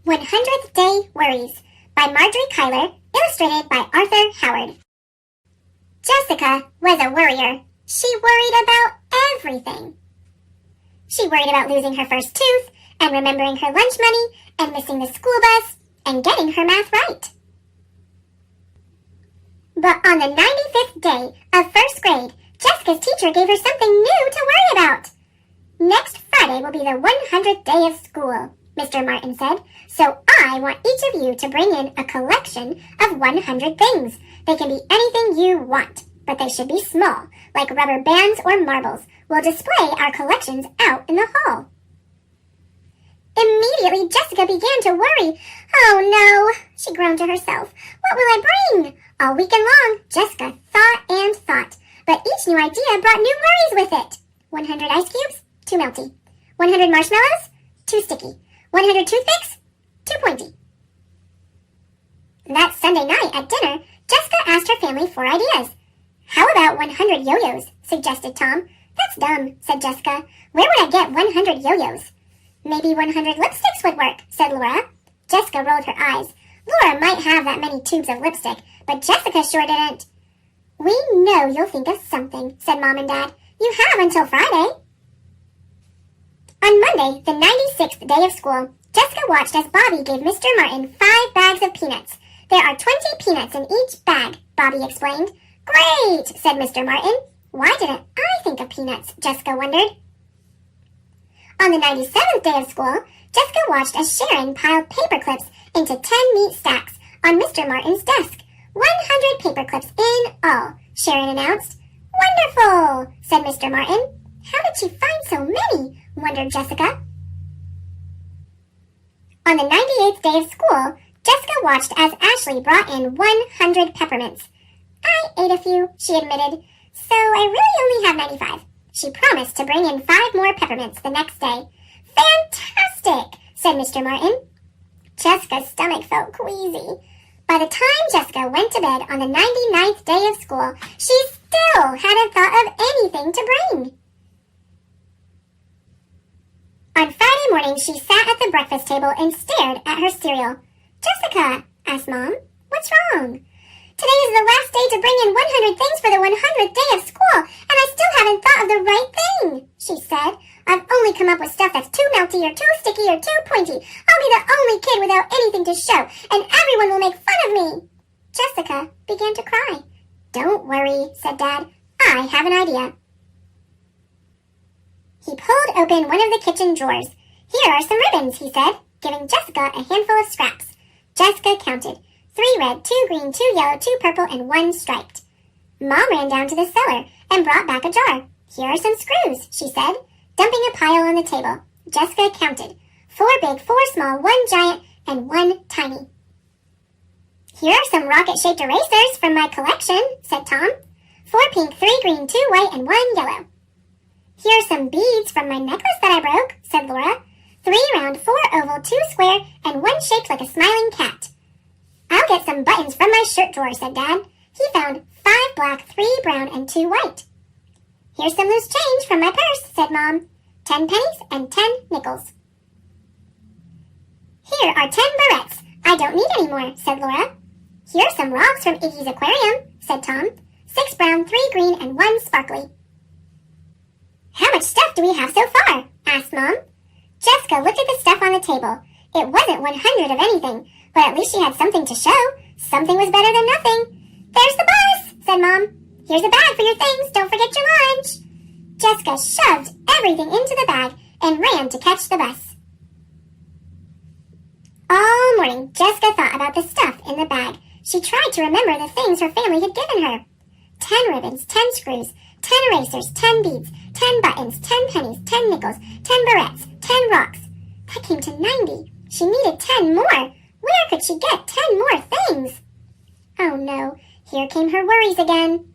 100th Day Worries by Marjorie Kyler, illustrated by Arthur Howard. Jessica was a worrier. She worried about everything. She worried about losing her first tooth, and remembering her lunch money, and missing the school bus, and getting her math right. But on the 95th day of first grade, Jessica's teacher gave her something new to worry about. Next Friday will be the 100th day of school, Mr. Martin said, so I want each of you to bring in a collection of 100 things. They can be anything you want, but they should be small, like rubber bands or marbles. We'll display our collections out in the hall. Immediately, Jessica began to worry. Oh no, she groaned to herself. What will I bring? All weekend long, Jessica thought and thought, but each new idea brought new worries with it. 100 ice cubes? Too melty. 100 marshmallows? Too sticky. 100 toothpicks? Too pointy. That Sunday night at dinner, Jessica asked her family for ideas. How about 100 yo-yos? Suggested Tom. That's dumb, said Jessica. Where would I get 100 yo-yos? Maybe 100 lipsticks would work, said Laura. Jessica rolled her eyes. Laura might have that many tubes of lipstick, but Jessica sure didn't. We know you'll think of something, said Mom and Dad. You have until Friday. On Monday, the 96th day of school, Jessica watched as Bobby gave Mr. Martin 5 bags of peanuts. There are 20 peanuts in each bag, Bobby explained. Great, said Mr. Martin. Why didn't I think of peanuts? Jessica wondered. On the 97th day of school, Jessica watched as Sharon piled paper clips into 10 neat stacks on Mr. Martin's desk. 100 paper clips in all, Sharon announced. Wonderful, said Mr. Martin. How did she find so many? Wondered Jessica. On the 98th day of school, Jessica watched as Ashley brought in 100 peppermints. I ate a few, she admitted, so I really only have 95. She promised to bring in 5 more peppermints the next day. Fantastic, said Mr. Martin. Jessica's stomach felt queasy. By the time Jessica went to bed on the 99th day of school, she still hadn't thought of anything to bring. On Friday morning, she sat at the breakfast table and stared at her cereal. Jessica, asked Mom, what's wrong? Today is the last day to bring in 100 things for the 100th day of school, and I still haven't thought of the right thing, she said. I've only come up with stuff that's too melty or too sticky or too pointy. I'll be the only kid without anything to show, and everyone will make fun of me. Jessica began to cry. Don't worry, said Dad. I have an idea. He pulled open one of the kitchen drawers. Here are some ribbons, he said, giving Jessica a handful of scraps. Jessica counted. 3 red, 2 green, 2 yellow, 2 purple, and 1 striped. Mom ran down to the cellar and brought back a jar. Here are some screws, she said, dumping a pile on the table. Jessica counted. 4 big, 4 small, 1 giant, and 1 tiny. Here are some rocket-shaped erasers from my collection, said Tom. 4 pink, 3 green, 2 white, and 1 yellow. Here are some beads from my necklace that I broke, said Laura. 3 round, 4 oval, 2 square, and 1 shaped like a smiling cat. I'll get some buttons from my shirt drawer, said Dad. He found 5 black, 3 brown, and 2 white. Here's some loose change from my purse, said Mom. 10 pennies and 10 nickels. Here are 10 barrettes. I don't need any more, said Laura. Here are some rocks from Iggy's aquarium, said Tom. 6 brown, 3 green, and 1 sparkly. How much stuff do we have so far? Asked Mom. Jessica looked at the stuff on the table. It wasn't 100 of anything, but at least she had something to show. Something was better than nothing. There's the bus, said Mom. Here's a bag for your things. Don't forget your lunch. Jessica shoved everything into the bag and ran to catch the bus. All morning, Jessica thought about the stuff in the bag. She tried to remember the things her family had given her. 10 ribbons, 10 screws, 10 erasers, 10 beads, 10 buttons, 10 pennies, 10 nickels, 10 barrettes, 10 rocks. That came to 90. She needed 10 more. Where could she get 10 more things? Oh no, here came her worries again.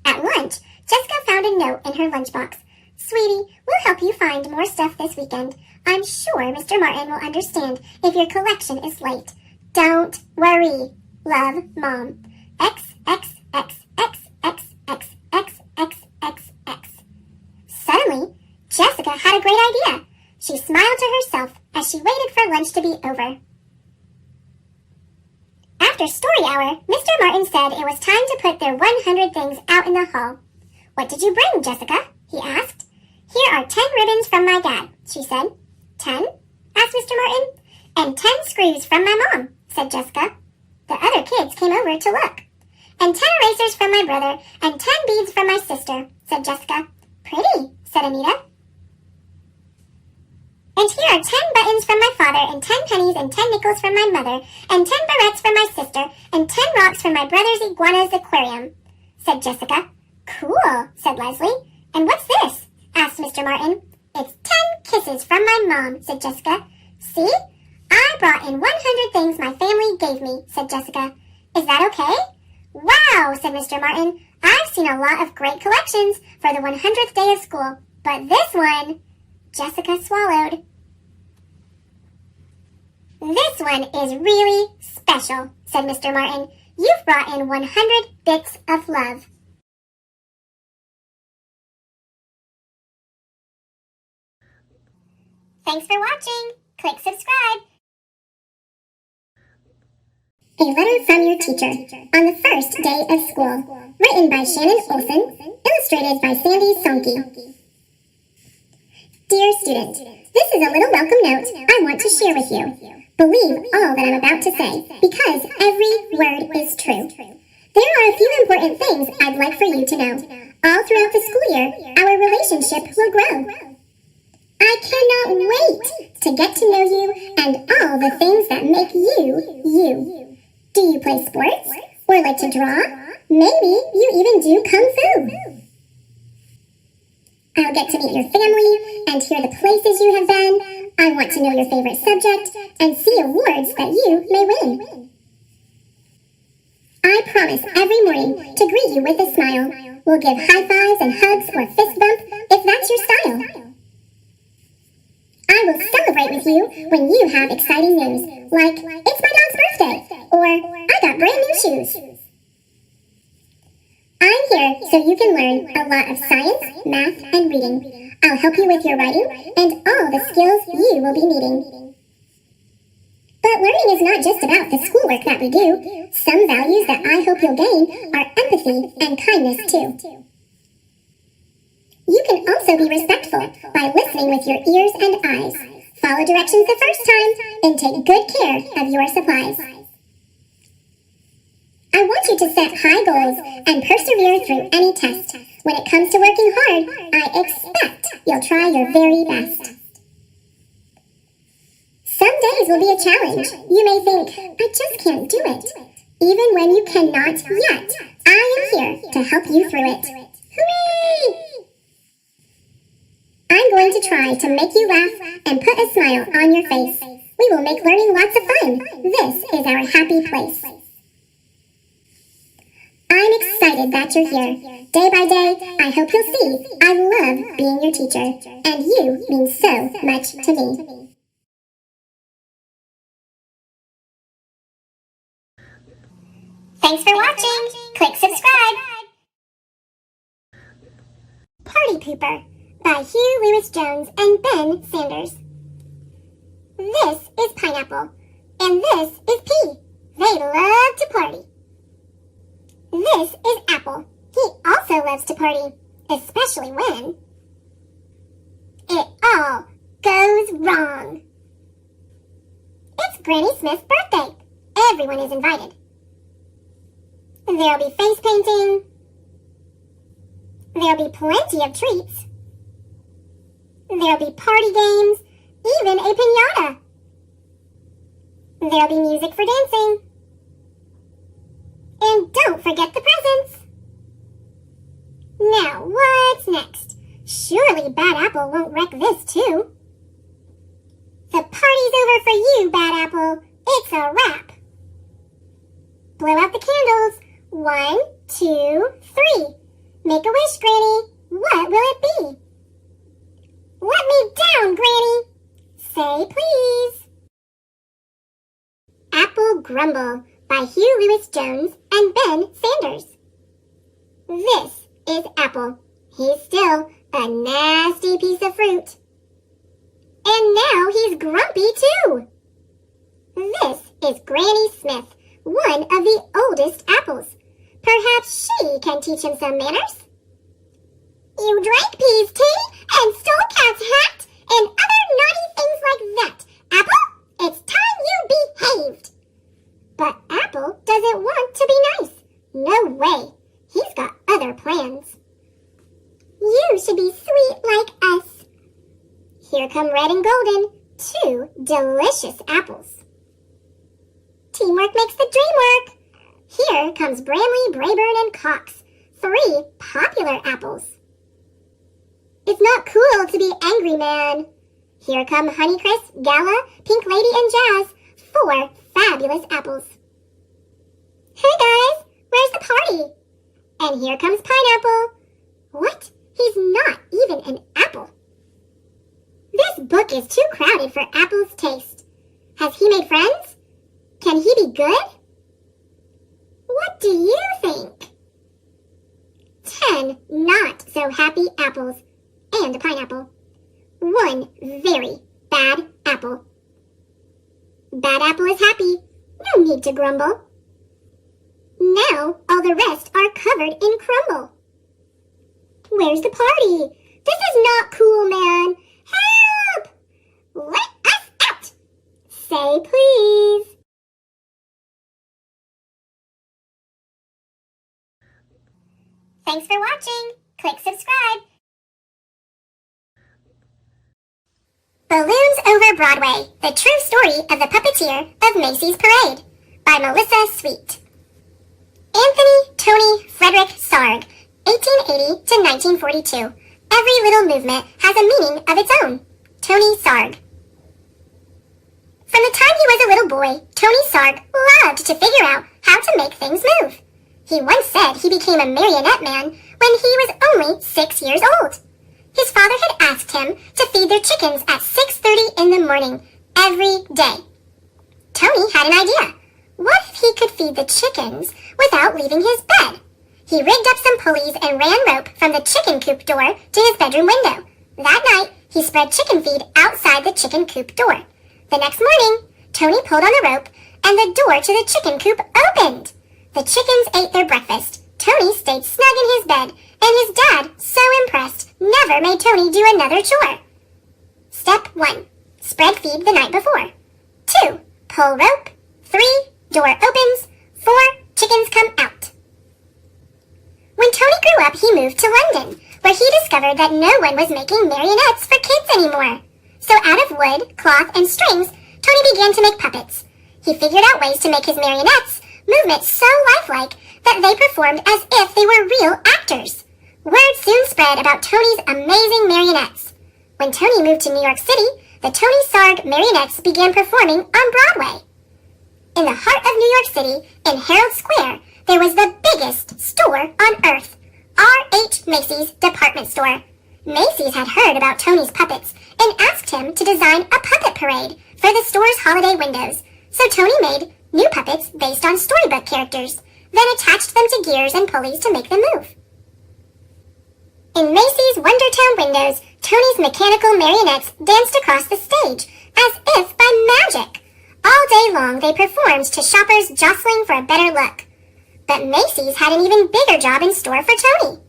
At lunch, Jessica found a note in her lunchbox. Sweetie, we'll help you find more stuff this weekend. I'm sure Mr. Martin will understand if your collection is late. Don't worry. Love, Mom. X, X, X, X, X, X, X, X, X, X. Suddenly, Jessica had a great idea. She smiled to herself as she waited for lunch to be over. After story hour, Mr. Martin said it was time to put their 100 things out in the hall. "What did you bring, Jessica?" he asked. "Here are 10 ribbons from my dad," she said. "10?" asked Mr. Martin. "And 10 screws from my mom," said Jessica. The other kids came over to look. "And 10 erasers from my brother, and 10 beads from my sister," said Jessica. "Pretty," said Anita. "And here are 10 buttons from my father, and 10 pennies and 10 nickels from my mother, and 10 barrettes from my sister, and 10 rocks from my brother's iguana's aquarium," said Jessica. "Cool," said Leslie. "And what's this?" asked Mr. Martin. "It's 10 kisses from my mom," said Jessica. "See? I brought in 100 things my family gave me," said Jessica. "Is that okay?" "Wow," said Mr. Martin. "I've seen a lot of great collections for the 100th day of school, but this one..." Jessica swallowed. "This one is really special," said Mr. Martin. "You've brought in 100 bits of love." Thanks for watching. Click subscribe. A letter from your teacher on the first day of school. Written by Shannon Olson. Illustrated by Sandy Sonke. Dear student, this is a little welcome note I want to share with you. Believe all that I'm about to say, because every word is true. There are a few important things I'd like for you to know. All throughout the school year, our relationship will grow. I cannot wait to get to know you and all the things that make you, you. Do you play sports? Or like to draw? Maybe you even do Kung Fu. I'll get to meet your family and hear the places you have been. I want to know your favorite subject and see awards that you may win. I promise every morning to greet you with a smile. We'll give high fives and hugs or fist bump if that's your style. I will celebrate with you when you have exciting news, like it's my dog's birthday, or I got brand new shoes. I'm here so you can learn a lot of science, math, and reading. I'll help you with your writing and all the skills you will be needing. But learning is not just about the schoolwork that we do. Some values that I hope you'll gain are empathy and kindness too. You can also be respectful by listening with your ears and eyes. Follow directions the first time and take good care of your supplies. I want you to set high goals and persevere through any test. When it comes to working hard, I expect you'll try your very best. Some days will be a challenge. You may think, I just can't do it. Even when you cannot yet, I am here to help you through it. Hooray! I'm going to try to make you laugh and put a smile on your face. We will make learning lots of fun. This is our happy place. I'm excited that you're here. Day by day, I hope you'll see I love being your teacher, and you mean so much to me. Thanks for watching. Click subscribe. Party Pooper by Hugh Lewis Jones and Ben Sanders. This is Pineapple, and this is Pea. They love to party. This is Apple. He also loves to party, especially when it all goes wrong. It's Granny Smith's birthday. Everyone is invited. There'll be face painting. There'll be plenty of treats. There'll be party games, even a piñata. There'll be music for dancing. And don't forget the presents. Now, what's next? Surely Bad Apple won't wreck this too. The party's over for you, Bad Apple. It's a wrap. Blow out the candles. 1, 2, 3. Make a wish, Granny. What will it be? Let me down, Granny. Say please. Apple Grumble by Hugh Lewis Jones and Ben Sanders. This is Apple. He's still a nasty piece of fruit. And now he's grumpy too. This is Granny Smith, one of the oldest apples. Perhaps she can teach him some manners. You drank Pea's tea and stole Cat's hat and other naughty things like that. Apple, it's time you behaved. But Apple doesn't want to be nice. No way. He's got other plans. You should be sweet like us. Here come Red and Golden, two delicious apples. Teamwork makes the dream work. Here comes Bramley, Brayburn, and Cox, three popular apples. It's not cool to be angry, man. Here come Honeycrisp, Gala, Pink Lady, and Jazz, four fabulous apples. Hey guys, where's the party? And here comes Pineapple. What? He's not even an apple. This book is too crowded for Apple's taste. Has he made friends? Can he be good? What do you think? 10 not so happy apples and a pineapple. One very bad apple. Bad apple is happy. No need to grumble. Now all the rest are covered in crumble. Where's the party? This is not cool, man. Help! Let us out! Say please. Thanks for watching. Click subscribe. Balloons Over Broadway, the true story of the puppeteer of Macy's Parade by Melissa Sweet. Anthony Tony Frederick Sarg, 1880 to 1942. Every little movement has a meaning of its own. Tony Sarg. From the time he was a little boy, Tony Sarg loved to figure out how to make things move. He once said he became a marionette man when he was only 6 years old. His father had asked him to feed their chickens at 6:30 in the morning every day. Tony had an idea. What if he could feed the chickens without leaving his bed? He rigged up some pulleys and ran rope from the chicken coop door to his bedroom window. That night, he spread chicken feed outside the chicken coop door. The next morning, Tony pulled on the rope and the door to the chicken coop opened. The chickens ate their breakfast. Tony stayed snug in his bed, and his dad, so impressed, never made Tony do another chore. Step 1. Spread feed the night before. 2. Pull rope. 3. Door opens. 4. Chickens come out. When Tony grew up, he moved to London, where he discovered that no one was making marionettes for kids anymore. So out of wood, cloth, and strings, Tony began to make puppets. He figured out ways to make his marionettes movements so lifelike that they performed as if they were real actors. Word soon spread about Tony's amazing marionettes. When Tony moved to New York City, the Tony Sarg marionettes began performing on Broadway. In the heart of New York City, in Herald Square, there was the biggest store on earth, R.H. Macy's department store. Macy's had heard about Tony's puppets and asked him to design a puppet parade for the store's holiday windows. So Tony made new puppets based on storybook characters, then attached them to gears and pulleys to make them move. In Macy's Wondertown windows, Tony's mechanical marionettes danced across the stage, as if by magic. All day long they performed to shoppers jostling for a better look. But Macy's had an even bigger job in store for Tony.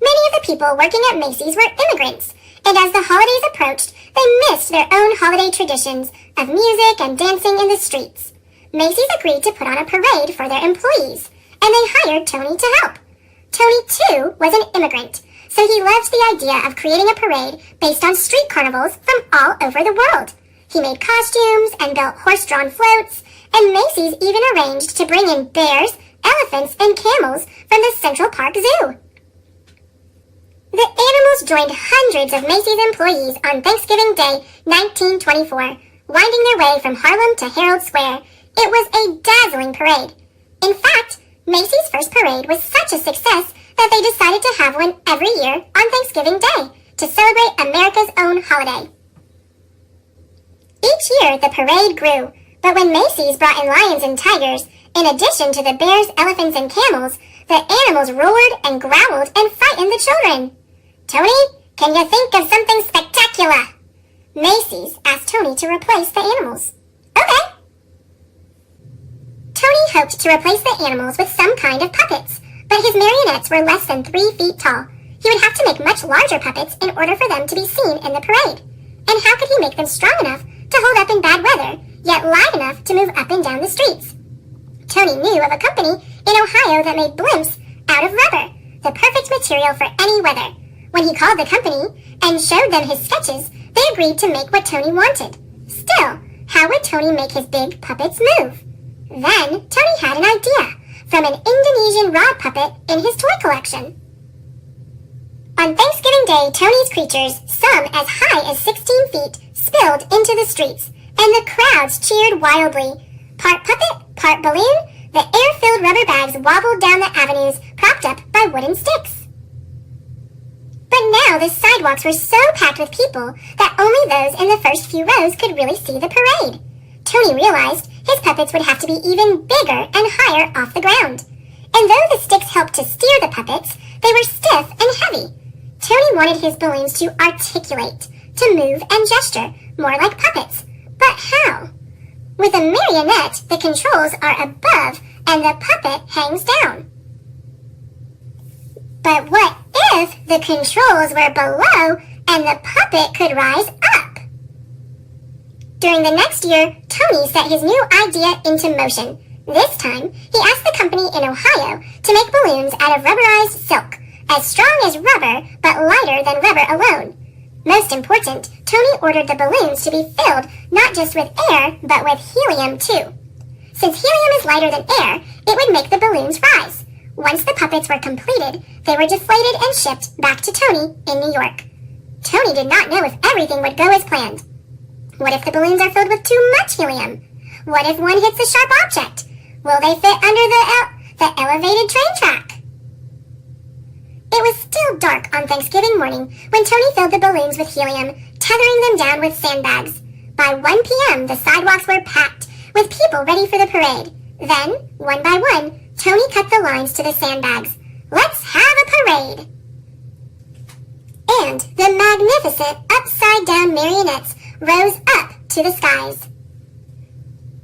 Many of the people working at Macy's were immigrants, and as the holidays approached, they missed their own holiday traditions of music and dancing in the streets. Macy's agreed to put on a parade for their employees, and they hired Tony to help. Tony, too, was an immigrant, so he loved the idea of creating a parade based on street carnivals from all over the world. He made costumes and built horse-drawn floats, and Macy's even arranged to bring in bears, elephants, and camels from the Central Park Zoo. The animals joined hundreds of Macy's employees on Thanksgiving Day, 1924, winding their way from Harlem to Herald Square. It was a dazzling parade. In fact, Macy's first parade was such a success that they decided to have one every year on Thanksgiving Day to celebrate America's own holiday. Each year, the parade grew, but when Macy's brought in lions and tigers, in addition to the bears, elephants, and camels, the animals roared and growled and frightened the children. Tony, can you think of something spectacular? Macy's asked Tony to replace the animals. Okay. Tony hoped to replace the animals with some kind of puppets, but his marionettes were less than 3 feet tall. He would have to make much larger puppets in order for them to be seen in the parade. And how could he make them strong enough to hold up in bad weather, yet light enough to move up and down the streets? Tony knew of a company in Ohio that made blimps out of rubber, the perfect material for any weather. When he called the company and showed them his sketches, they agreed to make what Tony wanted. Still, how would Tony make his big puppets move? Then Tony had an idea from an Indonesian rod puppet in his toy collection. On Thanksgiving Day, Tony's creatures, some as high as 16 feet, spilled into the streets, and the crowds cheered wildly. Part puppet, part balloon, the air-filled rubber bags wobbled down the avenues, propped up by wooden sticks. But now the sidewalks were so packed with people that only those in the first few rows could really see the parade. Tony realized his puppets would have to be even bigger and higher off the ground. And though the sticks helped to steer the puppets, they were stiff and heavy. Tony wanted his balloons to articulate, to move and gesture, more like puppets. But how? With a marionette, the controls are above and the puppet hangs down. But what if the controls were below and the puppet could rise up? During the next year, Tony set his new idea into motion. This time, he asked the company in Ohio to make balloons out of rubberized silk, as strong as rubber but lighter than rubber alone. Most important, Tony ordered the balloons to be filled not just with air, but with helium too. Since helium is lighter than air, it would make the balloons rise. Once the puppets were completed, they were deflated and shipped back to Tony in New York. Tony did not know if everything would go as planned. What if the balloons are filled with too much helium? What if one hits a sharp object? Will they fit under the elevated train track? It was still dark on Thanksgiving morning when Tony filled the balloons with helium, tethering them down with sandbags. By 1 p.m., the sidewalks were packed, with people ready for the parade. Then, one by one, Tony cut the lines to the sandbags. Let's have a parade! And the magnificent upside-down marionettes rose up to the skies.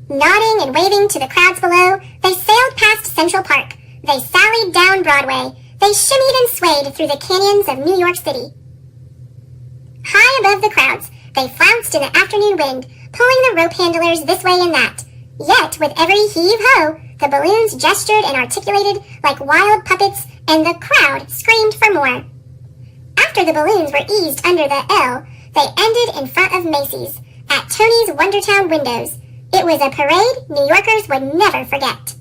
Nodding and waving to the crowds below, they sailed past Central Park. They sallied down Broadway. They shimmied and swayed through the canyons of New York City. High above the crowds, they flounced in the afternoon wind, pulling the rope handlers this way and that. Yet, with every heave-ho, the balloons gestured and articulated like wild puppets, and the crowd screamed for more. After the balloons were eased under the L, they ended in front of Macy's, at Tony's Wondertown windows. It was a parade New Yorkers would never forget.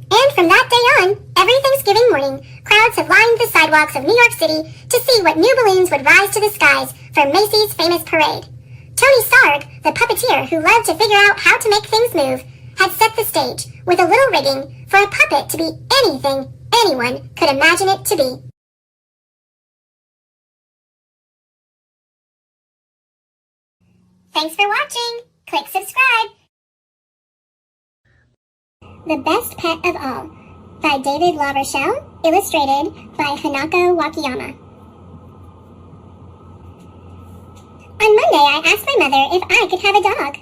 And from that day on, every Thanksgiving morning, crowds have lined the sidewalks of New York City to see what new balloons would rise to the skies for Macy's famous parade. Tony Sarg, the puppeteer who loved to figure out how to make things move, had set the stage with a little rigging for a puppet to be anything anyone could imagine it to be. Thanks for watching. Click subscribe. The Best Pet of All by David LaRochelle, illustrated by Hanako Wakayama. On Monday, I asked my mother if I could have a dog.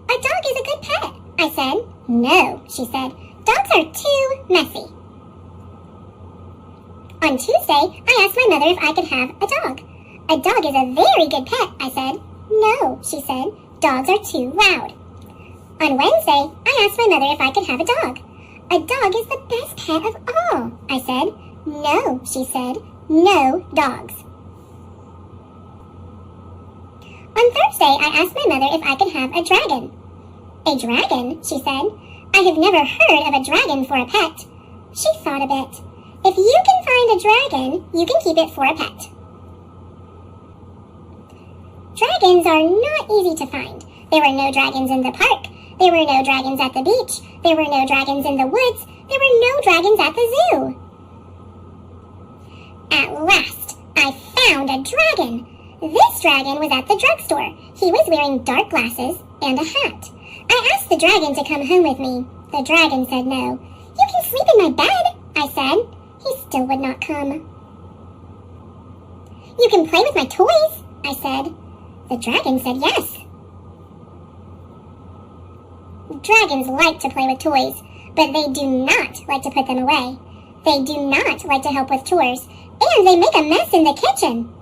A dog is a good pet, I said. No, she said. Dogs are too messy. On Tuesday, I asked my mother if I could have a dog. A dog is a very good pet, I said. No, she said. Dogs are too loud. On Wednesday, I asked my mother if I could have a dog. A dog is the best pet of all, I said. No, she said. No dogs. On Thursday, I asked my mother if I could have a dragon. A dragon, she said. I have never heard of a dragon for a pet. She thought a bit. If you can find a dragon, you can keep it for a pet. Dragons are not easy to find. There were no dragons in the park. There were no dragons at the beach. There were no dragons in the woods. There were no dragons at the zoo. At last, I found a dragon. This dragon was at the drugstore. He was wearing dark glasses and a hat. I asked the dragon to come home with me. The dragon said no. You can sleep in my bed, I said. He still would not come. You can play with my toys, I said. The dragon said yes. Dragons like to play with toys, but they do not like to put them away. They do not like to help with chores, and they make a mess in the kitchen.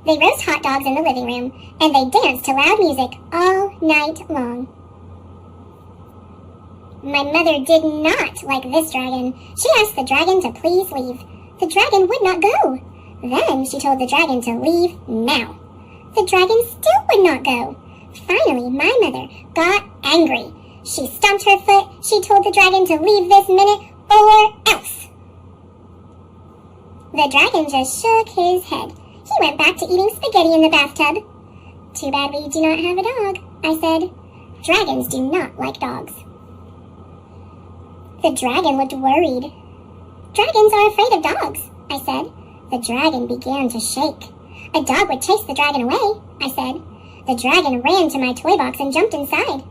They roast hot dogs in the living room, and they dance to loud music all night long. My mother did not like this dragon. She asked the dragon to please leave. The dragon would not go. Then she told the dragon to leave now. The dragon still would not go. Finally, my mother got angry. She stomped her foot. She told the dragon to leave this minute or else. The dragon just shook his head. He went back to eating spaghetti in the bathtub. Too bad we do not have a dog, I said. Dragons do not like dogs. The dragon looked worried. Dragons are afraid of dogs, I said. The dragon began to shake. A dog would chase the dragon away, I said. The dragon ran to my toy box and jumped inside.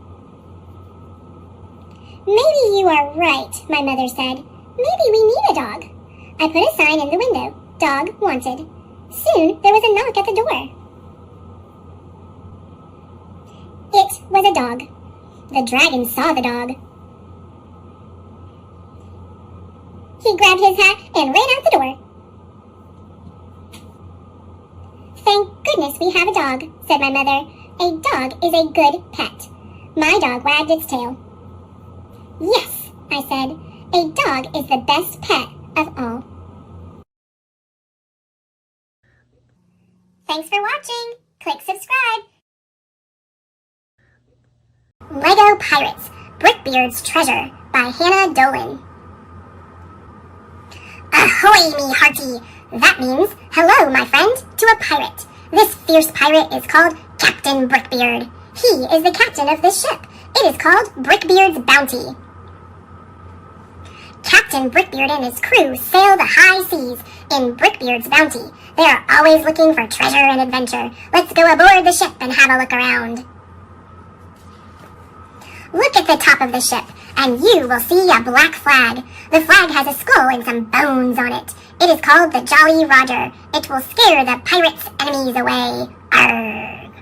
Maybe you are right, my mother said. Maybe we need a dog. I put a sign in the window. Dog wanted. Soon there was a knock at the door. It was a dog. The dragon saw the dog. He grabbed his hat and ran out the door. Thank goodness we have a dog, said my mother. A dog is a good pet. My dog wagged its tail. Yes, I said. A dog is the best pet of all. Thanks for watching. Click subscribe. Lego Pirates, Brickbeard's Treasure by Hannah Dolan. Ahoy, me hearty! That means, hello, my friend, to a pirate. This fierce pirate is called Captain Brickbeard. He is the captain of this ship. It is called Brickbeard's Bounty. Captain Brickbeard and his crew sail the high seas in Brickbeard's Bounty. They are always looking for treasure and adventure. Let's go aboard the ship and have a look around. Look at the top of the ship, and you will see a black flag. The flag has a skull and some bones on it. It is called the Jolly Roger. It will scare the pirates' enemies away. Arrgh.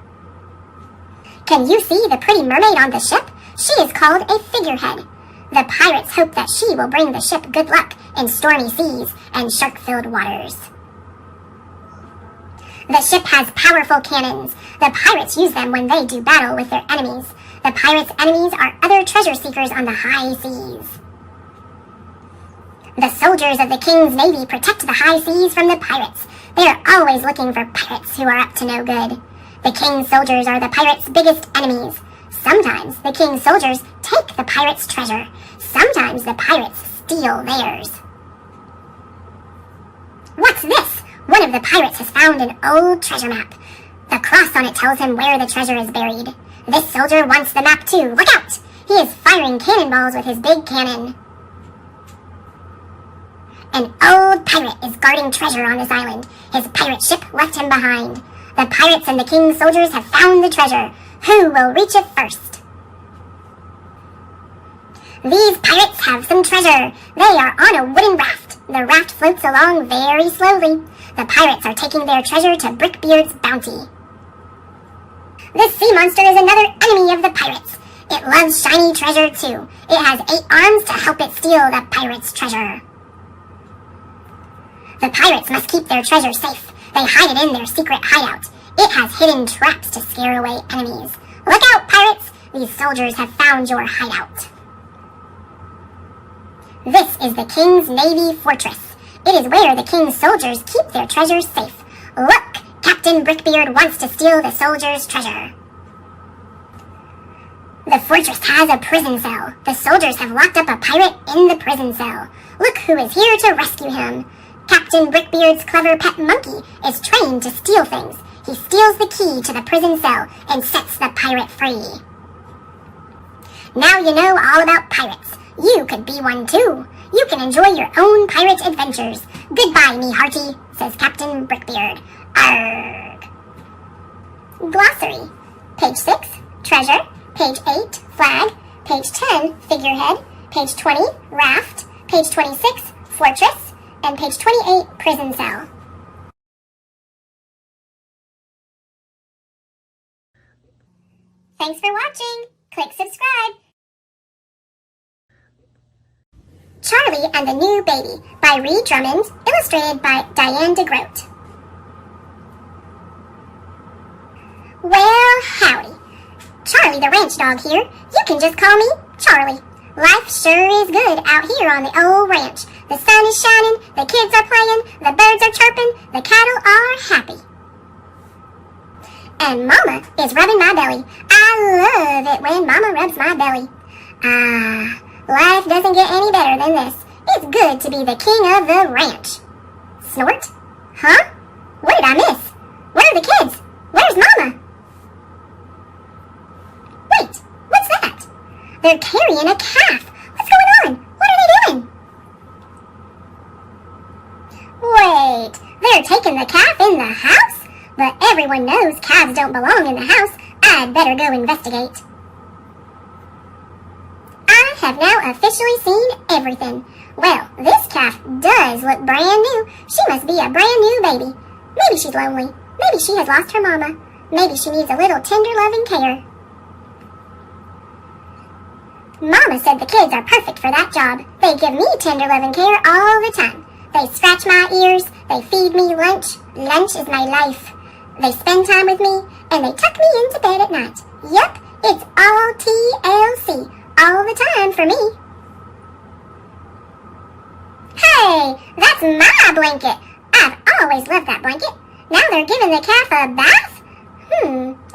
Can you see the pretty mermaid on the ship? She is called a figurehead. The pirates hope that she will bring the ship good luck in stormy seas and shark-filled waters. The ship has powerful cannons. The pirates use them when they do battle with their enemies. The pirates' enemies are other treasure seekers on the high seas. The soldiers of the King's Navy protect the high seas from the pirates. They are always looking for pirates who are up to no good. The King's soldiers are the pirates' biggest enemies. Sometimes the King's soldiers take the pirates' treasure. Sometimes the pirates steal theirs. What's this? One of the pirates has found an old treasure map. The cross on it tells him where the treasure is buried. This soldier wants the map too. Look out! He is firing cannonballs with his big cannon. An old pirate is guarding treasure on this island. His pirate ship left him behind. The pirates and the King's soldiers have found the treasure. Who will reach it first? These pirates have some treasure. They are on a wooden raft. The raft floats along very slowly. The pirates are taking their treasure to Brickbeard's Bounty. This sea monster is another enemy of the pirates. It loves shiny treasure too. It has 8 arms to help it steal the pirates' treasure. The pirates must keep their treasure safe. They hide it in their secret hideout. It has hidden traps to scare away enemies. Look out, pirates! These soldiers have found your hideout. This is the King's Navy Fortress. It is where the King's soldiers keep their treasures safe. Look! Captain Brickbeard wants to steal the soldiers' treasure. The fortress has a prison cell. The soldiers have locked up a pirate in the prison cell. Look who is here to rescue him. Captain Brickbeard's clever pet monkey is trained to steal things. He steals the key to the prison cell and sets the pirate free. Now you know all about pirates. You could be one too. You can enjoy your own pirate adventures. Goodbye, me hearty, says Captain Brickbeard. Arrgh. Glossary. Page 6, treasure. Page 8, flag. Page 10, figurehead. Page 20, raft. Page 26, fortress. And page 28, prison cell. Thanks for watching. Click subscribe. Charlie and the New Baby by Reed Drummond, illustrated by Diane DeGroat. Well, howdy. Charlie the ranch dog here. You can just call me Charlie. Life sure is good out here on the old ranch. The sun is shining, the kids are playing, the birds are chirping, the cattle are happy. And Mama is rubbing my belly. I love it when Mama rubs my belly. Life doesn't get any better than this. It's good to be the king of the ranch. Snort? Huh? What did I miss? Where are the kids? Where's Mama? Wait, what's that? They're carrying a calf. What's going on? What are they doing? Wait, they're taking the calf in the house? But everyone knows calves don't belong in the house. I'd better go investigate. I have now officially seen everything. Well, this calf does look brand new. She must be a brand new baby. Maybe she's lonely. Maybe she has lost her mama. Maybe she needs a little tender loving care. Mama said the kids are perfect for that job. They give me tender loving care all the time. They scratch my ears. They feed me lunch. Lunch is my life. They spend time with me, and they tuck me into bed at night. Yep, it's all TLC, all the time for me. Hey, that's my blanket. I've always loved that blanket. Now they're giving the calf a bath?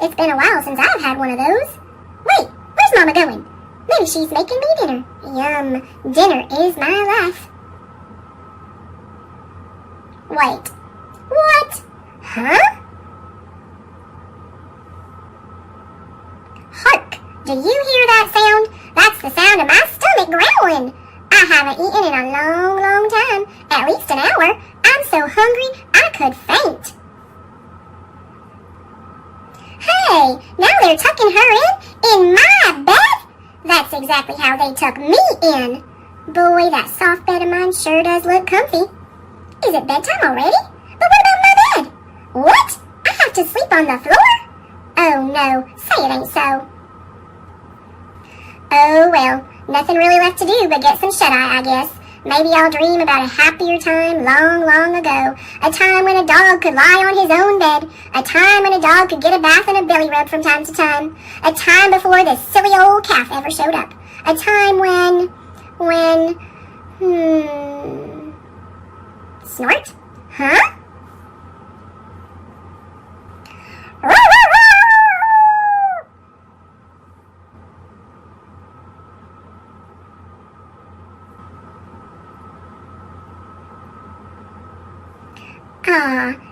It's been a while since I've had one of those. Wait, where's Mama going? Maybe she's making me dinner. Yum, dinner is my life. Wait, what? Huh? Hark! Do you hear that sound? That's the sound of my stomach growling. I haven't eaten in a long, long time. At least an hour. I'm so hungry I could faint. Hey! Now they're tucking her in my bed? That's exactly how they tuck me in. Boy, that soft bed of mine sure does look comfy. Is it bedtime already? But what about my bed? What? I have to sleep on the floor? Oh no, say it ain't so. Oh well, nothing really left to do but get some shut-eye, I guess. Maybe I'll dream about a happier time long, long ago. A time when a dog could lie on his own bed. A time when a dog could get a bath and a belly rub from time to time. A time before this silly old calf ever showed up. A time when... Snort? Huh?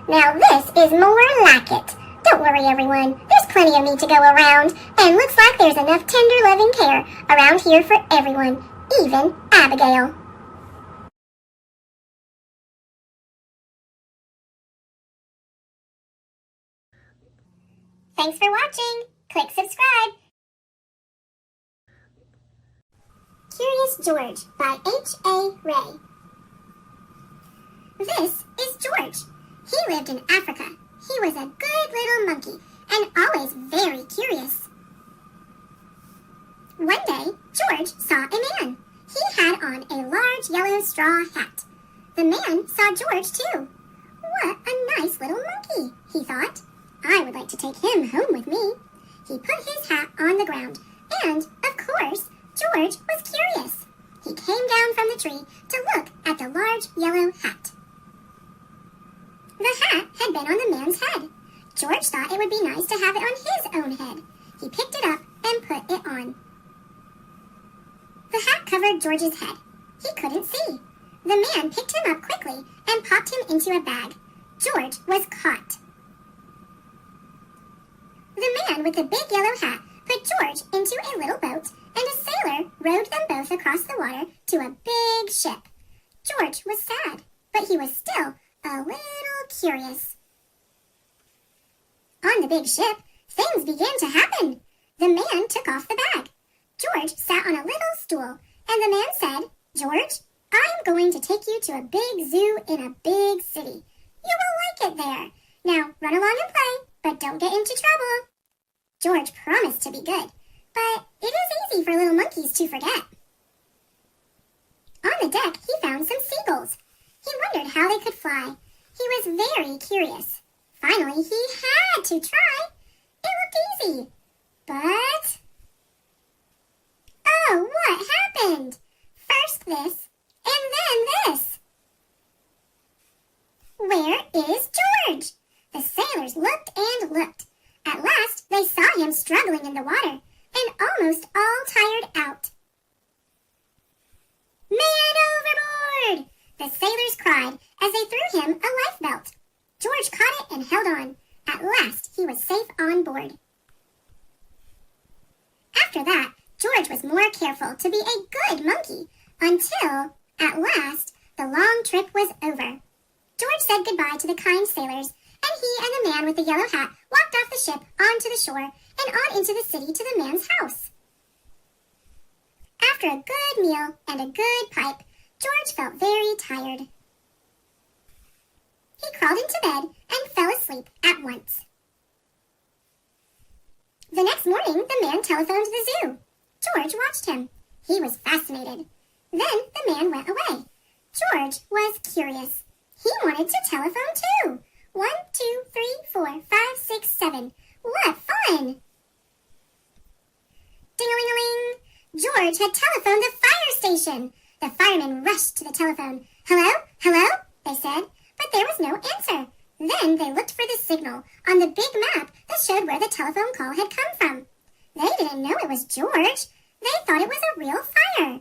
Now this is more like it. Don't worry, everyone. There's plenty of me to go around, and looks like there's enough tender loving care around here for everyone, even Abigail. Thanks for watching. Click subscribe. Curious George by H.A. Ray. This is George. He lived in Africa. He was a good little monkey and always very curious. One day, George saw a man. He had on a large yellow straw hat. The man saw George too. What a nice little monkey, he thought. I would like to take him home with me. He put his hat on the ground, and, of course, George was curious. He came down from the tree to look at the large yellow hat. The hat had been on the man's head. George thought it would be nice to have it on his own head. He picked it up and put it on. The hat covered George's head. He couldn't see. The man picked him up quickly and popped him into a bag. George was caught. The man with the big yellow hat put George into a little boat, and a sailor rowed them both across the water to a big ship. George was sad, but he was still a little curious. On the big ship, things began to happen. The man took off the bag. George sat on a little stool, and the man said, "George, I'm going to take you to a big zoo in a big city. You will like it there. Now run along and play, but don't get into trouble." George promised to be good, but it is easy for little monkeys to forget. On the deck, he found some seagulls. He wondered how they could fly. He was very curious. Finally, he had to try. It looked easy, but... Oh, what happened? First this, and then this. Where is George? The sailors looked and looked. At last, they saw him struggling in the water, and almost all tired out. Man overboard! The sailors cried as they threw him a lifebelt. George caught it and held on. At last, he was safe on board. After that, George was more careful to be a good monkey until, at last, the long trip was over. George said goodbye to the kind sailors, and he and the man with the yellow hat walked off the ship onto the shore and on into the city to the man's house. After a good meal and a good pipe, George felt very tired. He crawled into bed and fell asleep at once. The next morning, the man telephoned the zoo. George watched him. He was fascinated. Then the man went away. George was curious. He wanted to telephone too. 1, 2, 3, 4, 5, 6, 7. What fun! Ding-a-ling-a-ling! George had telephoned the fire station. The firemen rushed to the telephone. Hello? Hello? They said, but there was no answer. Then they looked for the signal on the big map that showed where the telephone call had come from. They didn't know it was George. They thought it was a real fire.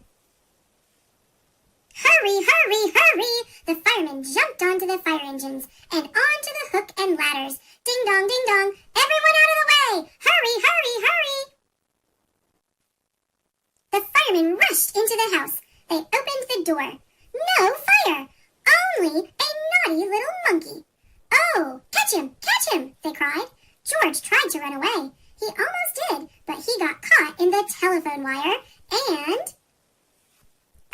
Hurry, hurry, hurry! The firemen jumped onto the fire engines and onto the hook and ladders. Ding dong, ding dong! Everyone out of the way! Hurry, hurry, hurry! The firemen rushed into the house. They opened the door. No fire! Only a naughty little monkey. Oh, catch him! Catch him! They cried. George tried to run away. He almost did, but he got caught in the telephone wire and...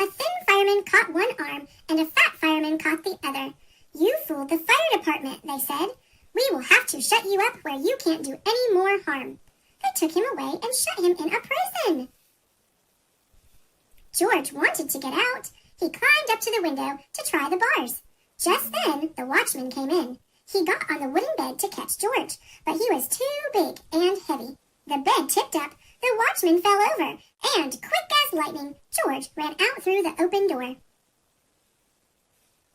A thin fireman caught one arm and a fat fireman caught the other. You fooled the fire department, they said. We will have to shut you up where you can't do any more harm. They took him away and shut him in a prison. George wanted to get out. He climbed up to the window to try the bars. Just then, the watchman came in. He got on the wooden bed to catch George, but he was too big and heavy. The bed tipped up, the watchman fell over, and quick as lightning, George ran out through the open door.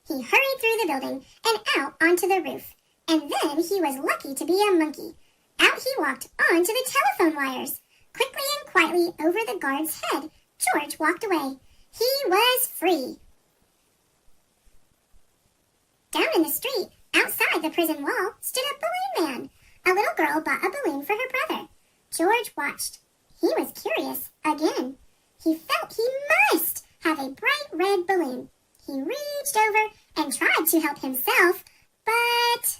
He hurried through the building and out onto the roof, and then he was lucky to be a monkey. Out he walked onto the telephone wires. Quickly and quietly over the guard's head, George walked away. He was free. Down in the street, outside the prison wall, stood a balloon man. A little girl bought a balloon for her brother. George watched. He was curious again. He felt he must have a bright red balloon. He reached over and tried to help himself, but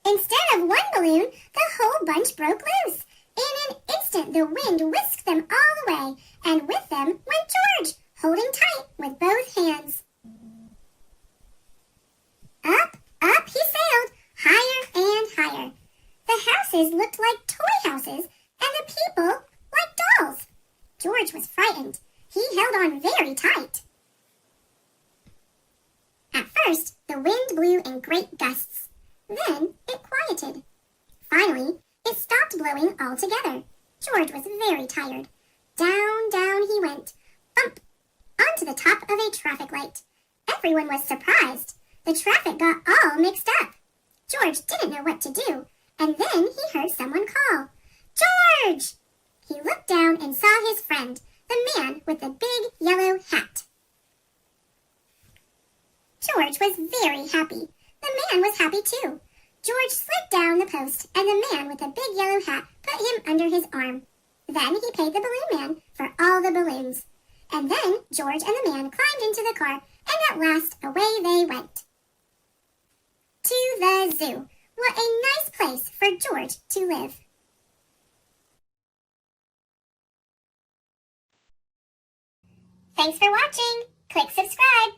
instead of one balloon, the whole bunch broke loose. In an instant, the wind whisked them all away, and with them went George, holding tight with both hands. Up, up he sailed, higher and higher. The houses looked like toy houses, and the people like dolls. George was frightened. He held on very tight. At first, the wind blew in great gusts. Then it quieted. Finally, it stopped blowing altogether. George was very tired. Down, down he went, bump, onto the top of a traffic light. Everyone was surprised. The traffic got all mixed up. George didn't know what to do, and then he heard someone call, George! He looked down and saw his friend, the man with the big yellow hat. George was very happy. The man was happy too. George slid down the post, and the man with the big yellow hat put him under his arm. Then he paid the balloon man for all the balloons. And then George and the man climbed into the car, and at last away they went. To the zoo. What a nice place for George to live. Thanks for watching. Click subscribe.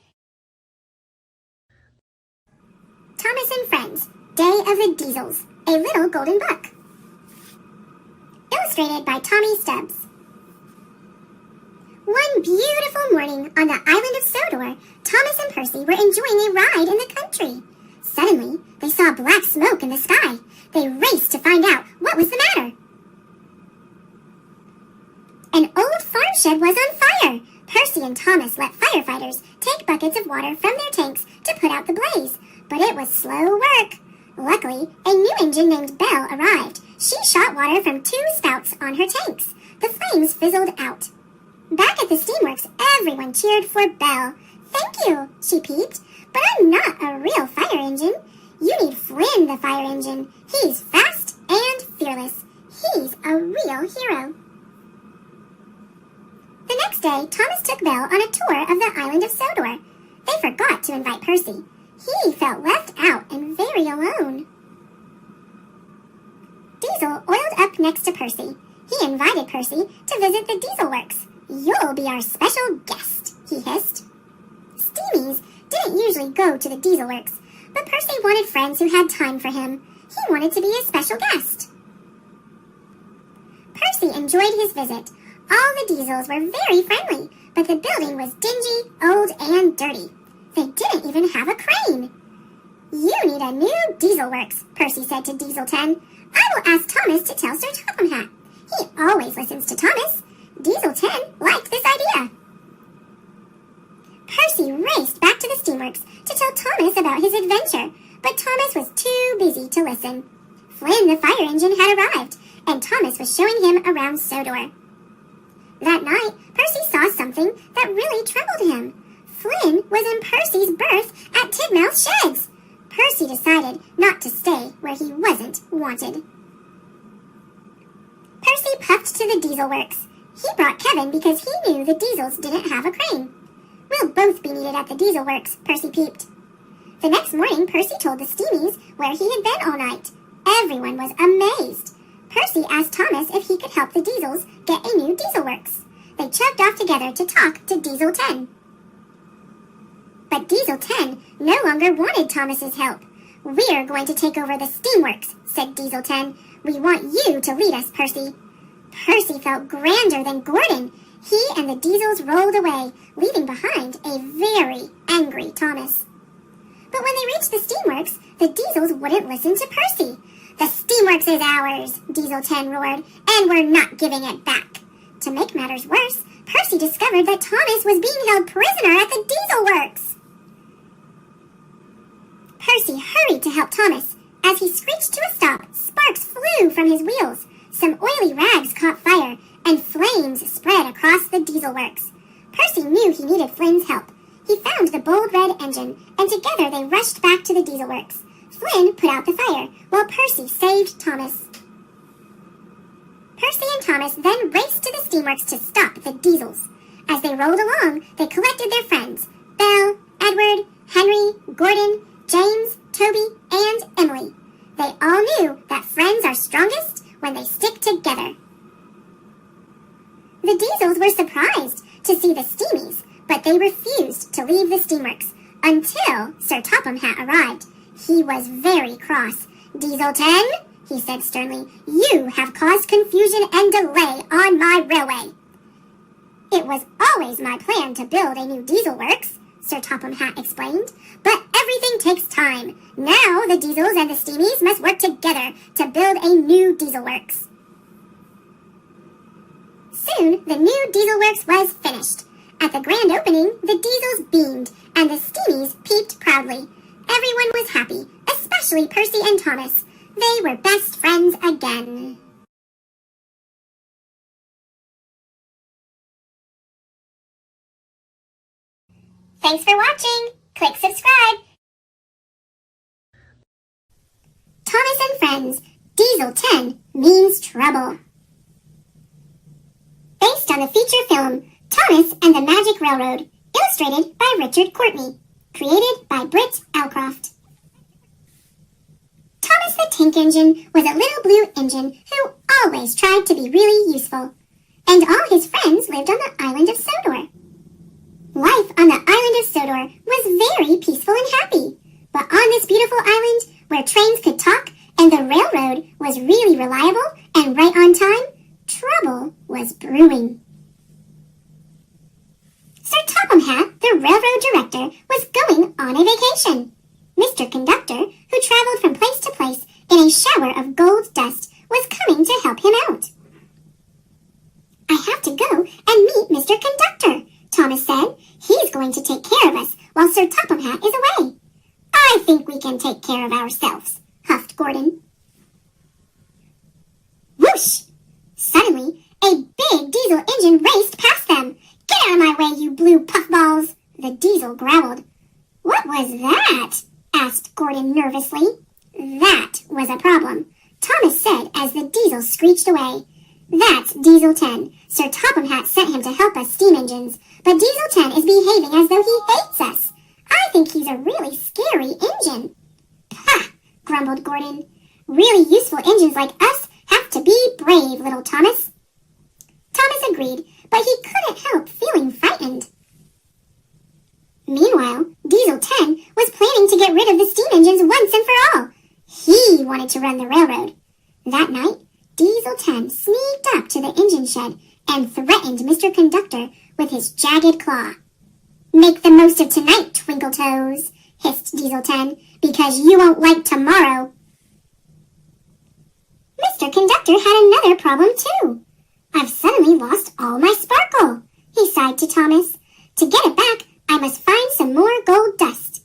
Thomas and Friends, Day of the Diesels, a little golden book. illustrated by Tommy Stubbs. One beautiful morning on the island of Sodor, Thomas and Percy were enjoying a ride in the country. Suddenly, they saw black smoke in the sky. They raced to find out what was the matter. An old farm shed was on fire. Percy and Thomas let firefighters take buckets of water from their tanks to put out the blaze, but it was slow work. Luckily, a new engine named Belle arrived. She shot water from 2 spouts on her tanks. The flames fizzled out. Back at the steamworks, everyone cheered for Belle. "Thank you," she peeped, "but I'm not a real fire engine. You need Flynn, the fire engine. He's fast and fearless. He's a real hero." The next day, Thomas took Belle on a tour of the island of Sodor. They forgot to invite Percy. He felt left out and very alone. Diesel oiled up next to Percy. He invited Percy to visit the diesel works. "You'll be our special guest," he hissed. Steamies didn't usually go to the diesel works, but Percy wanted friends who had time for him. He wanted to be a special guest. Percy enjoyed his visit. All the diesels were very friendly, but the building was dingy, old, and dirty. They didn't even have a crane. "You need a new diesel works," Percy said to Diesel 10. "I will ask Thomas to tell Sir Topham Hatt. He always listens to Thomas." Diesel 10 liked this idea. Percy raced back to the steamworks to tell Thomas about his adventure, but Thomas was too busy to listen. Flynn, the fire engine, had arrived, and Thomas was showing him around Sodor. That night, Percy saw something that really troubled him. Flynn was in Percy's berth at Tidmouth Sheds. Percy decided not to stay where he wasn't wanted. Percy puffed to the diesel works. He brought Kevin because he knew the diesels didn't have a crane. "We'll both be needed at the diesel works," Percy peeped. The next morning, Percy told the Steamies where he had been all night. Everyone was amazed. Percy asked Thomas if he could help the diesels get a new diesel works. They chugged off together to talk to Diesel 10. But Diesel 10 no longer wanted Thomas's help. "We're going to take over the steamworks," said Diesel 10. "We want you to lead us, Percy." Percy felt grander than Gordon. He and the diesels rolled away, leaving behind a very angry Thomas. But when they reached the steamworks, the diesels wouldn't listen to Percy. "The steamworks is ours," Diesel 10 roared, "and we're not giving it back." To make matters worse, Percy discovered that Thomas was being held prisoner at the diesel works. Percy hurried to help Thomas. As he screeched to a stop, sparks flew from his wheels. Some oily rags caught fire, and flames spread across the diesel works. Percy knew he needed Flynn's help. He found the bold red engine, and together they rushed back to the diesel works. Flynn put out the fire, while Percy saved Thomas. Percy and Thomas then raced to the steamworks to stop the diesels. As they rolled along, they collected their friends: Belle, Edward, Henry, Gordon, James, Toby, and Emily. They all knew that friends are strongest when they stick together. The diesels were surprised to see the Steamies, but they refused to leave the steamworks until Sir Topham Hatt arrived. He was very cross. "Diesel 10, he said sternly, "you have caused confusion and delay on my railway." "It was always my plan to build a new diesel works," Sir Topham Hatt explained, "but everything takes time. Now the diesels and the Steamies must work together to build a new diesel works." Soon, the new diesel works was finished. At the grand opening, the diesels beamed, and the Steamies peeped proudly. Everyone was happy, especially Percy and Thomas. They were best friends again. Thanks for watching. Click subscribe. Thomas and Friends, Diesel 10 means trouble. Based on the feature film Thomas and the Magic Railroad, illustrated by Richard Courtney, created by Britt Alcroft. Thomas the Tank Engine was a little blue engine who always tried to be really useful, and all his friends lived on the island of Sodor. Life on the island of Sodor was very peaceful and happy, but on this beautiful island, where trains could talk and the railroad was really reliable and right on time, trouble was brewing. Sir Topham Hatt, the railroad director, was going on a vacation. Mr. Conductor, who traveled from place to place in a shower of gold dust, was coming to help him out. I have to go and meet Mr. Conductor, Thomas said. He's going to take care of us while Sir Topham Hatt is away. I think we can take care of ourselves, huffed Gordon. Whoosh! Suddenly, a big diesel engine raced past them. Get out of my way, you blue puffballs! The diesel growled. What was that? Asked Gordon nervously. That was a problem, Thomas said as the diesel screeched away. That's Diesel 10. Sir Topham Hatt sent him to help us steam engines, but Diesel 10 is behaving as though he hates us. I think he's a really scary engine. Ha! Grumbled Gordon. Really useful engines like us have to be brave, little Thomas. Thomas agreed, but he couldn't help feeling frightened. Meanwhile, Diesel 10 was planning to get rid of the steam engines once and for all. He wanted to run the railroad. That night, Diesel 10 sneaked up to the engine shed and threatened Mr. Conductor with his jagged claw. Make the most of tonight, Twinkle Toes, hissed Diesel 10, because you won't like tomorrow. Mr. Conductor had another problem too. I've suddenly lost all my sparkle, he sighed to Thomas. To get it back, I must find some more gold dust.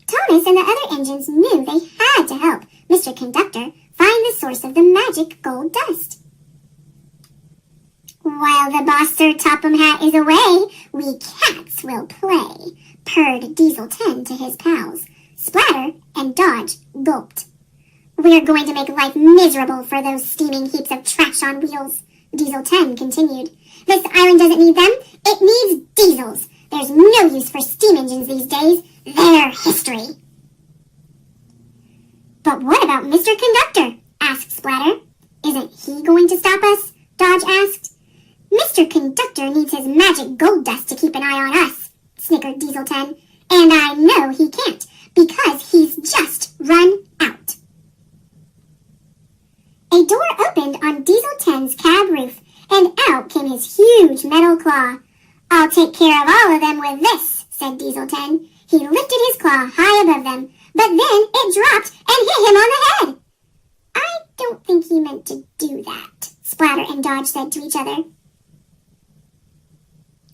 Thomas and the other engines knew they had to help Mr. Conductor find the source of the magic gold dust. While the boss Sir Topham Hatt is away, we cats will play, purred Diesel 10 to his pals. Splatter and Dodge gulped. We're going to make life miserable for those steaming heaps of trash on wheels, Diesel 10 continued. This island doesn't need them, it needs diesels. There's no use for steam engines these days. They're history. But what about Mr. Conductor? Asked Splatter. Isn't he going to stop us? Dodge asked. Mr. Conductor needs his magic gold dust to keep an eye on us, snickered Diesel 10. And I know he can't, because he's just run out. A door opened on Diesel 10's cab roof, and out came his huge metal claw. I'll take care of all of them with this, said Diesel 10. He lifted his claw high above them, but then it dropped and hit him on the head. I don't think he meant to do that, Splatter and Dodge said to each other.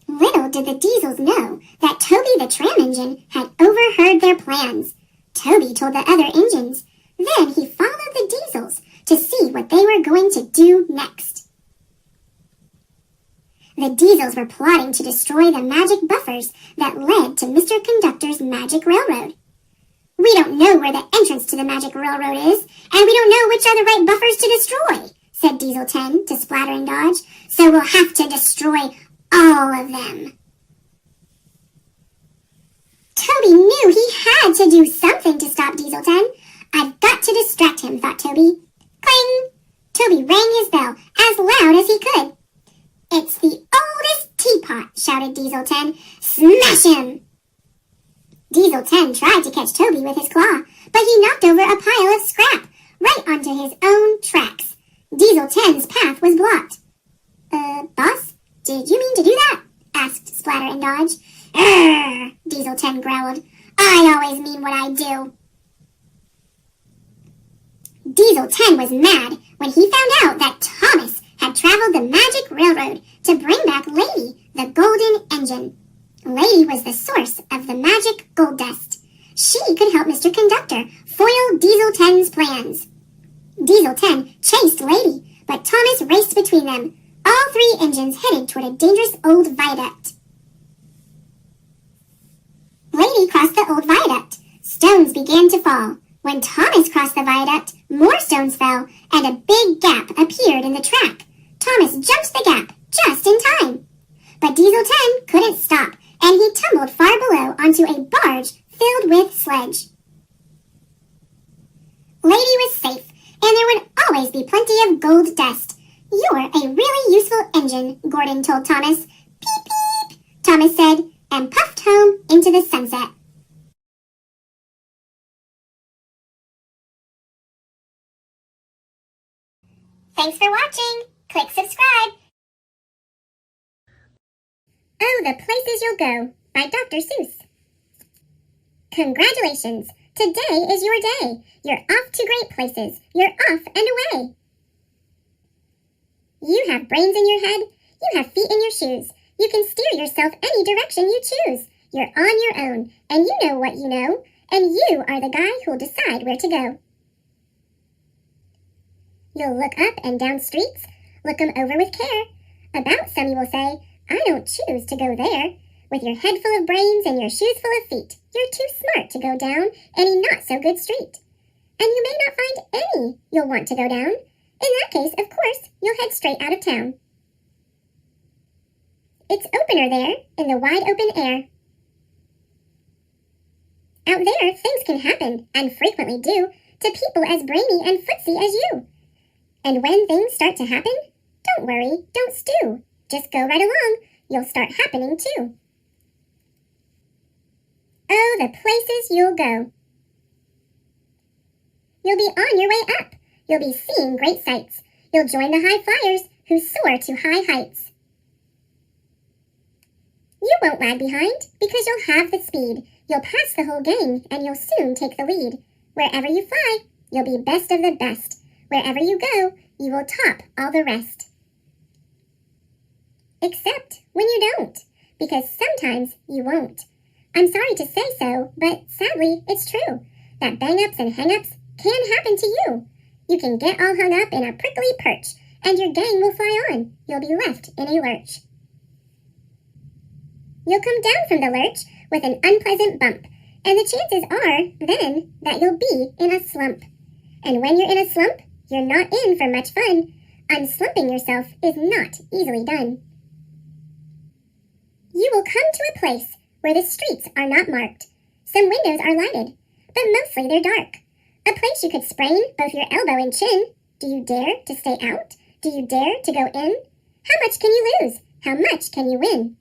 Little did the Diesels know that Toby the tram engine had overheard their plans. Toby told the other engines. Then he followed the Diesels to see what they were going to do next. The Diesels were plotting to destroy the magic buffers that led to Mr. Conductor's magic railroad. We don't know where the entrance to the magic railroad is, and we don't know which are the right buffers to destroy, said Diesel 10 to Splatter and Dodge, so we'll have to destroy all of them. Toby knew he had to do something to stop Diesel 10. I've got to distract him, thought Toby. Clang! Toby rang his bell as loud as he could. It's the oldest teapot, shouted Diesel 10. Smash him! Diesel 10 tried to catch Toby with his claw, but he knocked over a pile of scrap right onto his own tracks. Diesel 10's path was blocked. Boss, did you mean to do that? Asked Splatter and Dodge. Diesel 10 growled. I always mean what I do. Diesel 10 was mad when he found out that Thomas had traveled the magic railroad to bring back Lady, the golden engine. Lady was the source of the magic gold dust. She could help Mr. Conductor foil Diesel 10's plans. Diesel 10 chased Lady, but Thomas raced between them. All three engines headed toward a dangerous old viaduct. Lady crossed the old viaduct. Stones began to fall. When Thomas crossed the viaduct, more stones fell, and a big gap appeared in the track. Thomas jumped the gap just in time. But Diesel 10 couldn't stop, and he tumbled far below onto a barge filled with sledge. Lady was safe, and there would always be plenty of gold dust. You're a really useful engine, Gordon told Thomas. Peep, peep, Thomas said, and puffed home into the sunset. Thanks for watching. Click subscribe. Oh, the Places You'll Go by Dr. Seuss. Congratulations! Today is your day. You're off to great places. You're off and away. You have brains in your head. You have feet in your shoes. You can steer yourself any direction you choose. You're on your own, and you know what you know, and you are the guy who'll decide where to go. You'll look up and down streets, look 'em over with care. About some you will say, I don't choose to go there. With your head full of brains and your shoes full of feet, you're too smart to go down any not-so-good street. And you may not find any you'll want to go down. In that case, of course, you'll head straight out of town. It's opener there, in the wide open air. Out there, things can happen, and frequently do, to people as brainy and footsy as you. And when things start to happen, don't worry, don't stew. Just go right along, you'll start happening too. Oh, the places you'll go. You'll be on your way up. You'll be seeing great sights. You'll join the high flyers who soar to high heights. You won't lag behind because you'll have the speed. You'll pass the whole gang and you'll soon take the lead. Wherever you fly, you'll be best of the best. Wherever you go, you will top all the rest. Except when you don't, because sometimes you won't. I'm sorry to say so, but sadly, it's true that bang-ups and hang-ups can happen to you. You can get all hung up in a prickly perch, and your gang will fly on. You'll be left in a lurch. You'll come down from the lurch with an unpleasant bump, and the chances are, then, that you'll be in a slump. And when you're in a slump, you're not in for much fun. Unslumping yourself is not easily done. You will come to a place where the streets are not marked. Some windows are lighted, but mostly they're dark. A place you could sprain both your elbow and chin. Do you dare to stay out? Do you dare to go in? How much can you lose? How much can you win?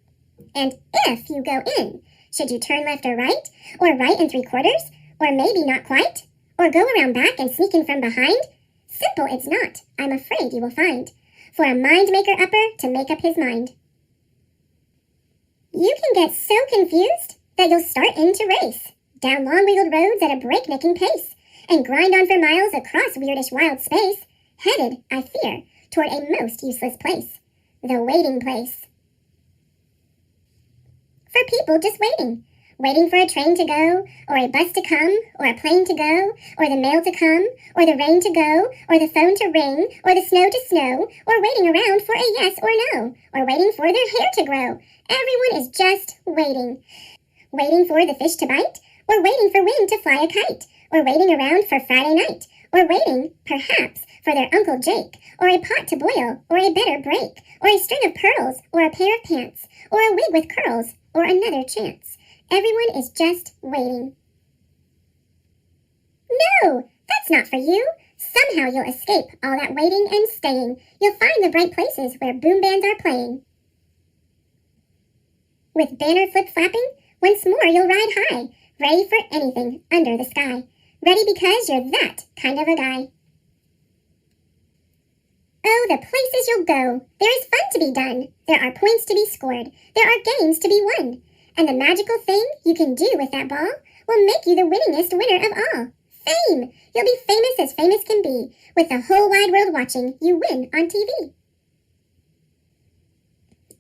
And if you go in, should you turn left or right? Or right and 3/4? Or maybe not quite? Or go around back and sneak in from behind? Simple it's not, I'm afraid you will find, for a mind-maker-upper to make up his mind. You can get so confused that you'll start in to race down long-wheeled roads at a breaknecking pace and grind on for miles across weirdish wild space, headed, I fear, toward a most useless place, the waiting place. For people just waiting for a train to go, or a bus to come, or a plane to go, or the mail to come, or the rain to go, or the phone to ring, or the snow to snow, or waiting around for a yes or no, or waiting for their hair to grow. Everyone is just waiting. Waiting for the fish to bite, or waiting for wind to fly a kite, or waiting around for Friday night, or waiting, perhaps, for their Uncle Jake, or a pot to boil, or a better break, or a string of pearls, or a pair of pants, or a wig with curls, or another chance. Everyone is just waiting. No, that's not for you. Somehow you'll escape all that waiting and staying. You'll find the bright places where boom bands are playing. With banner flip-flapping, once more you'll ride high, ready for anything under the sky. Ready because you're that kind of a guy. Oh, the places you'll go. There is fun to be done. There are points to be scored. There are games to be won. And the magical thing you can do with that ball will make you the winningest winner of all. Fame! You'll be famous as famous can be. With the whole wide world watching, you win on TV.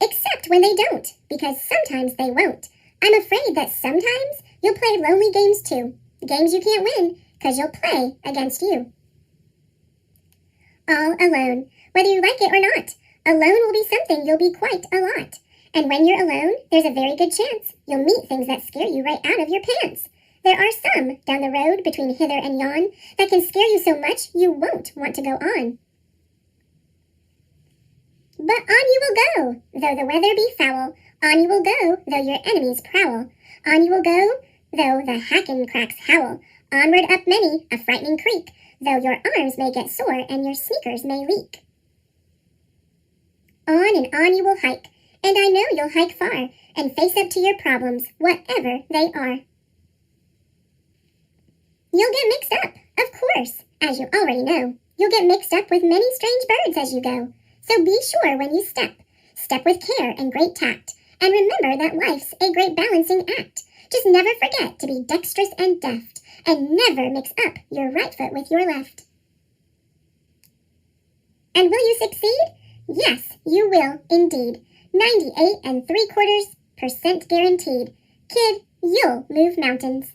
Except when they don't, because sometimes they won't. I'm afraid that sometimes you'll play lonely games too. Games you can't win, because you'll play against you. All alone, whether you like it or not. Alone will be something you'll be quite a lot. And when you're alone, there's a very good chance you'll meet things that scare you right out of your pants. There are some down the road between hither and yon that can scare you so much you won't want to go on. But on you will go, though the weather be foul. On you will go, though your enemies prowl. On you will go, though the hacken-cracks howl. Onward up many a frightening creek, though your arms may get sore and your sneakers may leak. On and on you will hike, and I know you'll hike far, and face up to your problems, whatever they are. You'll get mixed up, of course, as you already know. You'll get mixed up with many strange birds as you go. So be sure when you step. Step with care and great tact. And remember that life's a great balancing act. Just never forget to be dexterous and deft. And never mix up your right foot with your left. And will you succeed? Yes, you will indeed. 98.75% guaranteed. Kid, you'll move mountains.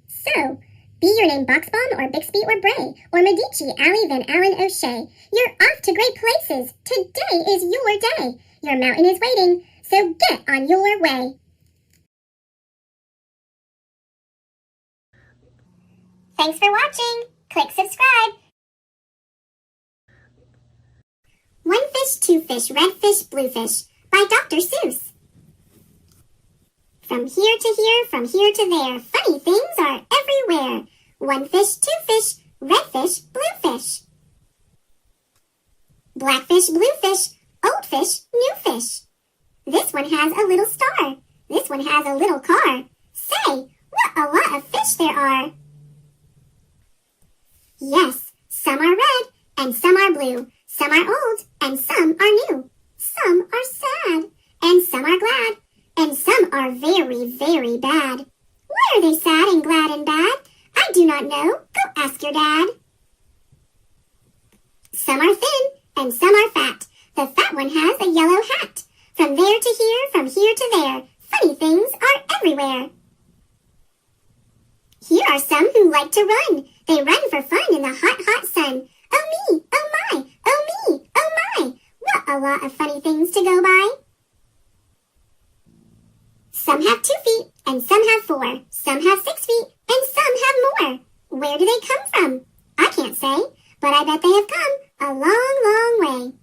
So, be your name Boxbomb or Bixby or Bray or Medici, Alley, Van Allen, O'Shea. You're off to great places. Today is your day. Your mountain is waiting, so get on your way. Thanks for watching. Click subscribe. One fish, two fish, red fish, blue fish by Dr. Seuss. From here to here, from here to there, funny things are everywhere. One fish, two fish, red fish, blue fish. Black fish, blue fish, old fish, new fish. This one has a little star. This one has a little car. Say, what a lot of fish there are. Yes, some are red and some are blue. Some are old and some are new. Some are sad and some are glad. And some are very, very bad. Why are they sad and glad and bad? I do not know. Go ask your dad. Some are thin and some are fat. The fat one has a yellow hat. From there to here, from here to there, funny things are everywhere. Here are some who like to run. They run for fun in the hot, hot sun. Oh me, oh my, oh me, oh my. What a lot of funny things to go by. Some have 2 feet, and some have 4. Some have 6 feet, and some have more. Where do they come from? I can't say, but I bet they have come a long, long way.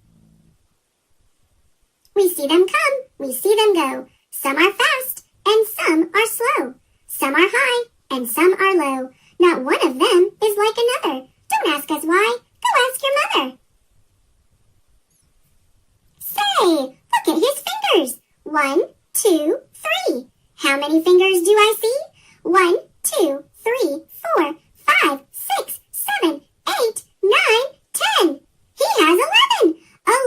We see them come, we see them go. Some are fast, and some are slow. Some are high, and some are low. Not one of them is like another. Don't ask us why. Go ask your mother. Say, look at his fingers. 1, 2, 3. How many fingers do I see? 1, 2, 3, 4, 5, 6, 7, 8, 9, 10. He has 11.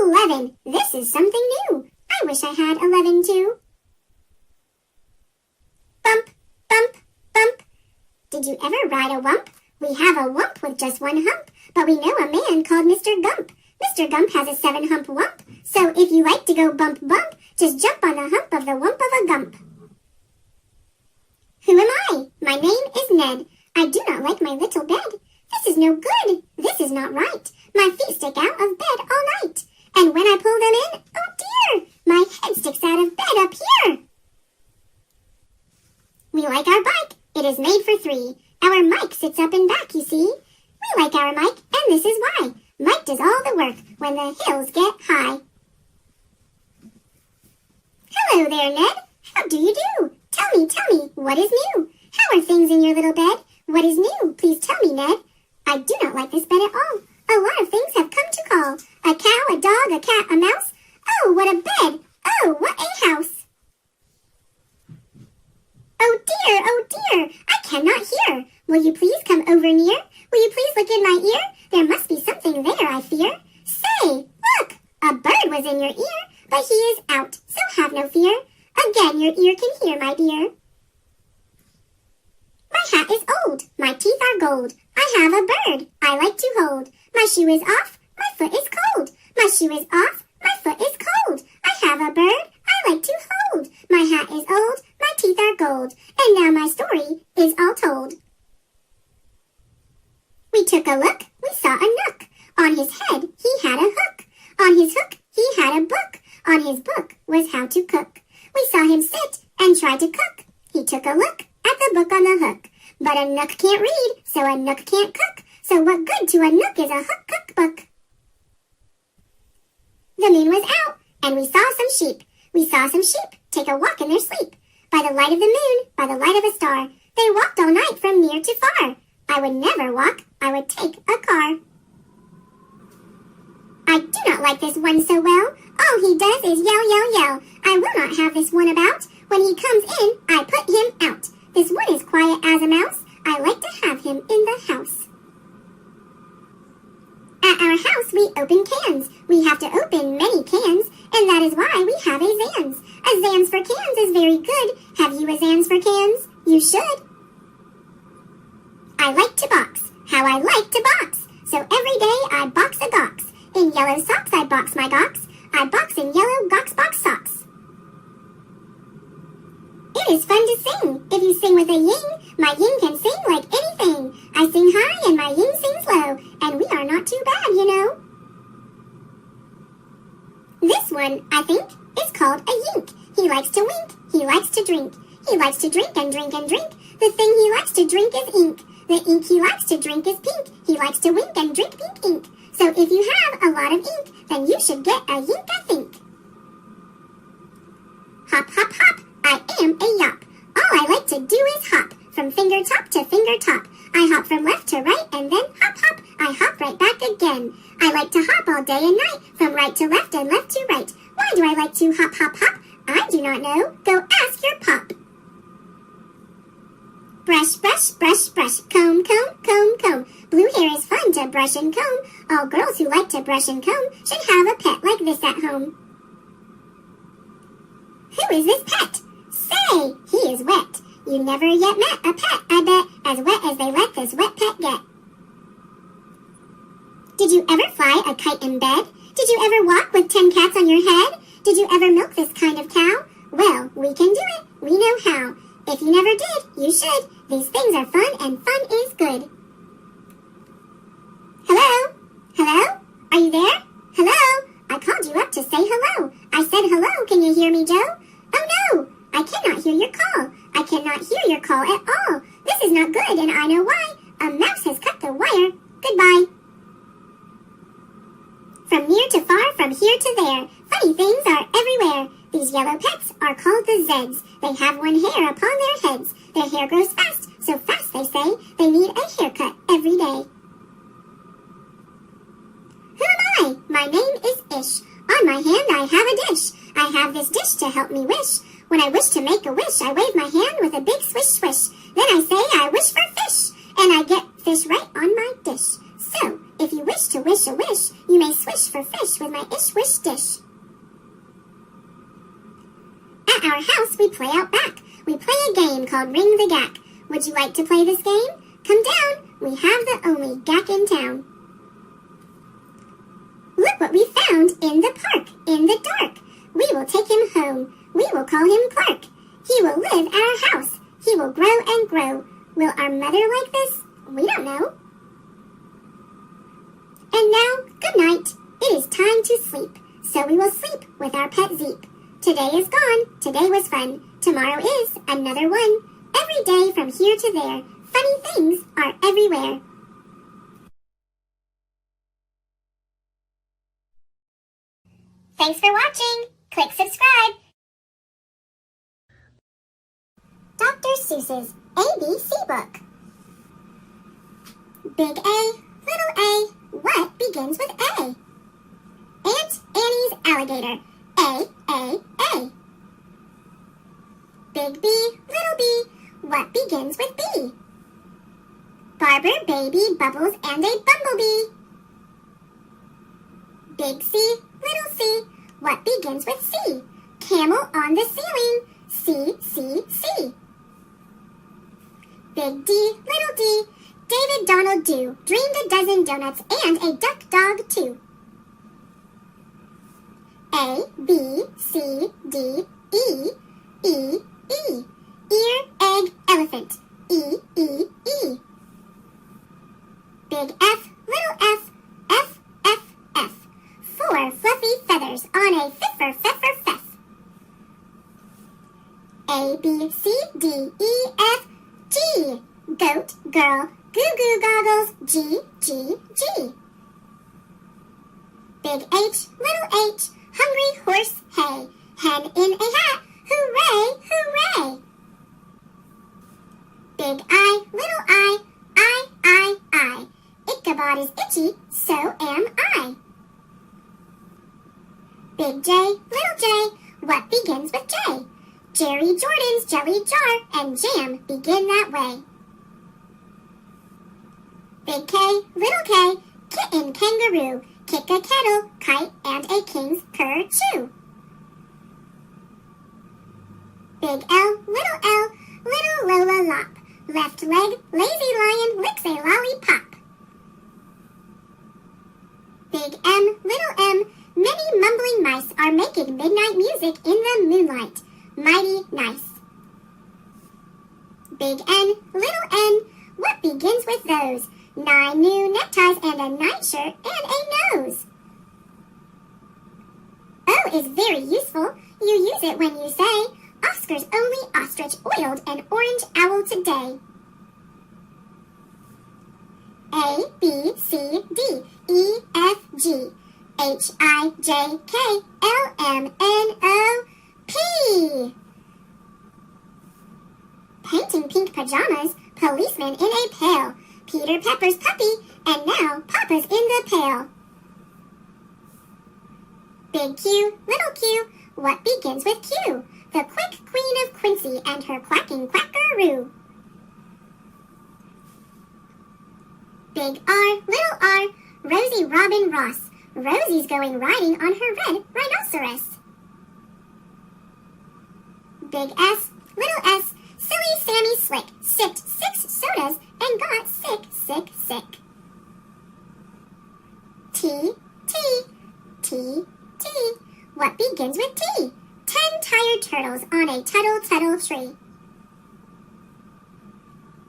11. This is something new. I wish I had 11 too. Bump, bump, bump. Did you ever ride a wump? We have a wump with just 1 hump, but we know a man called Mr. Gump. Mr. Gump has a 7-hump wump, so if you like to go bump, bump, just jump on the hump of the wump of a gump. Who am I? My name is Ned. I do not like my little bed. This is no good. This is not right. My feet stick out of bed all night. And when I pull them in, oh dear, my head sticks out of bed up here. We like our bike. It is made for 3. Our Mike sits up and back, you see. We like our Mike, and this is why. Mike does all the work when the hills get high. Hello there, Ned. How do you do? Tell me, what is new? How are things in your little bed? What is new? Please tell me, Ned. I do not like this bed at all. A lot of things have come to call. A cow, a dog, a cat, a mouse. Oh, what a bed. Oh, what a house. Oh dear, I cannot hear. Will you please come over near? Will you please look in my ear? There must be something there, I fear. Say, look, a bird was in your ear, but he is out, so have no fear. Again your ear can hear, my dear. My hat is old, my teeth are gold. I have a bird I like to hold. My shoe is off, my foot is cold. My shoe is off, my foot is cold. I have a bird I like to hold. My hat is old, my teeth are gold. And now my story is all told. We took a look, we saw a nook. On his head he had a hook. On his hook he had a book. On his book was how to cook. We saw him sit and try to cook. He took a look at the book on the hook. But a nook can't read, so a nook can't cook. So what good to a nook is a hook cookbook? The moon was out, and we saw some sheep. We saw some sheep take a walk in their sleep. By the light of the moon, by the light of a star, they walked all night from near to far. I would never walk, I would take a car. I do not like this one so well. All he does is yell, yell, yell. I will not have this one about. When he comes in, I put him out. This one is quiet as a mouse. I like to have him in the house. At our house, we open cans. We have to open many cans, and that is why we have a Zans. A Zans for cans is very good. Have you a Zans for cans? You should. I like to box. How I like to box. So every day I box a gox. In yellow socks I box my gox. I box in yellow gox box socks. It is fun to sing. If you sing with a ying, my ying can sing like anything. I sing high and my ying sings low, and we are not too bad, you know. This one, I think, is called a yink. He likes to wink. He likes to drink. He likes to drink and drink and drink. The thing he likes to drink is ink. The ink he likes to drink is pink. He likes to wink and drink pink ink. So if you have a lot of ink, then you should get a yink, I think. Hop, hop, hop. I am a yop. All I like to do is hop, from finger top to finger top. I hop from left to right and then hop, hop. I hop right back again. I like to hop all day and night, from right to left and left to right. Why do I like to hop, hop, hop? I do not know. Go ask your pop. Brush, brush, brush, brush. Comb, comb, comb, comb. Blue hair is fun to brush and comb. All girls who like to brush and comb should have a pet like this at home. Who is this pet? Say, he is wet. You never yet met a pet, I bet, as wet as they let this wet pet get. Did you ever fly a kite in bed? Did you ever walk with 10 cats on your head? Did you ever milk this kind of cow? Well, we can do it. We know how. If you never did, you should. These things are fun and fun is good. Hello? Hello? Are you there? Hello? I called you up to say hello. I said hello. Can you hear me, Joe? Oh no! I cannot hear your call. I cannot hear your call at all. This is not good, and I know why. A mouse has cut the wire. Goodbye. From near to far, from here to there, funny things are everywhere. These yellow pets are called the Zeds. They have one hair upon their heads. Their hair grows fast, so fast they say they need a haircut every day. Who am I? My name is Ish. On my hand I have a dish. I have this dish to help me wish. When I wish to make a wish, I wave my hand with a big swish swish. Then I say I wish for fish, and I get fish right on my dish. So, if you wish to wish a wish, you may swish for fish with my ish wish dish. At our house, we play out back. We play a game called Ring the Gack. Would you like to play this game? Come down. We have the only gack in town. Look what we found in the park, in the dark. We will take him home. We will call him Clark. He will live at our house. He will grow and grow. Will our mother like this? We don't know. And now, good night. It is time to sleep. So we will sleep with our pet Zeep. Today is gone. Today was fun. Tomorrow is another one. Every day from here to there, funny things are everywhere. Thanks for watching. Click subscribe. Dr. Seuss's ABC book. Big A, little a, what begins with A? Aunt Annie's alligator. A, A, A. Big B, little b, what begins with B? Barber, baby, bubbles, and a bumblebee. Big C, little c, what begins with C? Camel on the ceiling. C, C, C. Big D, little d, David Donald do, dreamed a dozen donuts and a duck dog too. A, B, C, D, E, E, E. Ear, egg, elephant. E, E, E. Big F, little f, F, F, F. 4 fluffy feathers on a fiffer, feffer, feff. A, B, C, D, E, F, G. Goat, girl, goo goo goggles, G, G, G. Big H, little h, hungry horse, hay. Hen in a hat, hooray, hooray. Big I, little I, I. Ichabod is itchy, so am I. Big J, little j, what begins with J? Jerry Jordan's jelly jar and jam begin that way. Big K, little k, Kitten, kangaroo, kick a kettle, kite, and a king's kerchoo. Big L, little Lola lop. Left leg, lazy lion, licks a lollipop. Big M, little m, many mumbling mice are making midnight music in the moonlight. Mighty nice. Big N, what begins with those? 9 new neckties and a nightshirt and a nose. O is very useful. You use it when you say, Oscar's only ostrich oiled an orange owl today. A, B, C, D, E, F, G, H, I, J, K, L, M, N, O, P. Painting pink pajamas, policeman in a pail, Peter Pepper's puppy, and now Papa's in the pail. Big Q, little q, what begins with Q? The quick queen of Quincy and her quacking quackaroo. Big R, little r, Rosie Robin Ross. Rosie's going riding on her red rhinoceros. Big S, little s, silly Sammy Slick sipped 6 sodas and got sick. T, what begins with T? 10 tired turtles on a tuttle tree.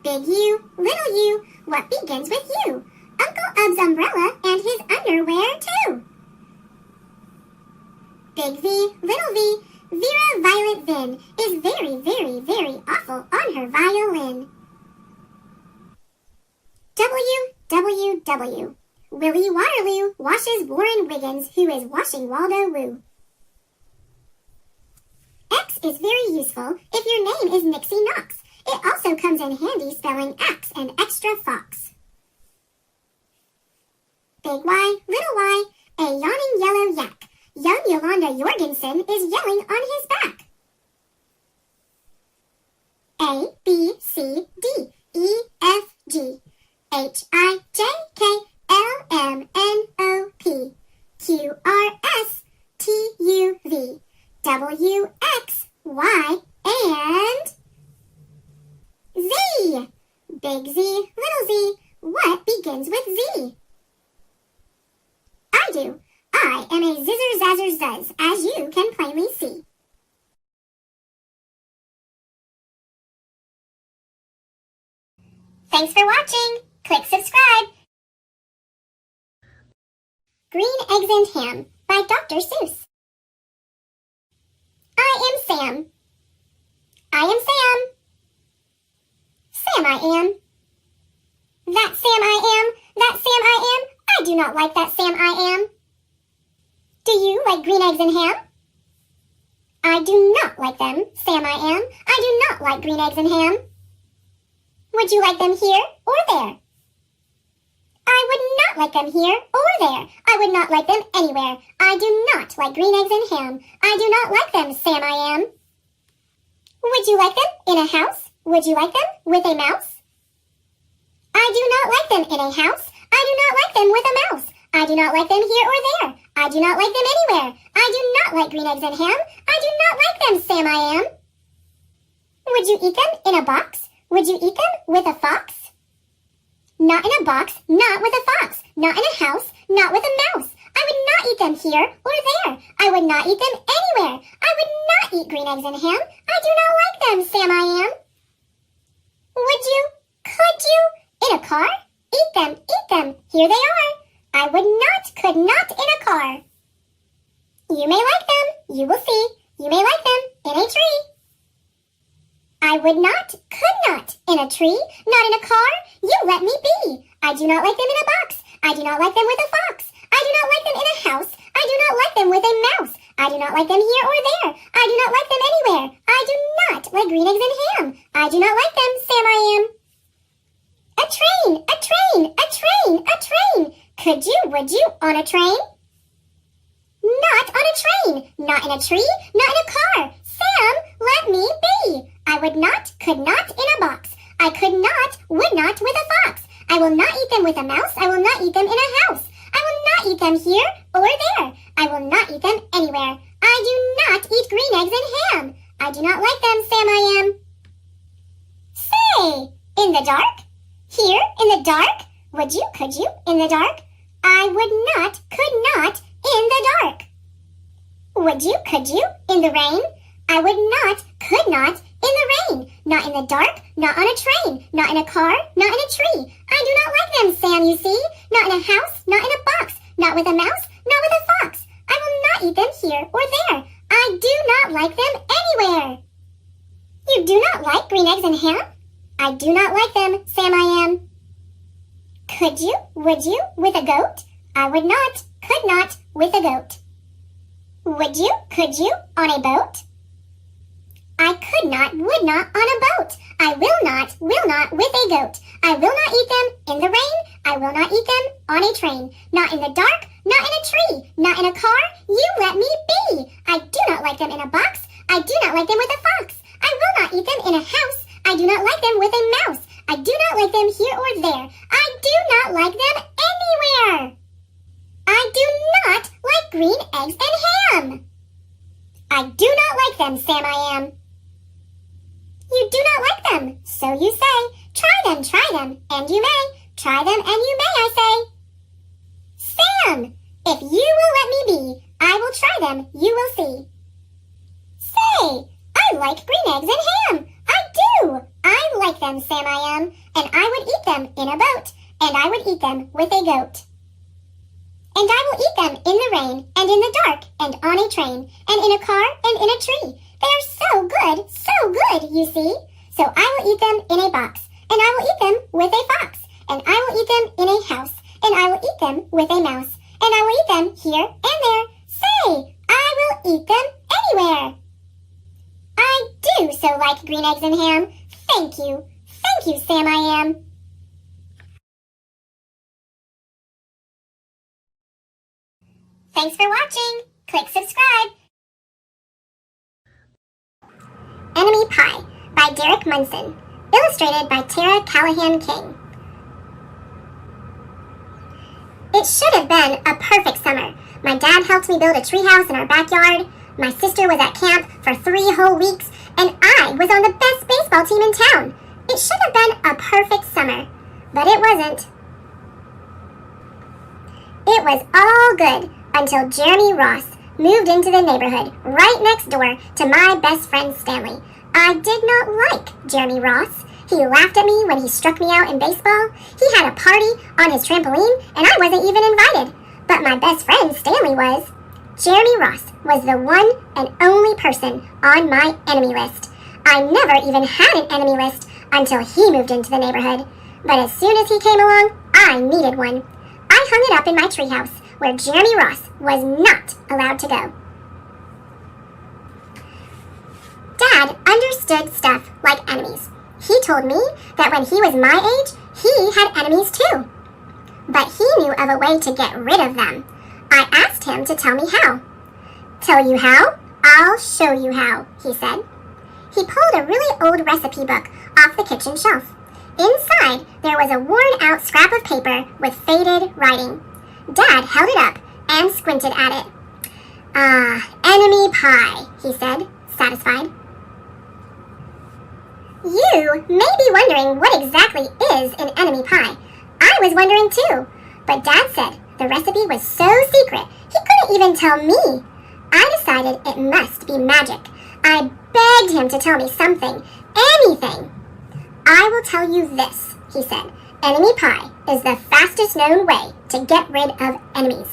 Big U, little u, what begins with U? Uncle Ub's umbrella and his underwear too. Big V, little v, Vera Violet Vin is very awful on her violin. W. Willie Waterloo washes Warren Wiggins, who is washing Waldo Woo. X is very useful if your name is Nixie Knox. It also comes in handy spelling axe and extra fox. Big Y, little y, a yawning yellow yak. Young Yolanda Jorgensen is yelling on his back. A, B, C, D, E, F, G, H, I, J, K, L, M, N, O, P, Q, R, S, T, U, V, W, X, Y, and Z. Big Z, little z, what begins with Z? I do. I am a zizzer-zazzer-zuzz, as you can plainly see. Thanks for watching. Click subscribe. Green Eggs and Ham by Dr. Seuss. I am Sam. I am Sam. Sam I am. That Sam I am. That Sam I am. I do not like that Sam I am. Do you like green eggs and ham? I do not like them, Sam I am. I do not like green eggs and ham. Would you like them here or there? I would not like them here or there. I would not like them anywhere. I do not like green eggs and ham. I do not like them, Sam I am. Would you like them in a house? Would you like them with a mouse? I do not like them in a house. I do not like them with a mouse. I do not like them here or there. I do not like them anywhere. I do not like green eggs and ham. I do not like them, Sam I am. Would you eat them in a box? Would you eat them with a fox? Not in a box, not with a fox. Not in a house, not with a mouse. I would not eat them here or there. I would not eat them anywhere. I would not eat green eggs and ham. I do not like them, Sam I am. Would you? Could you? In a car? Eat them. Here they are. I would not, could not in a car. You may like them. You will see. You may like them in a tree. I would not, could not in a tree, not in a car. You let me be. I do not like them in a box. I do not like them with a fox. I do not like them in a house. I do not like them with a mouse. I do not like them here or there. I do not like them anywhere. I do not like green eggs and ham. I do not like them, Sam I am. A train, a train, a train, a train. Could you, would you, on a train? Not on a train, not in a tree, not in a car. Sam, let me be. I would not, could not in a box. I could not, would not with a fox. I I will not eat them with a mouse. I will not eat them in a house. I will not eat them here or there. I will not eat them anywhere. I do not eat green eggs and ham. I do not like them, Sam I am. Say, in the dark? Here, in the dark? Would you, could you, in the dark? I would not, could not, in the dark. Would you, could you, in the rain? I would not, could not, in the rain. Not in the dark, not on a train, not in a car, not in a tree. I do not like them, Sam, you see. Not in a house, not in a box, not with a mouse, not with a fox. I will not eat them here or there. I do not like them anywhere. You do not like green eggs and ham? I do not like them, Sam I am. Could you, would you, with a goat? I would not, could not, with a goat. Would you, could you, on a boat? I could not, would not, on a boat. I will not, with a goat. I will not eat them in the rain. I will not eat them on a train. Not in the dark, not in a tree, not in a car. You let me be. I do not like them in a box. I do not like them with a fox. I will not eat them in a house. I do not like them with a mouse. I do not like them here or there. I do not like them anywhere. I do not like green eggs and ham. I do not like them, Sam I am. You do not like them, so you say. Try them, and you may. Try them, and you may, I say. Sam, if you will let me be, I will try them, you will see. Say, I like green eggs and ham. I do. I like them, Sam I am, and I would eat them in a boat, and I would eat them with a goat. And I will eat them in the rain, and in the dark, and on a train, and in a car, and in a tree. They are so good, you see. So I will eat them in a box, and I will eat them with a fox, and I will eat them in a house, and I will eat them with a mouse, and I will eat them here and there. Say, I will eat them anywhere. I do so like green eggs and ham. Thank you, Sam I am. Thanks for watching. Click subscribe. Enemy Pie by Derek Munson. Illustrated by Tara Callahan King. It should have been a perfect summer. My dad helped me build a treehouse in our backyard. My sister was at camp for 3 whole weeks, and I was on the best baseball team in town. It should have been a perfect summer, but it wasn't. It was all good until Jeremy Ross moved into the neighborhood right next door to my best friend Stanley. I did not like Jeremy Ross. He laughed at me when he struck me out in baseball. He had a party on his trampoline, and I wasn't even invited. But my best friend Stanley was. Jeremy Ross was the one and only person on my enemy list. I never even had an enemy list until he moved into the neighborhood. But as soon as he came along, I needed one. I hung it up in my treehouse, where Jeremy Ross was not allowed to go. Dad understood stuff like enemies. He told me that when he was my age, he had enemies too. But he knew of a way to get rid of them. I asked him to tell me how. Tell you how? I'll show you how, he said. He pulled a really old recipe book off the kitchen shelf. Inside, there was a worn-out scrap of paper with faded writing. Dad held it up and squinted at it. Enemy pie, he said, satisfied. You may be wondering what exactly is an enemy pie. I was wondering too, but Dad said the recipe was so secret he couldn't even tell me. I decided it must be magic. I begged him to tell me something, anything. I will tell you this, he said. Enemy pie is the fastest known way to get rid of enemies.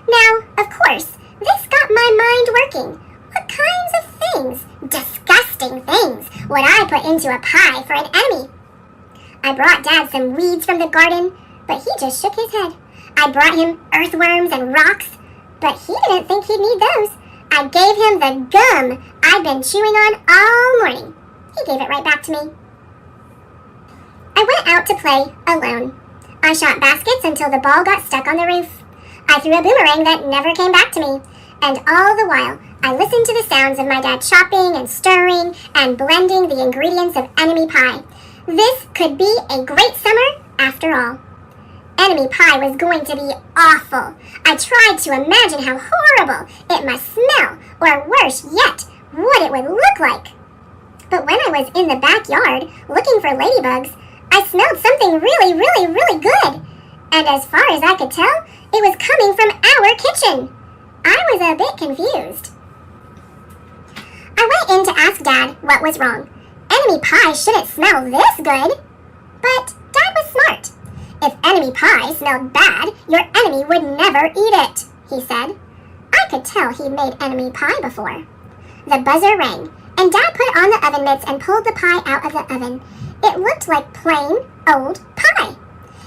Now, of course, this got my mind working. What kinds of things, disgusting things, would I put into a pie for an enemy? I brought Dad some weeds from the garden, but he just shook his head. I brought him earthworms and rocks, but he didn't think he'd need those. I gave him the gum I'd been chewing on all morning. He gave it right back to me. I went out to play alone. I shot baskets until the ball got stuck on the roof. I threw a boomerang that never came back to me. And all the while, I listened to the sounds of my dad chopping and stirring and blending the ingredients of enemy pie. This could be a great summer after all. Enemy pie was going to be awful. I tried to imagine how horrible it must smell, or worse yet, what it would look like. But when I was in the backyard looking for ladybugs, I smelled something really good. And as far as I could tell, it was coming from our kitchen. I was a bit confused. I went in to ask Dad what was wrong. Enemy pie shouldn't smell this good. But Dad was smart. If enemy pie smelled bad, your enemy would never eat it, he said. I could tell he'd made enemy pie before. The buzzer rang, and Dad put on the oven mitts and pulled the pie out of the oven. It looked like plain, old pie.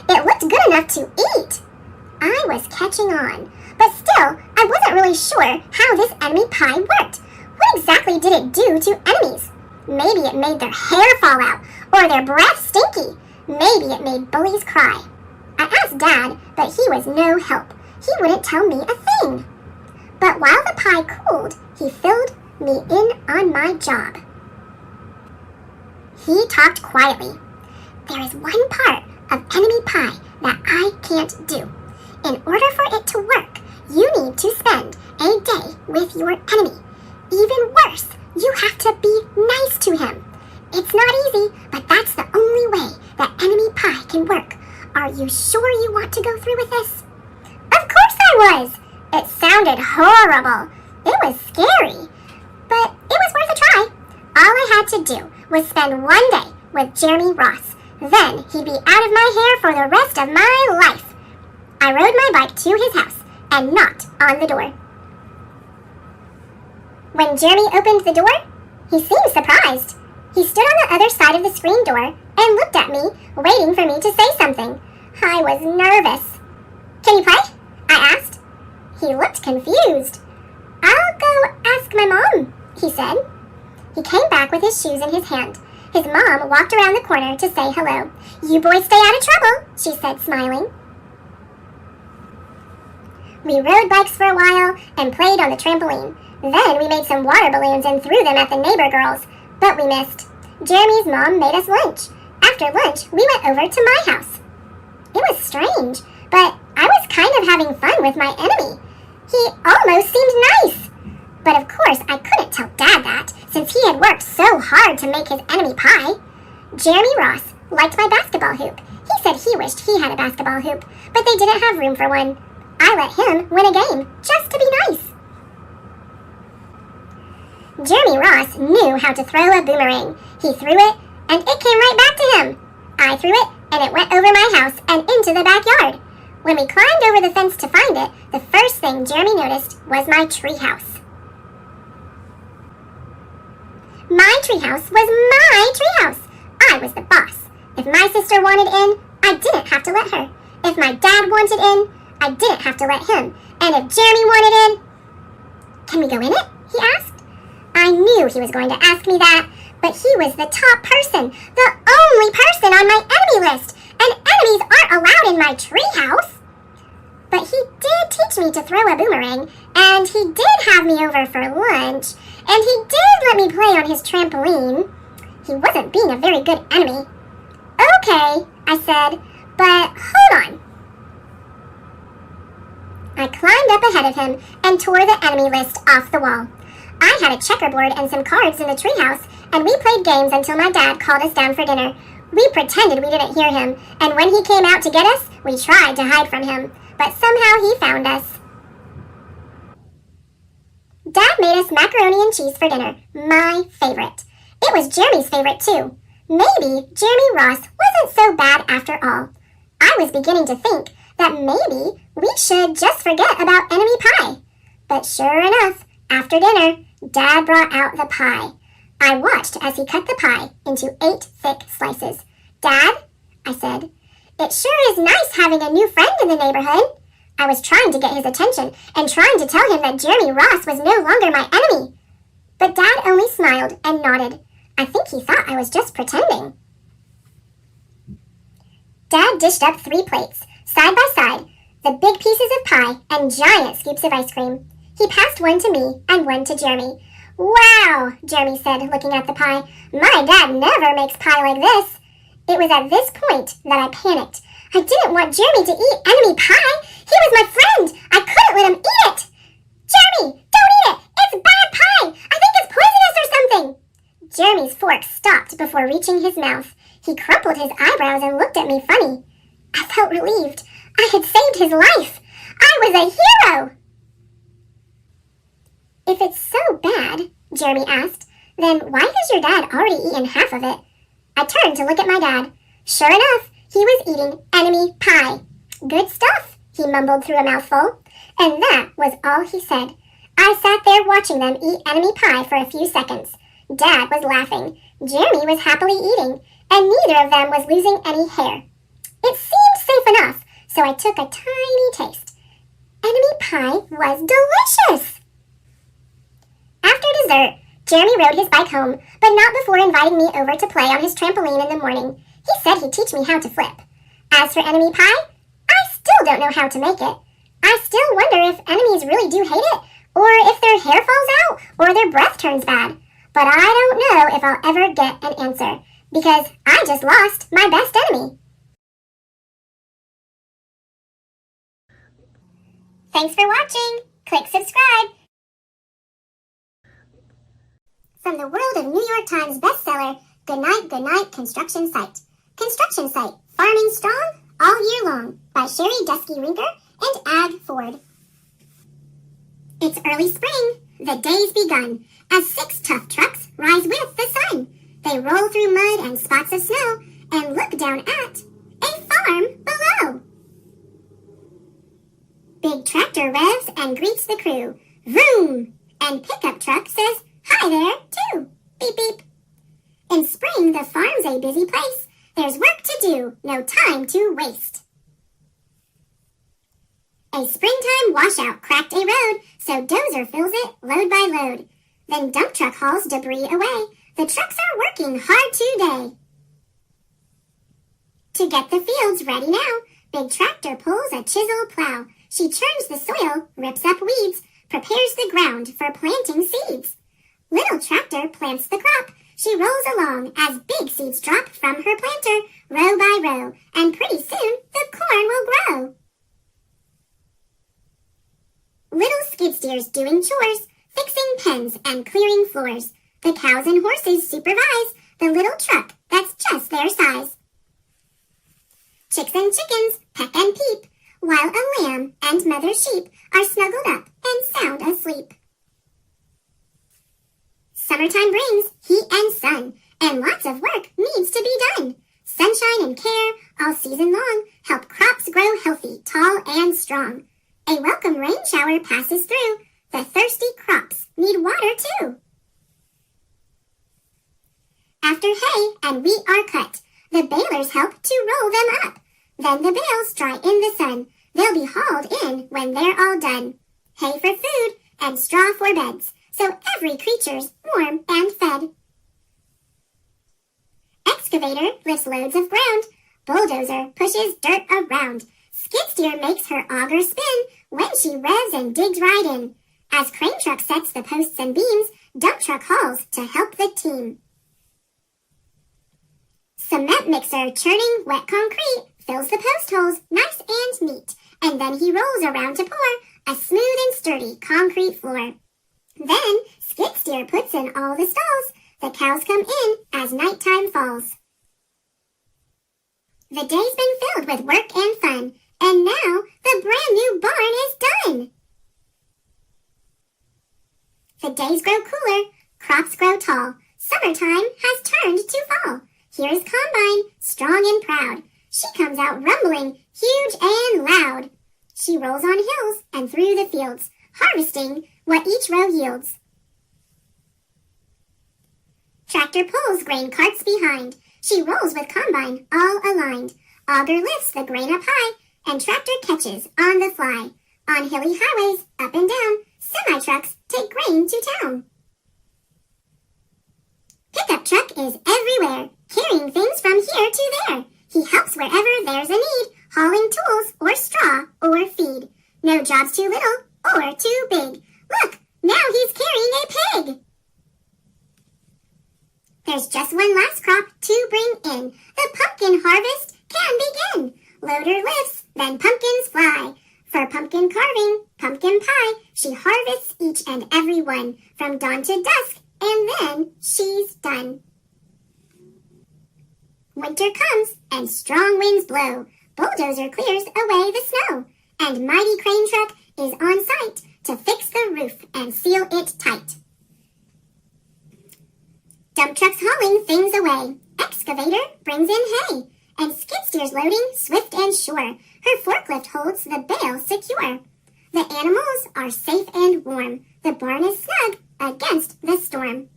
It looked good enough to eat. I was catching on, but still, I wasn't really sure how this enemy pie worked. What exactly did it do to enemies? Maybe it made their hair fall out, or their breath stinky. Maybe it made bullies cry. I asked Dad, but he was no help. He wouldn't tell me a thing. But while the pie cooled, he filled me in on my job. He talked quietly. There is one part of enemy pie that I can't do. In order for it to work, you need to spend a day with your enemy. Even worse, you have to be nice to him. It's not easy, but that's the only way that enemy pie can work. Are you sure you want to go through with this? Of course I was! It sounded horrible. It was scary. But it was worth a try. All I had to do was spend one day with Jeremy Ross. Then he'd be out of my hair for the rest of my life. I rode my bike to his house and knocked on the door. When Jeremy opened the door, he seemed surprised. He stood on the other side of the screen door and looked at me, waiting for me to say something. I was nervous. Can you play? I asked. He looked confused. I'll go ask my mom, he said. He came back with his shoes in his hand. His mom walked around the corner to say hello. You boys stay out of trouble, she said, smiling. We rode bikes for a while and played on the trampoline. Then we made some water balloons and threw them at the neighbor girls. But we missed. Jeremy's mom made us lunch. After lunch, we went over to my house. It was strange, but I was kind of having fun with my enemy. He almost seemed nice. But of course, I couldn't tell Dad that, since he had worked so hard to make his enemy pie. Jeremy Ross liked my basketball hoop. He said he wished he had a basketball hoop, but they didn't have room for one. I let him win a game, just to be nice. Jeremy Ross knew how to throw a boomerang. He threw it, and it came right back to him. I threw it, and it went over my house and into the backyard. When we climbed over the fence to find it, the first thing Jeremy noticed was my treehouse. My treehouse was my treehouse. I was the boss. If my sister wanted in, I didn't have to let her. If my dad wanted in, I didn't have to let him. And if Jeremy wanted in... Can we go in it? He asked. I knew he was going to ask me that, but he was the top person, the only person on my enemy list, and enemies aren't allowed in my treehouse. But he did teach me to throw a boomerang, and he did have me over for lunch, and he did let me play on his trampoline. He wasn't being a very good enemy. Okay, I said, but hold on. I climbed up ahead of him and tore the enemy list off the wall. I had a checkerboard and some cards in the treehouse, and we played games until my dad called us down for dinner. We pretended we didn't hear him, and when he came out to get us, we tried to hide from him, but somehow he found us. Dad made us macaroni and cheese for dinner, my favorite. It was Jeremy's favorite too. Maybe Jeremy Ross wasn't so bad after all. I was beginning to think that maybe we should just forget about enemy pie. But sure enough, after dinner, Dad brought out the pie. I watched as he cut the pie into 8 thick slices. Dad, I said, it sure is nice having a new friend in the neighborhood. I was trying to get his attention and trying to tell him that Jeremy Ross was no longer my enemy. But Dad only smiled and nodded. I think he thought I was just pretending. Dad dished up 3 plates, side by side, the big pieces of pie and giant scoops of ice cream. He passed one to me and one to Jeremy. Wow, Jeremy said, looking at the pie. My dad never makes pie like this. It was at this point that I panicked. I didn't want Jeremy to eat enemy pie. He was my friend. I couldn't let him eat it. Jeremy, don't eat it. It's bad pie. I think it's poisonous or something. Jeremy's fork stopped before reaching his mouth. He crumpled his eyebrows and looked at me funny. I felt relieved. I had saved his life. I was a hero. If it's so bad, Jeremy asked, then why has your dad already eaten half of it? I turned to look at my dad. Sure enough, he was eating enemy pie. Good stuff, he mumbled through a mouthful. And that was all he said. I sat there watching them eat enemy pie for a few seconds. Dad was laughing. Jeremy was happily eating, and neither of them was losing any hair. It seemed safe enough, so I took a tiny taste. Enemy pie was delicious! After dessert, Jeremy rode his bike home, but not before inviting me over to play on his trampoline in the morning. He said he'd teach me how to flip. As for enemy pie, I still don't know how to make it. I still wonder if enemies really do hate it, or if their hair falls out, or their breath turns bad. But I don't know if I'll ever get an answer, because I just lost my best enemy. Thanks for watching. Click subscribe. From the world of New York Times bestseller, Goodnight, Construction Site. Construction Site, farming strong, all year long, by Sherry Dusky-Rinker and Ag Ford. It's early spring. The day's begun, as 6 tough trucks rise with the sun. They roll through mud and spots of snow, and look down at a farm below. Big tractor revs and greets the crew. Vroom! And pickup truck says, hi there, too. Beep, beep. In spring, the farm's a busy place. There's work to do, no time to waste. A springtime washout cracked a road, so dozer fills it load by load. Then dump truck hauls debris away. The trucks are working hard today. To get the fields ready now, big tractor pulls a chisel plow. She churns the soil, rips up weeds, prepares the ground for planting seeds. Little tractor plants the crop. She rolls along as big seeds drop from her planter, row by row, and pretty soon the corn will grow. Little skid steers doing chores, fixing pens and clearing floors. The cows and horses supervise the little truck that's just their size. Chicks and chickens peck and peep, while a lamb and mother sheep are snuggled up and sound asleep. Summertime brings heat and sun, and lots of work needs to be done. Sunshine and care all season long help crops grow healthy, tall, and strong. A welcome rain shower passes through. The thirsty crops need water too. After hay and wheat are cut, the balers help to roll them up. Then the bales dry in the sun. They'll be hauled in when they're all done. Hay for food and straw for beds, so every creature's warm and fed. Excavator lifts loads of ground. Bulldozer pushes dirt around. Skid steer makes her auger spin when she revs and digs right in. As crane truck sets the posts and beams, dump truck hauls to help the team. Cement mixer churning wet concrete fills the post holes nice and neat, and then he rolls around to pour a smooth and sturdy concrete floor. Then skid steer puts in all the stalls. The cows come in as nighttime falls. The day's been filled with work and fun, and now the brand new barn is done. The days grow cooler, crops grow tall. Summertime has turned to fall. Here's Combine, strong and proud. She comes out rumbling, huge and loud. She rolls on hills and through the fields, harvesting what each row yields. Tractor pulls grain carts behind. She rolls with Combine all aligned. Auger lifts the grain up high, and tractor catches on the fly. On hilly highways, up and down, semi-trucks take grain to town. Pickup truck is everywhere, carrying things from here to there. He helps wherever there's a need, hauling tools or straw or feed. No job's too little or too big. Look, now he's carrying a pig. There's just one last crop to bring in. The pumpkin harvest can begin. Loader lifts, then pumpkins fly. For pumpkin carving, pumpkin pie, she harvests each and every one from dawn to dusk, and then she's done. Winter comes and strong winds blow. Bulldozer clears away the snow, and mighty crane truck is on site to fix the roof and seal it tight. Dump truck's hauling things away. Excavator brings in hay, and skid steer's loading swift and sure. Her forklift holds the bale secure. The animals are safe and warm. The barn is snug against the storm.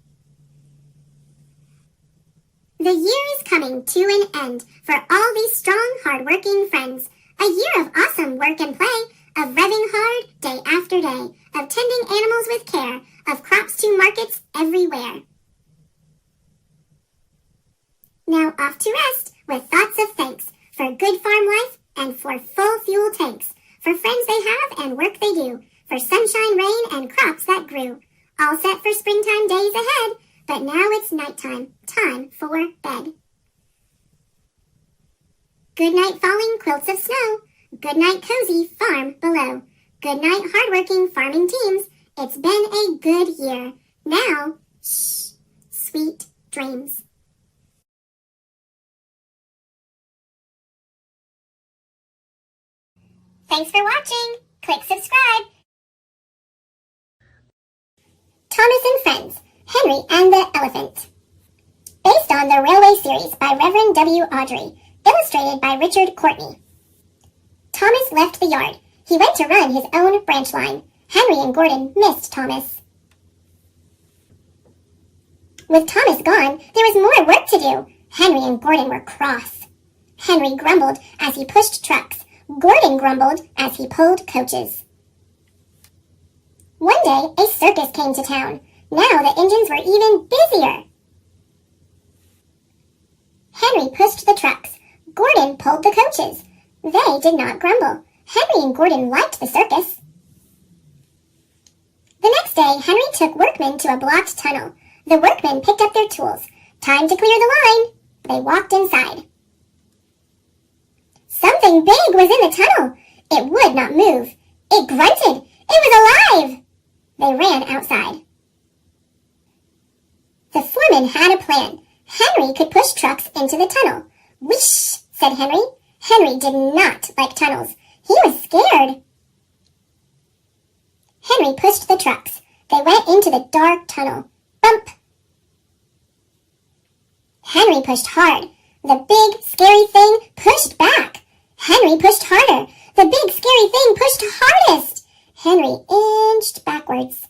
The year is coming to an end for all these strong, hard-working friends. A year of awesome work and play, of revving hard day after day, of tending animals with care, of crops to markets everywhere. Now off to rest with thoughts of thanks for good farm life and for full fuel tanks, for friends they have and work they do, for sunshine, rain, and crops that grew. All set for springtime days ahead, but now it's nighttime, time for bed. Good night falling quilts of snow, good night cozy farm below. Good night hardworking farming teams, it's been a good year. Now, shh, sweet dreams. Thanks for watching. Click subscribe. Thomas and Friends, Henry and the Elephant. Based on the Railway series by Reverend W. Awdry, illustrated by Richard Courtney. Thomas left the yard. He went to run his own branch line. Henry and Gordon missed Thomas. With Thomas gone, there was more work to do. Henry and Gordon were cross. Henry grumbled as he pushed trucks. Gordon grumbled as he pulled coaches. One day, a circus came to town. Now the engines were even busier. Henry pushed the trucks. Gordon pulled the coaches. They did not grumble. Henry and Gordon liked the circus. The next day, Henry took workmen to a blocked tunnel. The workmen picked up their tools. Time to clear the line. They walked inside. Something big was in the tunnel. It would not move. It grunted. It was alive. They ran outside. The foreman had a plan. Henry could push trucks into the tunnel. Whoosh, said Henry. Henry did not like tunnels. He was scared. Henry pushed the trucks. They went into the dark tunnel. Bump. Henry pushed hard. The big, scary thing pushed back. Henry pushed harder. The big, scary thing pushed hardest. Henry inched backwards.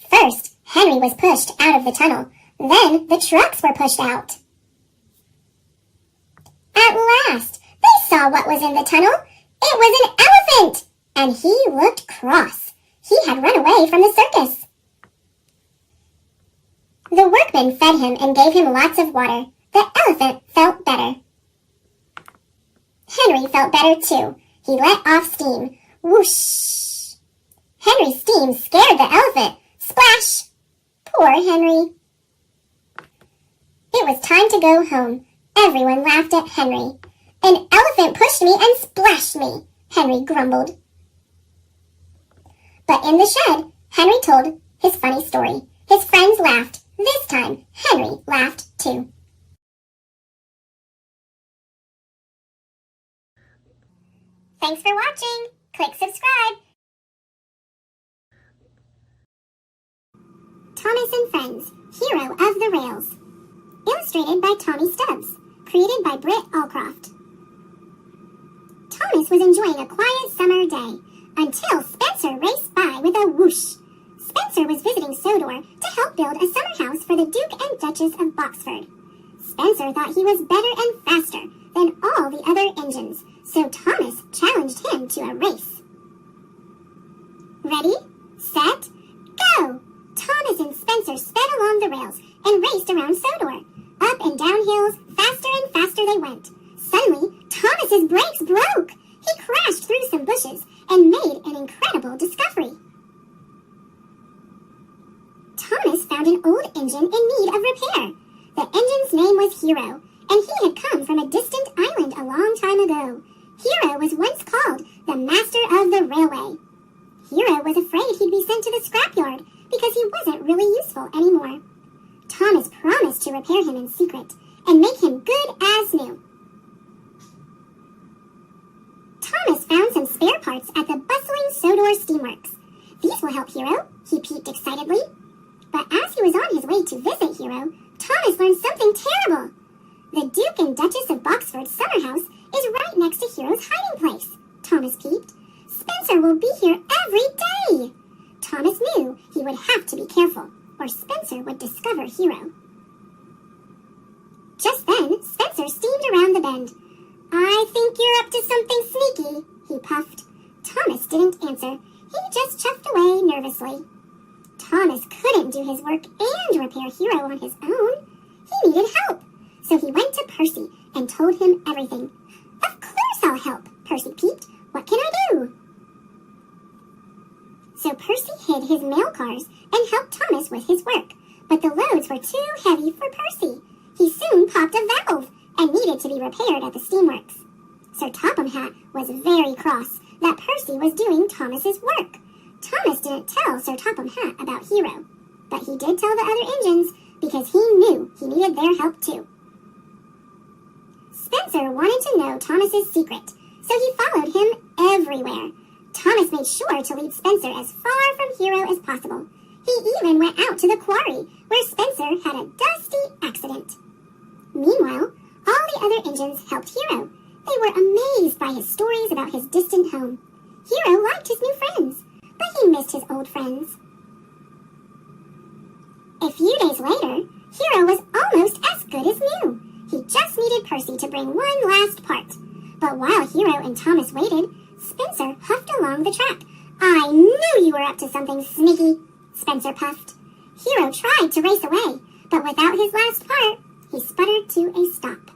First, Henry was pushed out of the tunnel. Then the trucks were pushed out. At last, they saw what was in the tunnel. It was an elephant, and he looked cross. He had run away from the circus. The workmen fed him and gave him lots of water. The elephant felt better. Henry felt better too. He let off steam. Whoosh! Henry's steam scared the elephant. Splash! Poor Henry. It was time to go home. Everyone laughed at Henry. An elephant pushed me and splashed me, Henry grumbled. But in the shed, Henry told his funny story. His friends laughed. This time, Henry laughed too. Thanks for watching. Click subscribe. Thomas and Friends, Hero of the Rails. Illustrated by Tommy Stubbs. Created by Britt Allcroft. Thomas was enjoying a quiet summer day until Spencer raced by with a whoosh. Spencer was visiting Sodor to help build a summer house for the Duke and Duchess of Boxford. Spencer thought he was better and faster than all the other engines, so Thomas challenged him to a race. Ready, set, go! Thomas and Spencer sped along the rails and raced around Sodor. Up and down hills, faster and faster they went. Suddenly, Thomas's brakes broke. He crashed through some bushes and made an incredible discovery. Thomas found an old engine in need of repair. The engine's name was Hero, and he had come from a distant island a long time ago. Hero was once called the master of the railway. Hero was afraid he'd be sent to the scrapyard because he wasn't really useful anymore. Thomas promised to repair him in secret and make him good as new. Thomas found some spare parts at the bustling Sodor steamworks. These will help Hero, he peeped excitedly. But as he was on his way to visit Hero, Thomas learned something terrible. The Duke and Duchess of Boxford's summer house is right next to Hero's hiding place, Thomas peeped. Spencer will be here every day. Thomas knew he would have to be careful, or Spencer would discover Hero. Just then, Spencer steamed around the bend. I think you're up to something sneaky, he puffed. Thomas didn't answer. He just chuffed away nervously. Thomas couldn't do his work and repair Hero on his own. He needed help. So he went to Percy and told him everything. Of course I'll help, Percy peeped. What can I do? So Percy hid his mail cars and helped Thomas with his work. But the loads were too heavy for Percy. He soon popped a valve and needed to be repaired at the steamworks. Sir Topham Hatt was very cross that Percy was doing Thomas's work. Thomas didn't tell Sir Topham Hatt about Hero, but he did tell the other engines because he knew he needed their help too. Spencer wanted to know Thomas's secret, so he followed him everywhere. Thomas made sure to lead Spencer as far from Hero as possible. He even went out to the quarry, where Spencer had a dusty accident. Meanwhile, all the other engines helped Hero. They were amazed by his stories about his distant home. Hero liked his new friends, but he missed his old friends. A few days later, Hero was almost as good as new. He just needed Percy to bring one last part. But while Hero and Thomas waited, Spencer huffed along the track. I knew you were up to something sneaky, Spencer puffed. Hero tried to race away, but without his last part, he sputtered to a stop.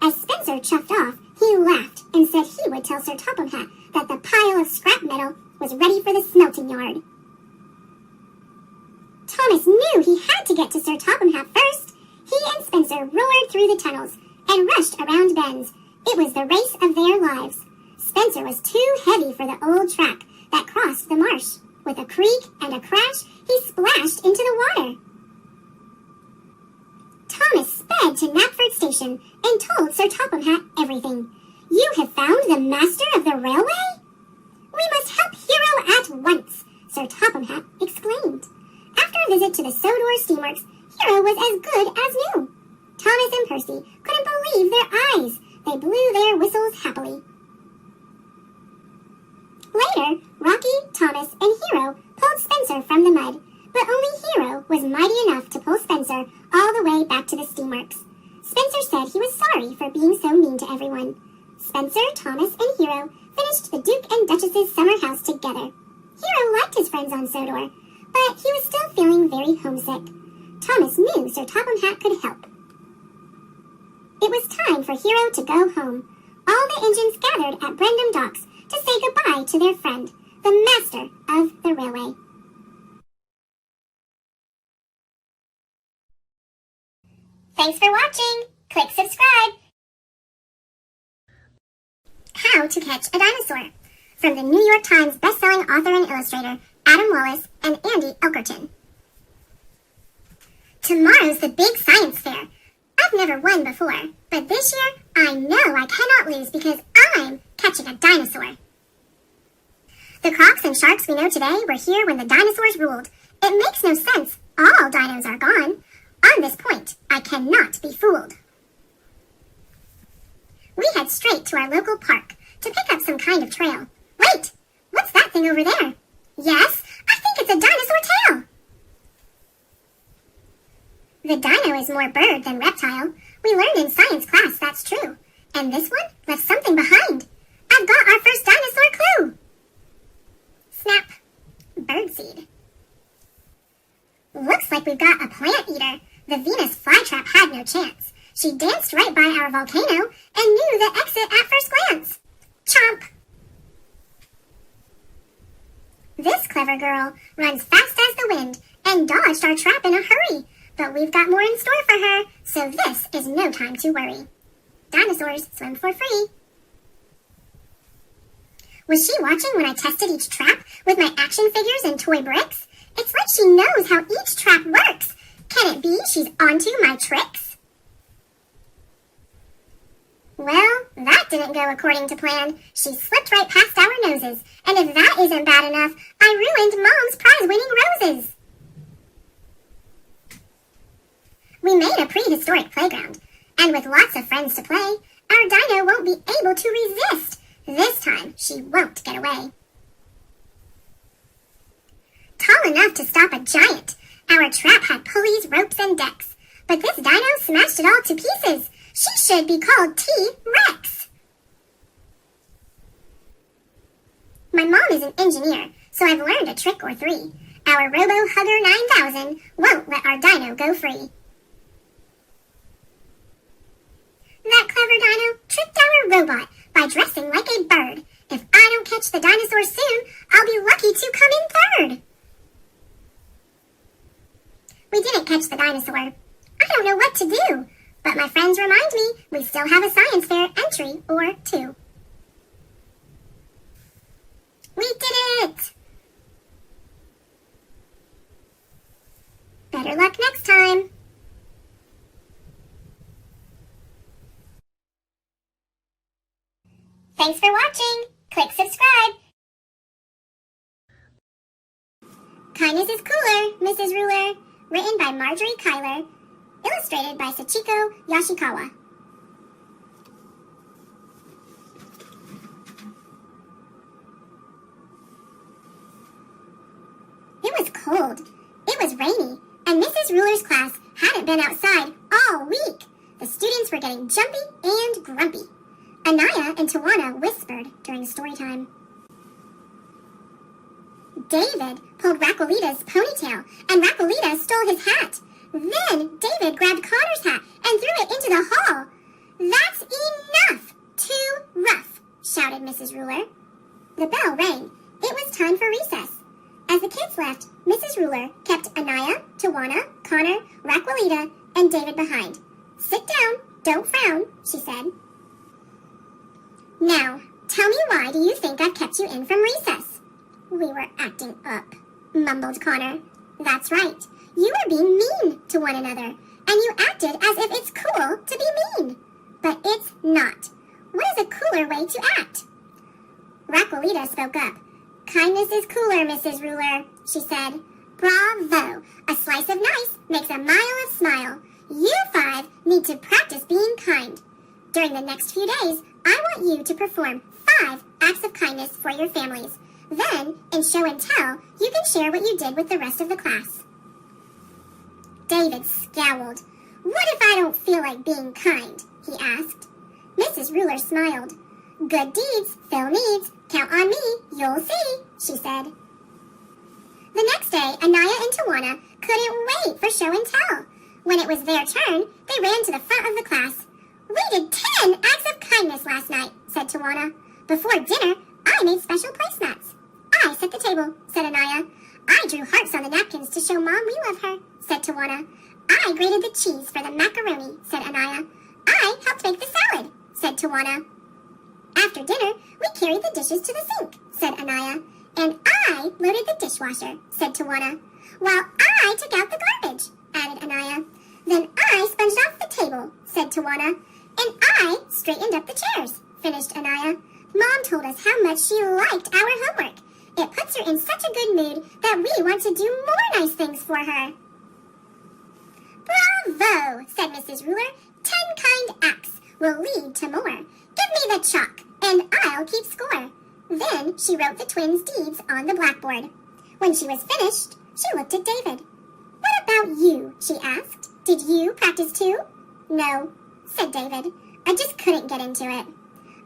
As Spencer chuffed off, he laughed and said he would tell Sir Topham Hatt that the pile of scrap metal was ready for the smelting yard. Thomas knew he had to get to Sir Topham Hatt first. He and Spencer roared through the tunnels and rushed around bends. It was the race of their lives. Spencer was too heavy for the old track that crossed the marsh. With a creak and a crash, he splashed into the water. Thomas sped to Knapford Station and told Sir Topham Hatt everything. You have found the master of the railway? We must help Hero at once, Sir Topham Hatt exclaimed. After a visit to the Sodor steamworks, Hero was as good as new. Thomas and Percy couldn't believe their eyes. They blew their whistles happily. Later, Rocky, Thomas, and Hero pulled Spencer from the mud, but only Hero was mighty enough to pull Spencer all the way back to the steamworks. Spencer said he was sorry for being so mean to everyone. Spencer, Thomas, and Hero finished the Duke and Duchess's summer house together. Hero liked his friends on Sodor, but he was still feeling very homesick. Thomas knew Sir Topham Hatt could help. It was time for Hero to go home. All the engines gathered at Brendam Docks to say goodbye to their friend, the master of the railway. Thanks for watching. Click subscribe. How to Catch a Dinosaur, from the New York Times bestselling author and illustrator Adam Wallace and Andy Elkerton. Tomorrow's the big science fair. I've never won before, but this year I know I cannot lose because I'm catching a dinosaur. The crocs and sharks we know today were here when the dinosaurs ruled. It makes no sense. All dinos are gone. On this point, I cannot be fooled. We head straight to our local park to pick up some kind of trail. Wait! What's that thing over there? Yes, I think it's a dinosaur tail! The dino is more bird than reptile. We learned in science class that's true. And this one left something behind. I've got our first dinosaur clue! Snap. Birdseed. Looks like we've got a plant eater. The Venus flytrap had no chance. She danced right by our volcano and knew the exit at first glance. Chomp! This clever girl runs fast as the wind and dodged our trap in a hurry. But we've got more in store for her, so this is no time to worry. Dinosaurs swim for free. Was she watching when I tested each trap with my action figures and toy bricks? It's like she knows how each trap works. Can it be she's onto my tricks? Well, that didn't go according to plan. She slipped right past our noses, and if that isn't bad enough, I ruined Mom's prize-winning roses. We made a prehistoric playground, and with lots of friends to play, our dino won't be able to resist. This time, she won't get away. Tall enough to stop a giant, our trap had pulleys, ropes, and decks. But this dino smashed it all to pieces. She should be called T-Rex. My mom is an engineer, so I've learned a trick or three. Our Robo-Hugger 9000 won't let our dino go free. That clever dino tricked our robot by dressing like a bird. If I don't catch the dinosaur soon, I'll be lucky to come in third. We didn't catch the dinosaur. I don't know what to do, but my friends remind me we still have a science fair entry or two. We did it! Better luck next time. Thanks for watching. Click subscribe. Kindness is Cooler, Mrs. Ruler. Written by Marjorie Kyler. Illustrated by Sachiko Yoshikawa. It was cold. It was rainy. And Mrs. Ruler's class hadn't been outside all week. The students were getting jumpy and grumpy. Anaya and Tawana whispered during story time. David pulled Raquelita's ponytail, and Raquelita stole his hat. Then David grabbed Connor's hat and threw it into the hall. That's enough! Too rough, shouted Mrs. Ruler. The bell rang. It was time for recess. As the kids left, Mrs. Ruler kept Anaya, Tawana, Connor, Raquelita, and David behind. Sit down, don't frown, she said. Now, tell me, why do you think I've kept you in from recess? We were acting up, mumbled Connor. That's right. You were being mean to one another, and you acted as if it's cool to be mean. But it's not. What is a cooler way to act? Raquelita spoke up. Kindness is cooler, Mrs. Ruler, she said. Bravo! A slice of nice makes a mile of smile. You five need to practice being kind. During the next few days, I want you to perform 5 acts of kindness for your families. Then, in show and tell, you can share what you did with the rest of the class. David scowled. What if I don't feel like being kind? He asked. Mrs. Ruler smiled. Good deeds fill needs. Count on me, you'll see, she said. The next day, Anaya and Tawana couldn't wait for show and tell. When it was their turn, they ran to the front of the class. We did 10 acts of kindness last night, said Tawana. Before dinner, I made special placemats. I set the table, said Anaya. I drew hearts on the napkins to show Mom we love her, said Tawana. I grated the cheese for the macaroni, said Anaya. I helped make the salad, said Tawana. After dinner, we carried the dishes to the sink, said Anaya. And I loaded the dishwasher, said Tawana. While I took out the garbage, added Anaya. Then I sponged off the table, said Tawana. And I straightened up the chairs, finished Anaya. Mom told us how much she liked our homework. It puts her in such a good mood that we want to do more nice things for her. Bravo, said Mrs. Ruler. 10 kind acts will lead to more. Give me the chalk, and I'll keep score. Then she wrote the twins' deeds on the blackboard. When she was finished, she looked at David. What about you? She asked. Did you practice too? No, said David. I just couldn't get into it.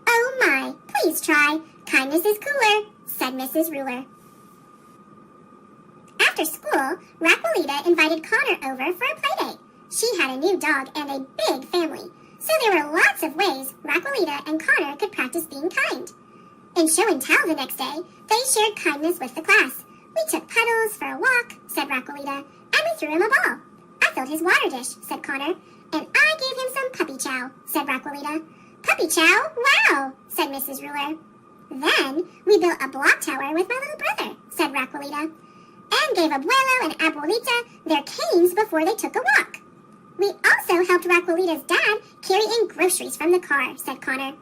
Oh my, please try. Kindness is cooler, said Mrs. Ruler. After school, Raquelita invited Connor over for a playdate. She had a new dog and a big family, so there were lots of ways Raquelita and Connor could practice being kind. In show and tell the next day, they shared kindness with the class. We took Puddles for a walk, said Raquelita, and we threw him a ball. I filled his water dish, said Connor, and I gave him some puppy chow, said Raquelita. Puppy chow? Wow, said Mrs. Ruler. Then we built a block tower with my little brother, said Raquelita, and gave Abuelo and Abuelita their canes before they took a walk. We also helped Raquelita's dad carry in groceries from the car, said Connor.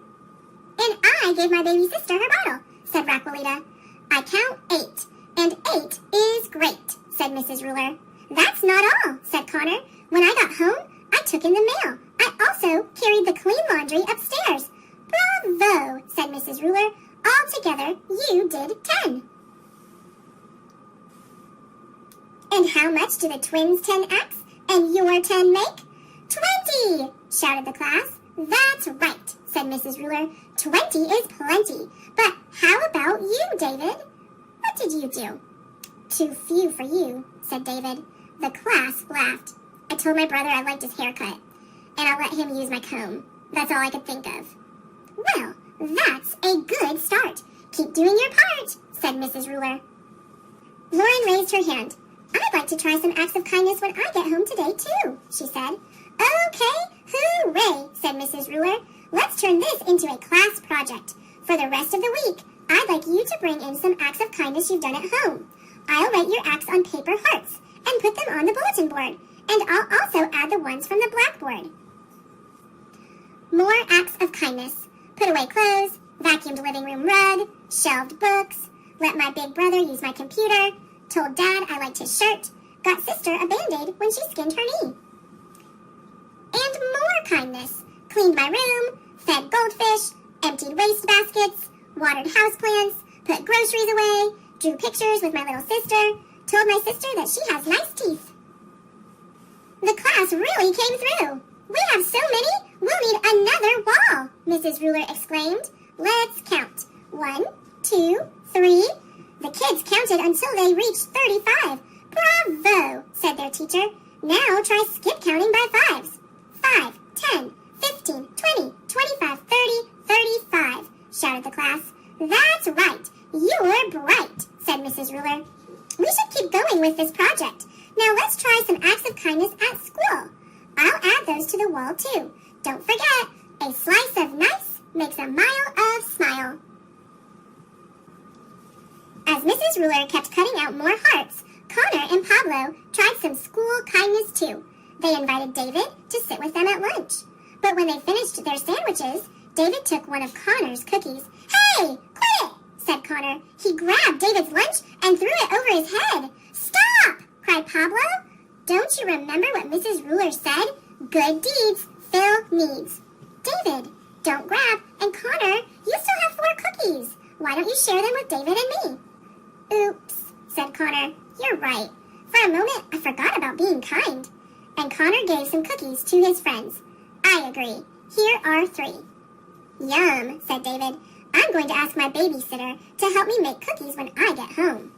And I gave my baby sister her bottle, said Raquelita. I count 8, and 8 is great, said Mrs. Ruler. That's not all, said Connor. When I got home, I took in the mail. I also carried the clean laundry upstairs. Bravo, said Mrs. Ruler. Altogether, you did 10. And how much do the twins' 10x and your 10 make? 20, shouted the class. That's right, said Mrs. Ruler. 20 is plenty. But how about you, David? What did you do? Too few for you, said David. The class laughed. I told my brother I liked his haircut, and I'll let him use my comb. That's all I could think of. Well, that's a good start. Keep doing your part, said Mrs. Ruler. Lauren raised her hand. I'd like to try some acts of kindness when I get home today, too, she said. Okay, hooray, said Mrs. Ruler. Let's turn this into a class project. For the rest of the week, I'd like you to bring in some acts of kindness you've done at home. I'll write your acts on paper hearts and put them on the bulletin board, and I'll also add the ones from the blackboard. More acts of kindness. Put away clothes, vacuumed living room rug, shelved books, let my big brother use my computer, told Dad I liked his shirt, got Sister a Band-Aid when she skinned her knee. And more kindness. Cleaned my room, fed goldfish, emptied waste baskets, watered houseplants, put groceries away, drew pictures with my little sister, told my sister that she has nice teeth. The class really came through. We have so many, we'll need another wall, Mrs. Ruler exclaimed. Let's count. 1, 2, 3. The kids counted until they reached 35. Bravo, said their teacher. Now try skip counting by fives. 5, 10, 15, 20, 25, 30, 35, shouted the class. That's right. You're bright, said Mrs. Ruler. We should keep going with this project. Now let's try some acts of kindness at school. I'll add those to the wall, too. Don't forget, a slice of nice makes a mile of smile. As Mrs. Ruler kept cutting out more hearts, Connor and Pablo tried some school kindness, too. They invited David to sit with them at lunch. But when they finished their sandwiches, David took one of Connor's cookies. Hey, quit it, said Connor. He grabbed David's lunch and threw it over his head. Stop, cried Pablo. Don't you remember what Mrs. Ruler said? Good deeds fill needs. David, don't grab. And Connor, you still have 4 cookies. Why don't you share them with David and me? Oops, said Connor. You're right. For a moment, I forgot about being kind. And Connor gave some cookies to his friends. I agree. Here are 3. Yum, said David. I'm going to ask my babysitter to help me make cookies when I get home.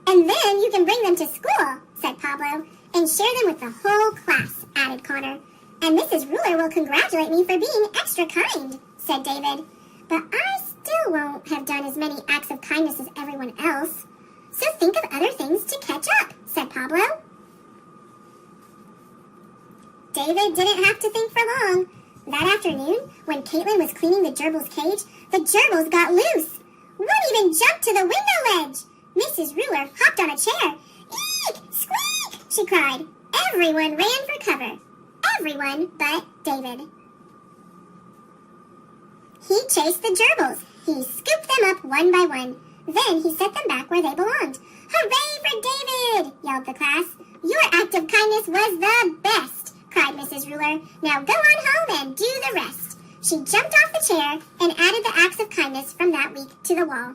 And then you can bring them to school, said Pablo, and share them with the whole class, added Connor. And Mrs. Ruler will congratulate me for being extra kind, said David. But I still won't have done as many acts of kindness as everyone else. So think of other things to catch up, said Pablo. David didn't have to think for long. That afternoon, when Caitlin was cleaning the gerbil's cage, the gerbils got loose. One even jumped to the window ledge. Mrs. Ruler hopped on a chair. Eek! Squeak! She cried. Everyone ran for cover. Everyone but David. He chased the gerbils. He scooped them up one by one. Then he set them back where they belonged. Hooray for David! Yelled the class. Your act of kindness was the best, cried Mrs. Ruler. Now go on home and do the rest. She jumped off the chair and added the acts of kindness from that week to the wall.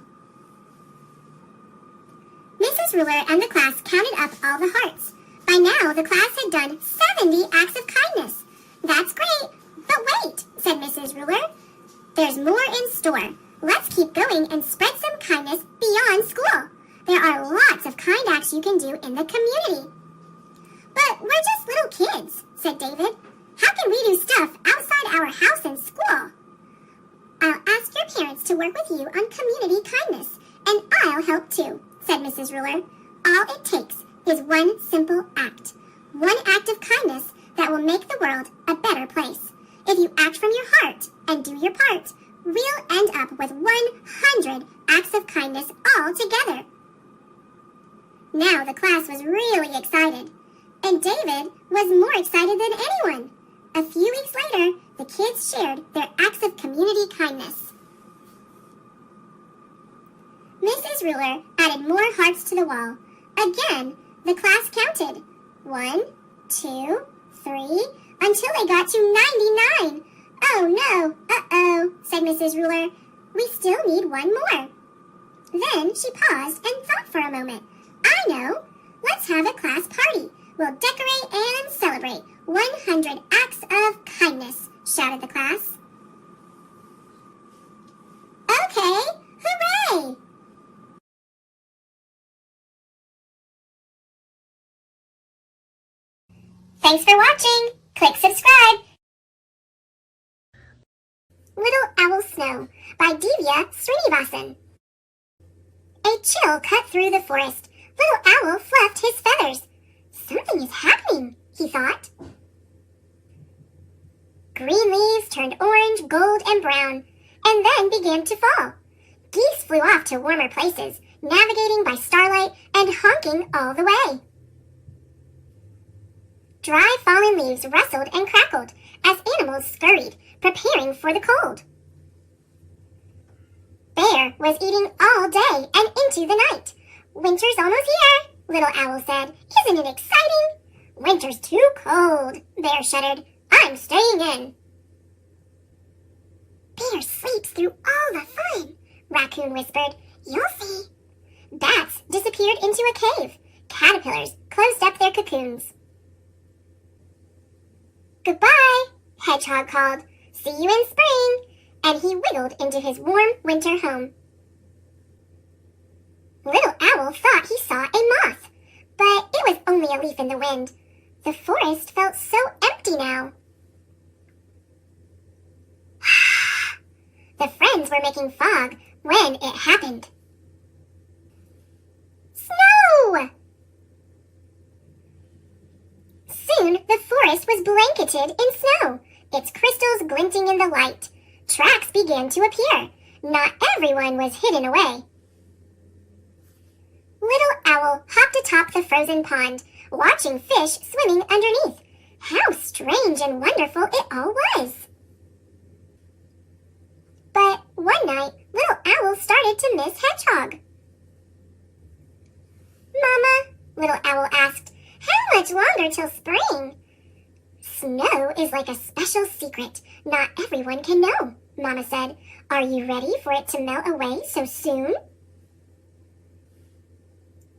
Mrs. Ruler and the class counted up all the hearts. By now, the class had done 70 acts of kindness. That's great, but wait, said Mrs. Ruler. There's more in store. Let's keep going and spread some kindness beyond school. There are lots of kind acts you can do in the community. But we're just little kids, said David. How can we do stuff outside our house and school? I'll ask your parents to work with you on community kindness, And I'll help too, said Mrs. Ruler. All it takes is one simple act. One act of kindness that will make the world a better place. If you act from your heart and do your part, we'll end up with 100 acts of kindness all together. Now the class was really excited, and David was more excited than anyone. A few weeks later, the kids shared their acts of community kindness. Mrs. Ruler added more hearts to the wall. Again, the class counted. 1, 2, 3, until they got to 99. Oh no, uh-oh, said Mrs. Ruler. We still need one more. Then she paused and thought for a moment. I know. Let's have a class party. We'll decorate and celebrate 100 acts of kindness, shouted the class. Okay, hooray! Thanks for watching. Click subscribe. Little Owl Snow by Divya Srinivasan. A chill cut through the forest. Little Owl fluffed his feathers. Something is happening, he thought. Green leaves turned orange, gold, and brown, and then began to fall. Geese flew off to warmer places, navigating by starlight and honking all the way. Dry fallen leaves rustled and crackled as animals scurried, preparing for the cold. Bear was eating all day and into the night. Winter's almost here, Little Owl said. Isn't it exciting? Winter's too cold, Bear shuddered. I'm staying in. Bear sleeps through all the fun, Raccoon whispered. You'll see. Bats disappeared into a cave. Caterpillars closed up their cocoons. Goodbye, Hedgehog called. See you in spring. And he wiggled into his warm winter home. Little Owl thought he saw a moth, but it was only a leaf in the wind. The forest felt so empty now. The friends were making fog when it happened. Snow! Soon the forest was blanketed in snow, its crystals glinting in the light. Tracks began to appear. Not everyone was hidden away. Little Owl hopped atop the frozen pond, watching fish swimming underneath. How strange and wonderful it all was. But one night, Little Owl started to miss Hedgehog. Mama, Little Owl asked, how much longer till spring? Snow is like a special secret not everyone can know, Mama said. Are you ready for it to melt away so soon?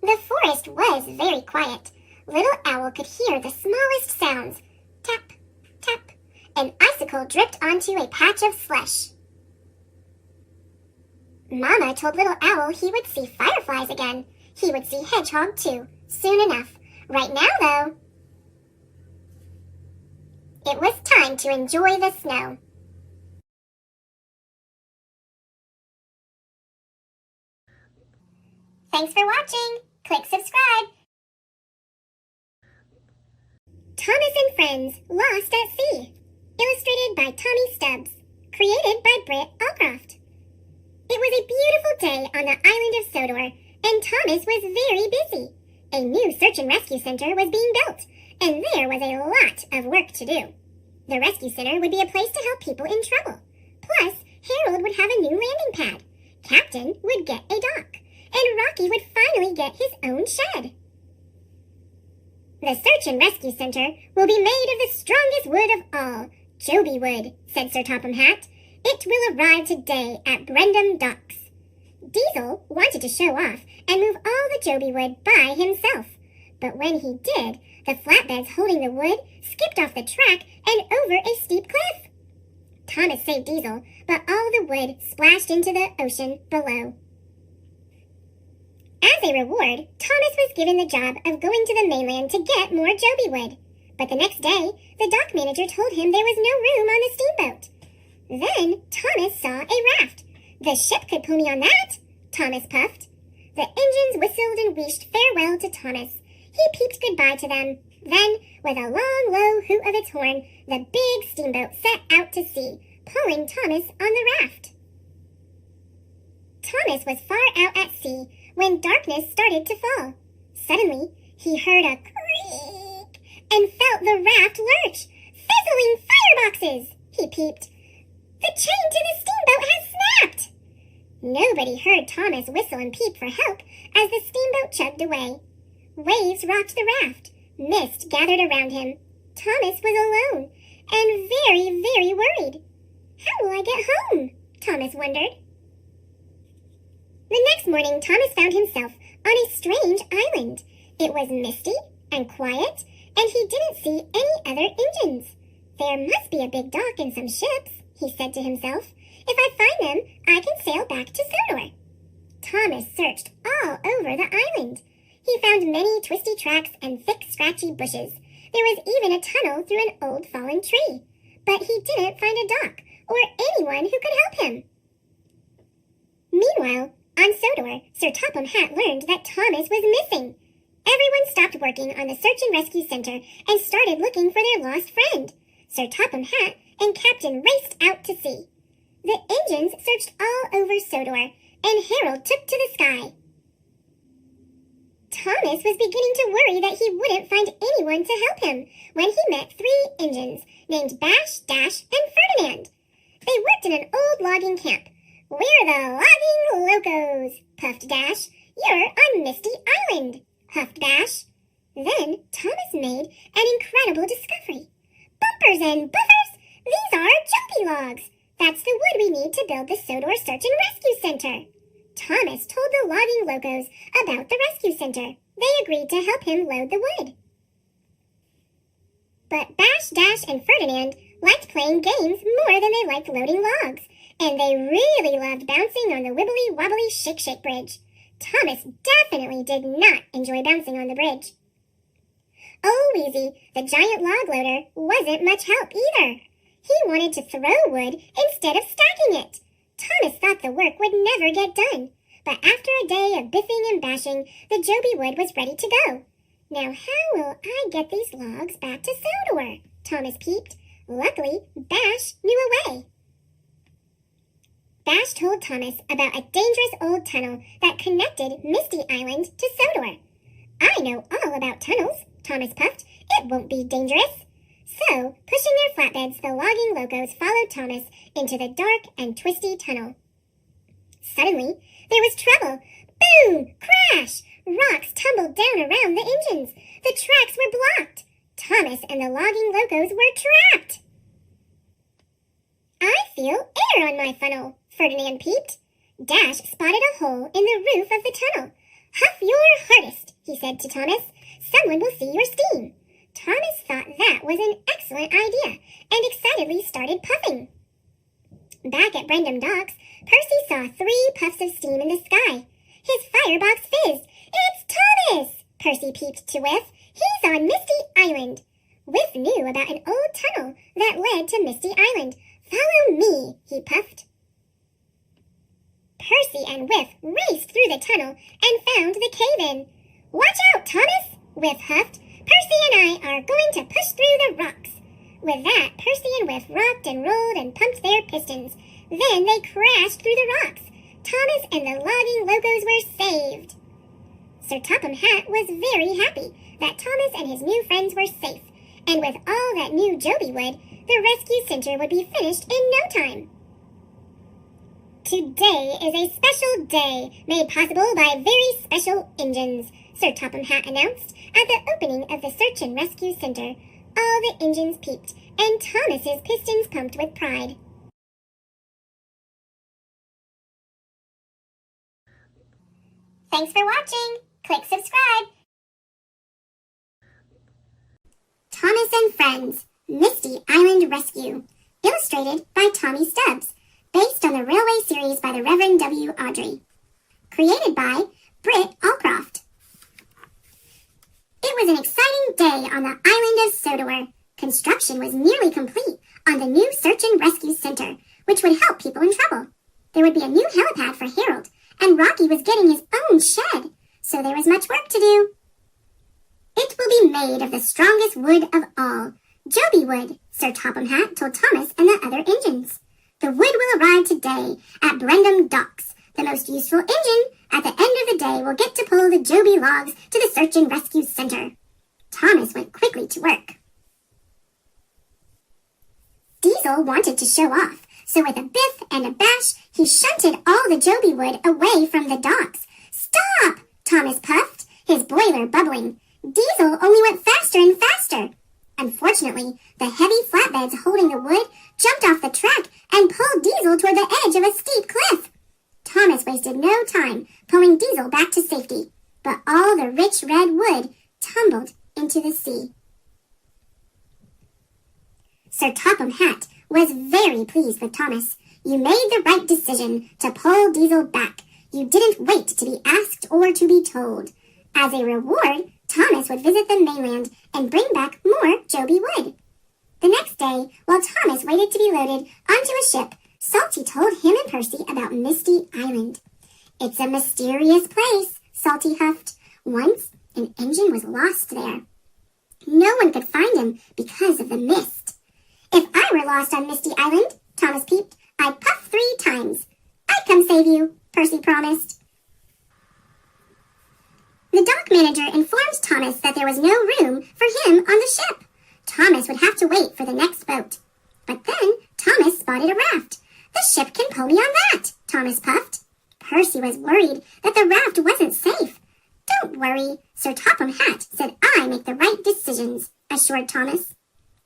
The forest was very quiet. Little Owl could hear the smallest sounds. Tap, tap. An icicle dripped onto a patch of slush. Mama told Little Owl he would see fireflies again. He would see Hedgehog too, soon enough. Right now, though, it was time to enjoy the snow. Thanks for watching. Click subscribe. Thomas and Friends, Lost at Sea. Illustrated by Tommy Stubbs. Created by Britt Allcroft. It was a beautiful day on the island of Sodor, and Thomas was very busy. A new search and rescue center was being built, and there was a lot of work to do. The rescue center would be a place to help people in trouble. Plus, Harold would have a new landing pad. Captain would get a dock, and Rocky would finally get his own shed. The search and rescue center will be made of the strongest wood of all, Joby wood, said Sir Topham Hatt. It will arrive today at Brendam Docks. Diesel wanted to show off and move all the Joby wood by himself. But when he did, the flatbeds holding the wood skipped off the track and over a steep cliff. Thomas saved Diesel, but all the wood splashed into the ocean below. As a reward, Thomas was given the job of going to the mainland to get more Joby wood. But the next day, the dock manager told him there was no room on the steamboat. Then Thomas saw a raft. The ship could pull me on that, Thomas puffed. The engines whistled and wished farewell to Thomas. He peeped goodbye to them. Then, with a long, low hoot of its horn, the big steamboat set out to sea, pulling Thomas on the raft. Thomas was far out at sea when darkness started to fall. Suddenly, he heard a creak and felt the raft lurch. Fizzling fireboxes! He peeped. The chain to the steamboat has snapped! Nobody heard Thomas whistle and peep for help as the steamboat chugged away. Waves rocked the raft. Mist gathered around him. Thomas was alone and very, very worried. How will I get home? Thomas wondered. The next morning, Thomas found himself on a strange island. It was misty and quiet, and he didn't see any other engines. There must be a big dock and some ships, he said to himself. If I find them, I can sail back to Sodor. Thomas searched all over the island. He found many twisty tracks and thick, scratchy bushes. There was even a tunnel through an old fallen tree. But he didn't find a dock or anyone who could help him. Meanwhile, on Sodor, Sir Topham Hatt learned that Thomas was missing. Everyone stopped working on the Search and Rescue Center and started looking for their lost friend. Sir Topham Hatt and Captain raced out to sea. The engines searched all over Sodor, and Harold took to the sky. Thomas was beginning to worry that he wouldn't find anyone to help him when he met 3 engines named Bash, Dash, and Ferdinand. They worked in an old logging camp. We're the logging locos, puffed Dash. You're on Misty Island, huffed Bash. Then Thomas made an incredible discovery. Bumpers and buffers, these are jumpy logs. That's the wood we need to build the Sodor Search and Rescue Center. Thomas told the logging locos about the rescue center. They agreed to help him load the wood. But Bash, Dash, and Ferdinand liked playing games more than they liked loading logs, and they really loved bouncing on the wibbly-wobbly shake-shake bridge. Thomas definitely did not enjoy bouncing on the bridge. Oh, Wheezy, the giant log loader, wasn't much help either. He wanted to throw wood instead of stacking it. Thomas thought the work would never get done, but after a day of biffing and bashing, the Joby wood was ready to go. Now how will I get these logs back to Sodor? Thomas peeped. Luckily, Bash knew a way. Bash told Thomas about a dangerous old tunnel that connected Misty Island to Sodor. I know all about tunnels, Thomas puffed. It won't be dangerous. So, pushing their flatbeds, the logging locos followed Thomas into the dark and twisty tunnel. Suddenly, there was trouble. Boom! Crash! Rocks tumbled down around the engines. The tracks were blocked. Thomas and the logging locos were trapped. I feel air on my funnel, Ferdinand peeped. Dash spotted a hole in the roof of the tunnel. Huff your hardest, he said to Thomas. Someone will see your steam. Thomas thought that was an excellent idea and excitedly started puffing. Back at Brendam Docks, Percy saw 3 puffs of steam in the sky. His firebox fizzed. It's Thomas! Percy peeped to Whiff. He's on Misty Island. Whiff knew about an old tunnel that led to Misty Island. Follow me, he puffed. Percy and Whiff raced through the tunnel and found the cave-in. Watch out, Thomas! Whiff huffed. Percy and I are going to push through the rocks. With that, Percy and Whiff rocked and rolled and pumped their pistons. Then they crashed through the rocks. Thomas and the logging locos were saved. Sir Topham Hatt was very happy that Thomas and his new friends were safe, and with all that new Joby wood, the rescue center would be finished in no time. Today is a special day made possible by very special engines, Sir Topham Hatt announced at the opening of the Search and Rescue Center. All the engines peeped, and Thomas's pistons pumped with pride. Thanks for watching. Click subscribe. Thomas and Friends, Misty Island Rescue. Illustrated by Tommy Stubbs. Based on the Railway series by the Reverend W. Awdry. Created by Britt Allcroft. It was an exciting day on the island of Sodor. Construction was nearly complete on the new Search and Rescue Center, which would help people in trouble. There would be a new helipad for Harold and Rocky was getting his own shed, so there was much work to do. It will be made of the strongest wood of all, Joby wood, Sir Topham Hatt told Thomas and the other engines. The wood will arrive today at Brendam Docks. The most useful engine at the end of the day will get to pull the Joby logs to the Search and Rescue Center. Thomas went quickly to work. Diesel wanted to show off, so with a biff and a bash, he shunted all the Joby wood away from the docks. Stop! Thomas puffed, his boiler bubbling. Diesel only went faster and faster. Unfortunately, the heavy flatbeds holding the wood jumped off the track and pulled Diesel toward the edge of a steep cliff. Thomas wasted no time pulling Diesel back to safety, but all the rich red wood tumbled into the sea. Sir Topham Hatt was very pleased with Thomas. You made the right decision to pull Diesel back. You didn't wait to be asked or to be told. As a reward, Thomas would visit the mainland and bring back more Joby wood. The next day, while Thomas waited to be loaded onto a ship, Salty told him and Percy about Misty Island. It's a mysterious place, Salty huffed. Once, an engine was lost there. No one could find him because of the mist. If I were lost on Misty Island, Thomas peeped, I'd puff 3 times. I'd come save you, Percy promised. The dock manager informed Thomas that there was no room for him on the ship. Thomas would have to wait for the next boat. But then Thomas spotted a raft. The ship can pull me on that, Thomas puffed. Percy was worried that the raft wasn't safe. Don't worry, Sir Topham Hatt said I make the right decisions, assured Thomas.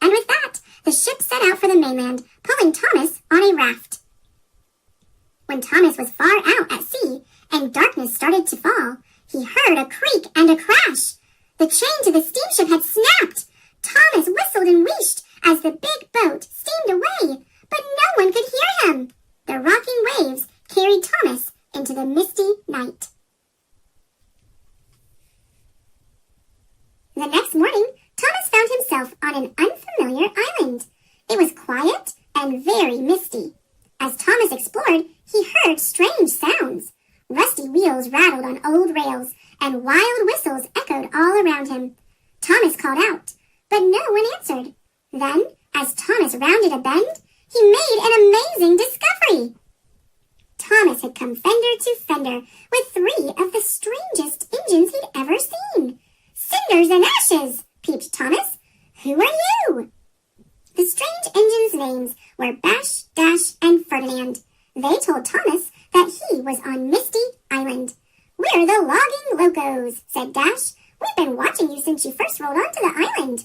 And with that, the ship set out for the mainland, pulling Thomas on a raft. When Thomas was far out at sea and darkness started to fall, he heard a creak and a crash. The chain to the steamship had snapped. Thomas whistled and wheeshed as the big boat steamed away, but no one could hear him. The rocking waves carried Thomas into the misty night. The next morning, Thomas found himself on an unfamiliar island. It was quiet and very misty. As Thomas explored, he heard strange sounds. Rusty wheels rattled on old rails, and wild whistles echoed all around him. Thomas called out, but no one answered. Then, as Thomas rounded a bend, he made an amazing discovery. Thomas had come fender to fender with 3 of the strangest engines he'd ever seen. Cinders and ashes, peeped Thomas. Who are you? The strange engines' names were Bash, Dash, and Ferdinand. They told Thomas that he was on Misty Island. We're the Logging Locos, said Dash. We've been watching you since you first rolled onto the island.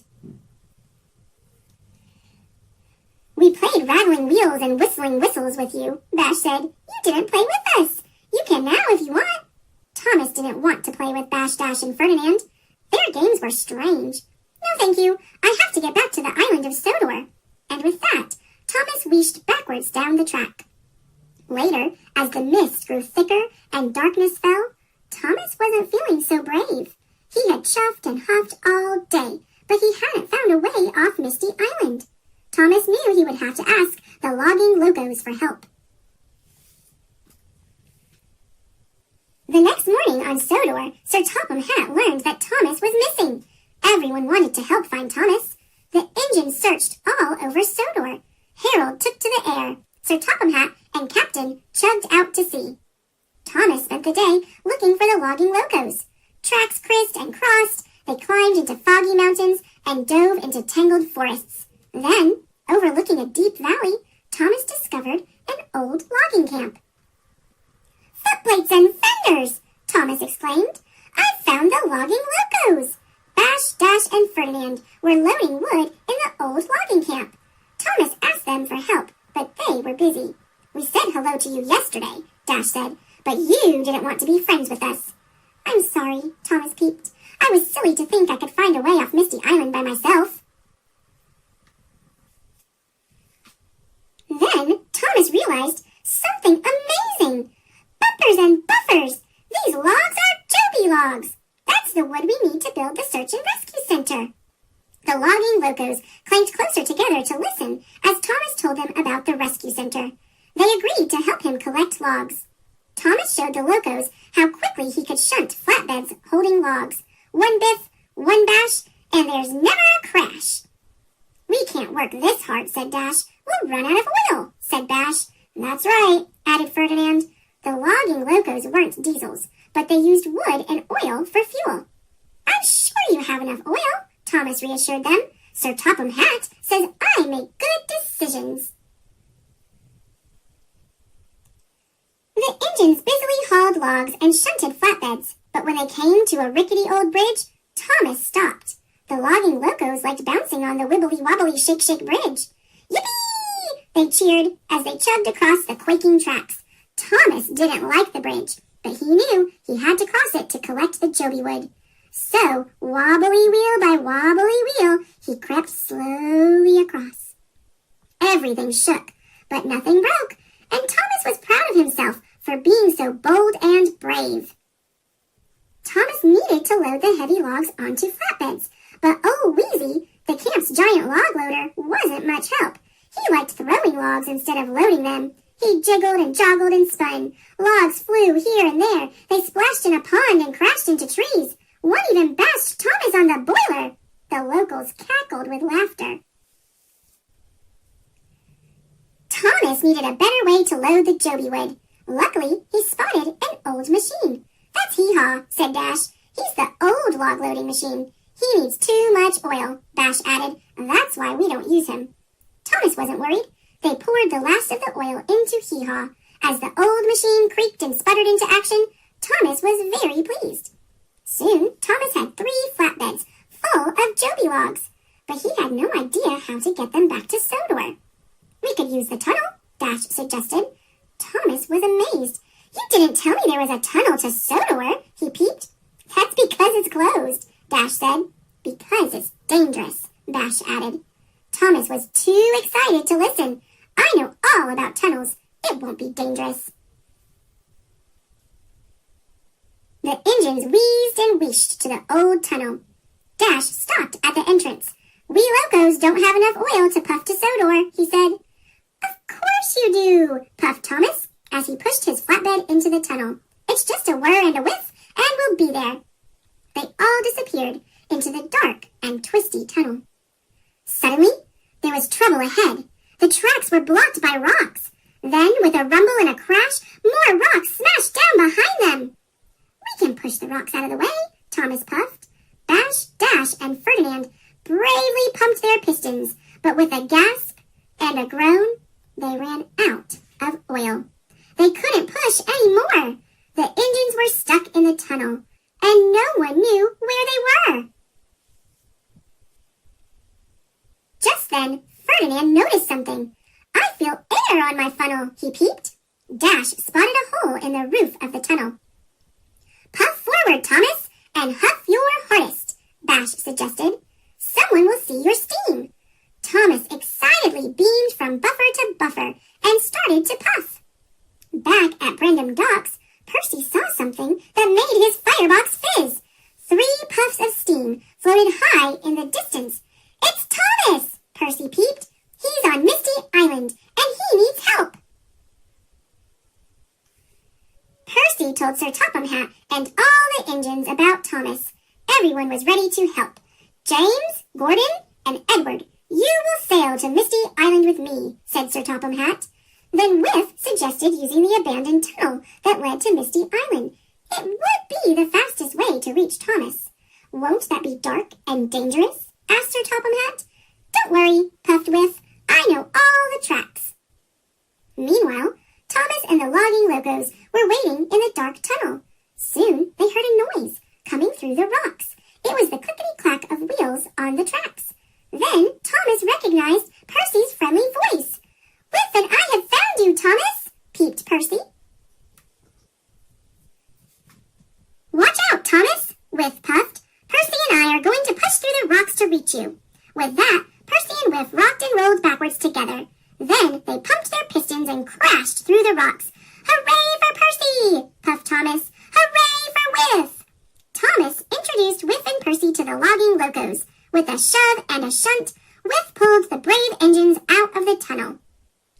We played rattling wheels and whistling whistles with you, Bash said. You didn't play with us. You can now if you want. Thomas didn't want to play with Bash, Dash, and Ferdinand. Their games were strange. No, thank you. I have to get back to the island of Sodor. And with that, Thomas wheeshed backwards down the track. Later, as the mist grew thicker and darkness fell, Thomas wasn't feeling so brave. He had chuffed and huffed all day, but he hadn't found a way off Misty Island. Thomas knew he would have to ask the Logging Locos for help. The next morning on Sodor, Sir Topham Hatt learned that Thomas was missing. Everyone wanted to help find Thomas. The engine searched all over Sodor. Harold took to the air. Sir Topham Hatt and Captain chugged out to sea. Thomas spent the day looking for the Logging Locos. Tracks crissed and crossed, they climbed into foggy mountains and dove into tangled forests. Then, overlooking a deep valley, Thomas discovered an old logging camp. Footplates and fenders! Thomas exclaimed. I've found the Logging Locos! Bash, Dash, and Ferdinand were loading wood in the old logging camp. Thomas asked them for help, but they were busy. We said hello to you yesterday, Dash said, but you didn't want to be friends with us. I'm sorry, Thomas peeped. I was silly to think I could find a way off Misty Island by myself. Then Thomas realized something amazing. Bumpers and buffers! These logs are Joby logs! That's the wood we need to build the Search and Rescue Center. The Logging Locos clanked closer together to listen as Thomas told them about the rescue center. They agreed to help him collect logs. Thomas showed the locos how quickly he could shunt flatbeds holding logs. One biff, one bash, and there's never a crash. We can't work this hard, said Dash. We'll run out of oil, said Bash. That's right, added Ferdinand. The logging locos weren't diesels, but they used wood and oil for fuel. I'm sure you have enough oil, Thomas reassured them. Sir Topham Hatt says I make good decisions. The engines busily hauled logs and shunted flatbeds, but when they came to a rickety old bridge, Thomas stopped. The logging locos liked bouncing on the wibbly-wobbly shake-shake bridge. Yippee! They cheered as they chugged across the quaking tracks. Thomas didn't like the bridge, but he knew he had to cross it to collect the Joby wood. So, wobbly wheel by wobbly wheel, he crept slowly across. Everything shook, but nothing broke, and Thomas was proud of himself for being so bold and brave. Thomas needed to load the heavy logs onto flatbeds, but old Wheezy, the camp's giant log loader, wasn't much help. He liked throwing logs instead of loading them. He jiggled and joggled and spun. Logs flew here and there. They splashed in a pond and crashed into trees. One even bashed Thomas on the boiler. The locals cackled with laughter. Thomas needed a better way to load the Joby wood. Luckily, he spotted an old machine. That's Hee-Haw, said Dash. He's the old log-loading machine. He needs too much oil, Bash added. That's why we don't use him. Thomas wasn't worried. They poured the last of the oil into Hee-Haw. As the old machine creaked and sputtered into action, Thomas was very pleased. Soon, Thomas had 3 flatbeds full of Joby logs, but he had no idea how to get them back to Sodor. We could use the tunnel, Dash suggested. Thomas was amazed. You didn't tell me there was a tunnel to Sodor, he peeped. That's because it's closed, Dash said. Because it's dangerous, Bash added. Thomas was too excited to listen. I know all about tunnels. It won't be dangerous. The engines wheezed and wheeshed to the old tunnel. Dash stopped at the entrance. We locos don't have enough oil to puff to Sodor, he said. Of course you do, puffed Thomas as he pushed his flatbed into the tunnel. It's just a whir and a whiff, and we'll be there. They all disappeared into the dark and twisty tunnel. Suddenly, there was trouble ahead. The tracks were blocked by rocks. Then, with a rumble and a crash, more rocks smashed down behind them. We can push the rocks out of the way, Thomas puffed. Bash, Dash, and Ferdinand bravely pumped their pistons, but with a gasp and a groan, they ran out of oil. They couldn't push any more. The engines were stuck in the tunnel, and no one knew where they were. Just then, Ferdinand noticed something. I feel air on my funnel, he peeped. Dash spotted a hole in the roof of the tunnel. Puff forward, Thomas, and huff your hardest, Bash suggested. Someone will see your steam. Thomas excitedly beamed from buffer to buffer and started to puff. Back at Brendam Docks, Percy saw something that made his firebox fizz. 3 puffs of steam floated high in the distance. It's Thomas, Percy peeped. He's on Misty Island, and he needs help. Percy told Sir Topham Hatt and all the engines about Thomas. Everyone was ready to help. James, Gordon, and Edward, you will sail to Misty Island with me, said Sir Topham Hatt. Then Whiff suggested using the abandoned tunnel that led to Misty Island. It would be the fastest way to reach Thomas. Won't that be dark and dangerous? Asked Sir Topham Hatt. Don't worry, puffed Whiff. I know all the tracks. Meanwhile, Thomas and the logging locos were waiting in the dark tunnel. Soon they heard a noise coming through the rocks. It was the clickety-clack of wheels on the tracks. Then Thomas recognized Percy's friendly voice. Whiff and I have found you, Thomas, peeped Percy. Watch out, Thomas, Whiff puffed. Percy and I are going to push through the rocks to reach you. With that, Percy and Whiff rocked and rolled backwards together. Then they pumped their pistons and crashed through the rocks. Hooray for Percy, puffed Thomas. Hooray for Whiff. Thomas introduced Whiff and Percy to the logging locos. With a shove and a shunt, Whiff pulled the brave engines out of the tunnel.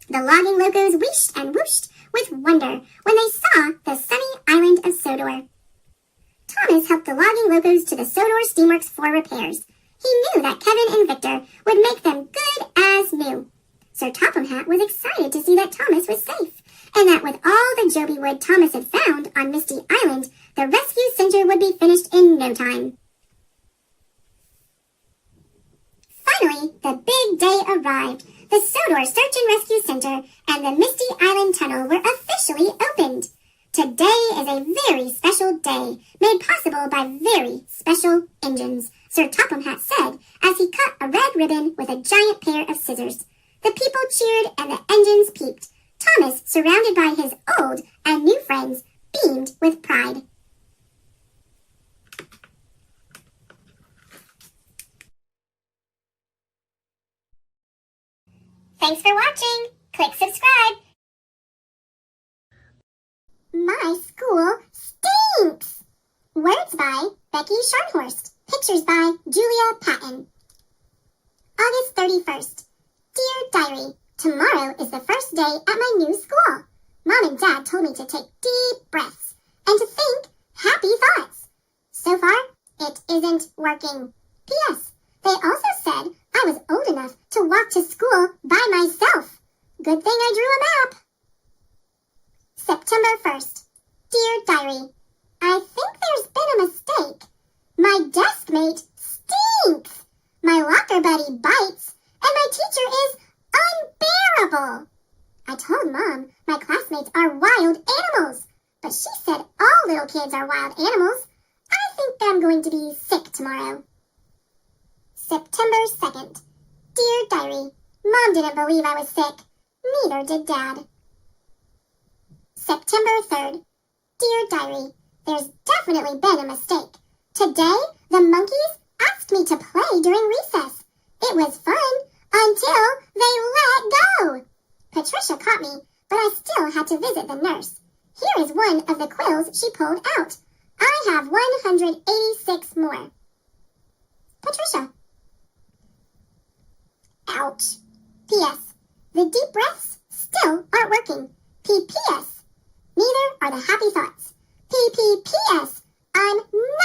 The logging locos wheeshed and whooshed with wonder when they saw the sunny island of Sodor. Thomas helped the logging locos to the Sodor steamworks for repairs. He knew that Kevin and Victor would make them good as new. Sir Topham Hatt was excited to see that Thomas was safe, and that with all the Joby wood Thomas had found on Misty Island, the rescue center would be finished in no time. Finally, the big day arrived. The Sodor Search and Rescue Center and the Misty Island Tunnel were officially opened. Today is a very special day, made possible by very special engines, Sir Topham Hatt said as he cut a red ribbon with a giant pair of scissors. The people cheered and the engines peeped. Thomas, surrounded by his old and new friends, beamed with pride. Thanks for watching. Click subscribe. My school stinks! Words by Becky Scharnhorst. Pictures by Julia Patton. August 31st. Dear Diary, tomorrow is the first day at my new school. Mom and Dad told me to take deep breaths and to think happy thoughts. So far, it isn't working. P.S. They also said I was old enough to walk to school by myself. Good thing I drew a map. September 1st. Dear Diary, I think there's been a mistake. My desk mate stinks. My locker buddy bites. And my teacher is unbearable. I told Mom my classmates are wild animals, but she said all little kids are wild animals. I think I'm going to be sick tomorrow. September 2nd. Dear Diary, Mom didn't believe I was sick. Neither did Dad. September 3rd. Dear Diary, there's definitely been a mistake. Today, the monkeys asked me to play during recess. It was fun until they let go. Patricia caught me, but I still had to visit the nurse. Here is one of the quills she pulled out. I have 186 more. Patricia. Ouch. P.S. The deep breaths still aren't working. P.P.S. Neither are the happy thoughts. P.P.P.S. I'm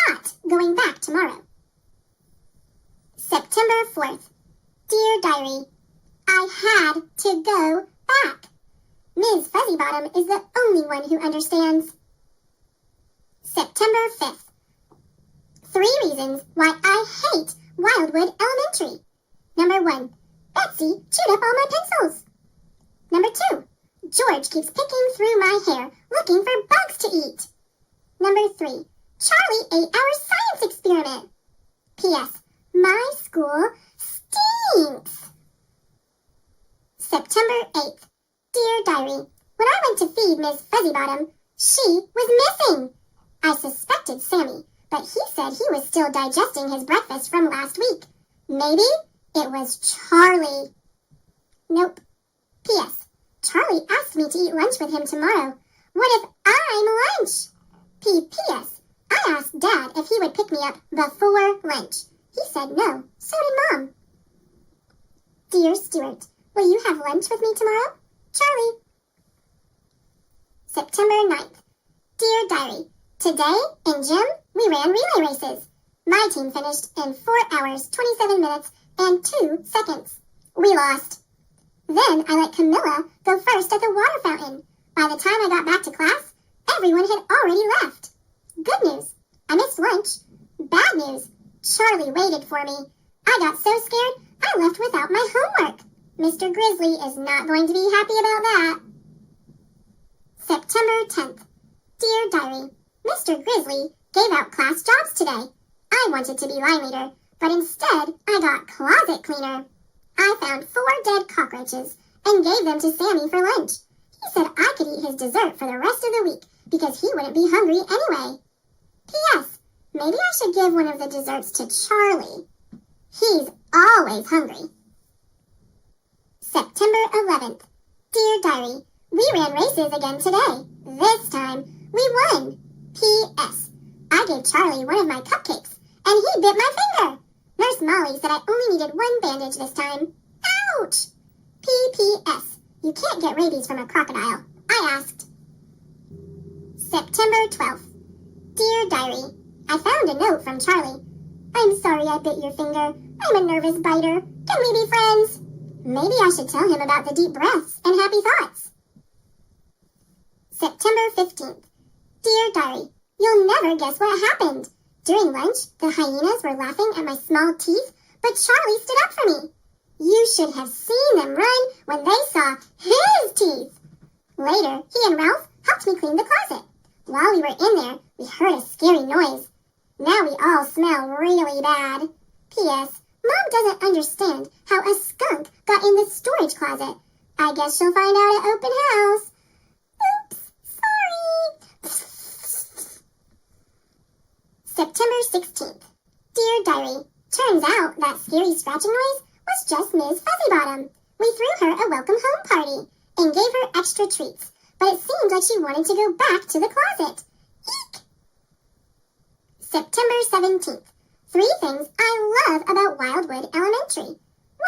not going back tomorrow. September 4th. Dear Diary, I had to go back. Ms. Fuzzybottom is the only one who understands. September 5th. 3 reasons why I hate Wildwood Elementary. Number 1, Betsy chewed up all my pencils. Number 2, George keeps picking through my hair looking for bugs to eat. Number 3, Charlie ate our science experiment. P.S. My school stinks. September 8th. Dear Diary, when I went to feed Miss Fuzzybottom, she was missing. I suspected Sammy, but he said he was still digesting his breakfast from last week. Maybe it was Charlie. Nope. P.S. Charlie asked me to eat lunch with him tomorrow. What if I'm lunch? P.P.S. I asked Dad if he would pick me up before lunch. He said no. So did Mom. Dear Stuart, will you have lunch with me tomorrow? Charlie. September 9th. Dear Diary, today in gym we ran relay races. My team finished in 4 hours, 27 minutes, and 2 seconds. We lost. Then I let Camilla go first at the water fountain. By the time I got back to class, everyone had already left. Good news, I missed lunch. Bad news, Charlie waited for me. I got so scared, I left without my homework. Mr. Grizzly is not going to be happy about that. September 10th. Dear Diary, Mr. Grizzly gave out class jobs today. I wanted to be line leader, but instead I got closet cleaner. I found 4 dead cockroaches and gave them to Sammy for lunch. He said I could eat his dessert for the rest of the week because he wouldn't be hungry anyway. P.S. Maybe I should give one of the desserts to Charlie. He's always hungry. September 11th. Dear Diary, we ran races again today. This time, we won. P.S. I gave Charlie one of my cupcakes, and he bit my finger. Nurse Molly said I only needed 1 bandage this time. Ouch! P.P.S. You can't get rabies from a crocodile. I asked. September 12th. Dear Diary, I found a note from Charlie. I'm sorry I bit your finger. I'm a nervous biter. Can we be friends? Maybe I should tell him about the deep breaths and happy thoughts. September 15th. Dear Diary, you'll never guess what happened. During lunch, the hyenas were laughing at my small teeth, but Charlie stood up for me. You should have seen them run when they saw his teeth. Later, he and Ralph helped me clean the closet. While we were in there, we heard a scary noise. Now we all smell really bad. P.S. Mom doesn't understand how a skunk got in the storage closet. I guess she'll find out at open house. Oops, sorry. September 16th. Dear Diary, turns out that scary scratching noise was just Ms. Fuzzybottom. We threw her a welcome home party and gave her extra treats, but it seemed like she wanted to go back to the closet. Eek! September 17th. 3 things I love about Wildwood Elementary.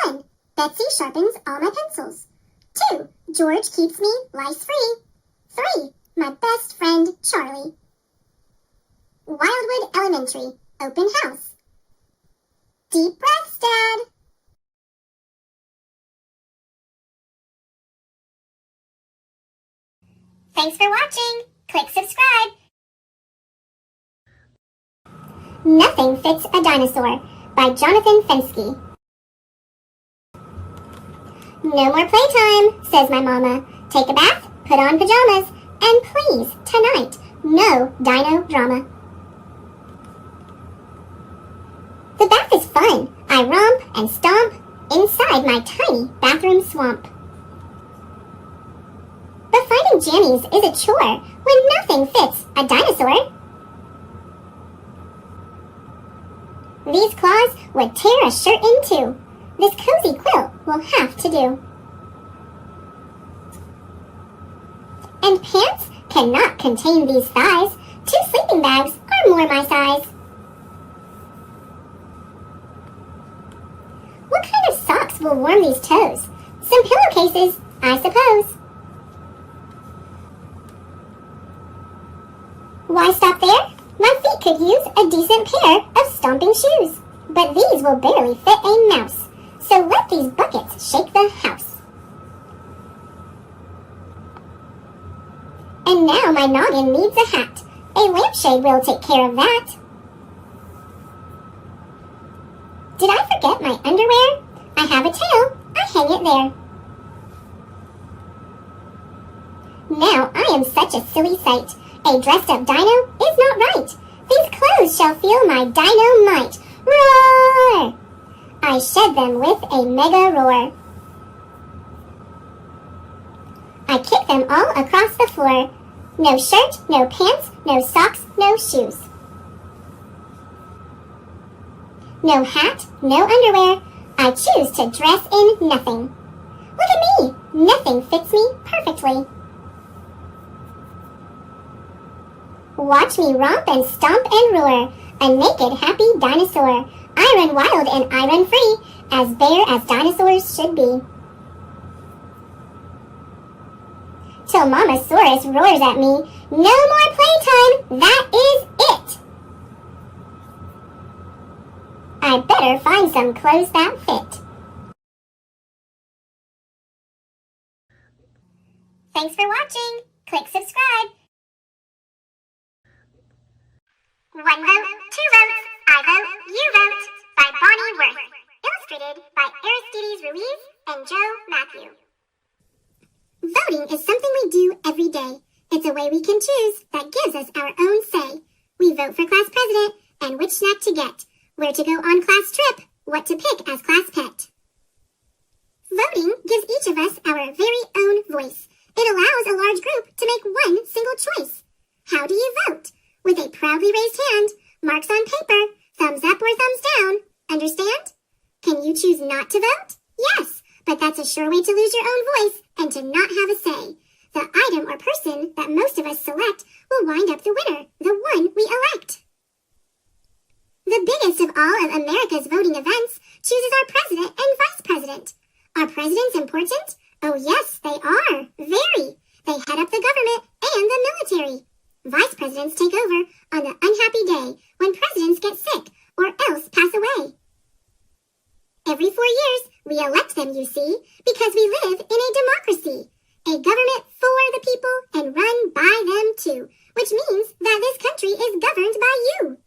1. Betsy sharpens all my pencils. 2. George keeps me lice-free. 3. My best friend, Charlie. Wildwood Elementary. Open house. Deep breaths, Dad. Thanks for watching. Click subscribe. Nothing Fits a Dinosaur by Jonathan Fenske. No more playtime, says my mama. Take a bath, put on pajamas, and please, tonight, no dino drama. The bath is fun. I romp and stomp inside my tiny bathroom swamp. But finding jammies is a chore when nothing fits a dinosaur. These claws would tear a shirt in two. This cozy quilt will have to do. And pants cannot contain these thighs. 2 sleeping bags are more my size. What kind of socks will warm these toes? Some pillowcases, I suppose. Why stop there? My feet could use a decent pair of stomping shoes. But these will barely fit a mouse. So let these buckets shake the house. And now my noggin needs a hat. A lampshade will take care of that. Did I forget my underwear? I have a tail. I hang it there. Now I am such a silly sight. A dressed-up dino is not right. These clothes shall feel my dino might. Roar! I shed them with a mega roar. I kick them all across the floor. No shirt, no pants, no socks, no shoes. No hat, no underwear. I choose to dress in nothing. Look at me! Nothing fits me perfectly. Watch me romp and stomp and roar, a naked, happy dinosaur. I run wild and I run free, as bare as dinosaurs should be. Till Mamasaurus roars at me, no more playtime, that is it! I better find some clothes that fit. Thanks for watching. Click subscribe. 1 vote, 2 votes, I vote, you vote, by Bonnie Worth. Illustrated by Aristides Ruiz and Joe Matthew. Voting is something we do every day. It's a way we can choose that gives us our own say. We vote for class president and which snack to get, where to go on class trip, what to pick as class pet. Voting gives each of us our very own voice. It allows a large group to make one single choice. How do you vote? With a proudly raised hand, marks on paper, thumbs up or thumbs down. Understand? Can you choose not to vote? Yes, but that's a sure way to lose your own voice and to not have a say. The item or person that most of us select will wind up the winner, the one we elect. The biggest of all of America's voting events chooses our president and vice president. Are presidents important? Oh yes, they are. Very. They head up the government and the military. Vice presidents take over on the unhappy day when presidents get sick or else pass away. Every 4 years, we elect them, you see, because we live in a democracy. A government for the people and run by them too, which means that this country is governed by you.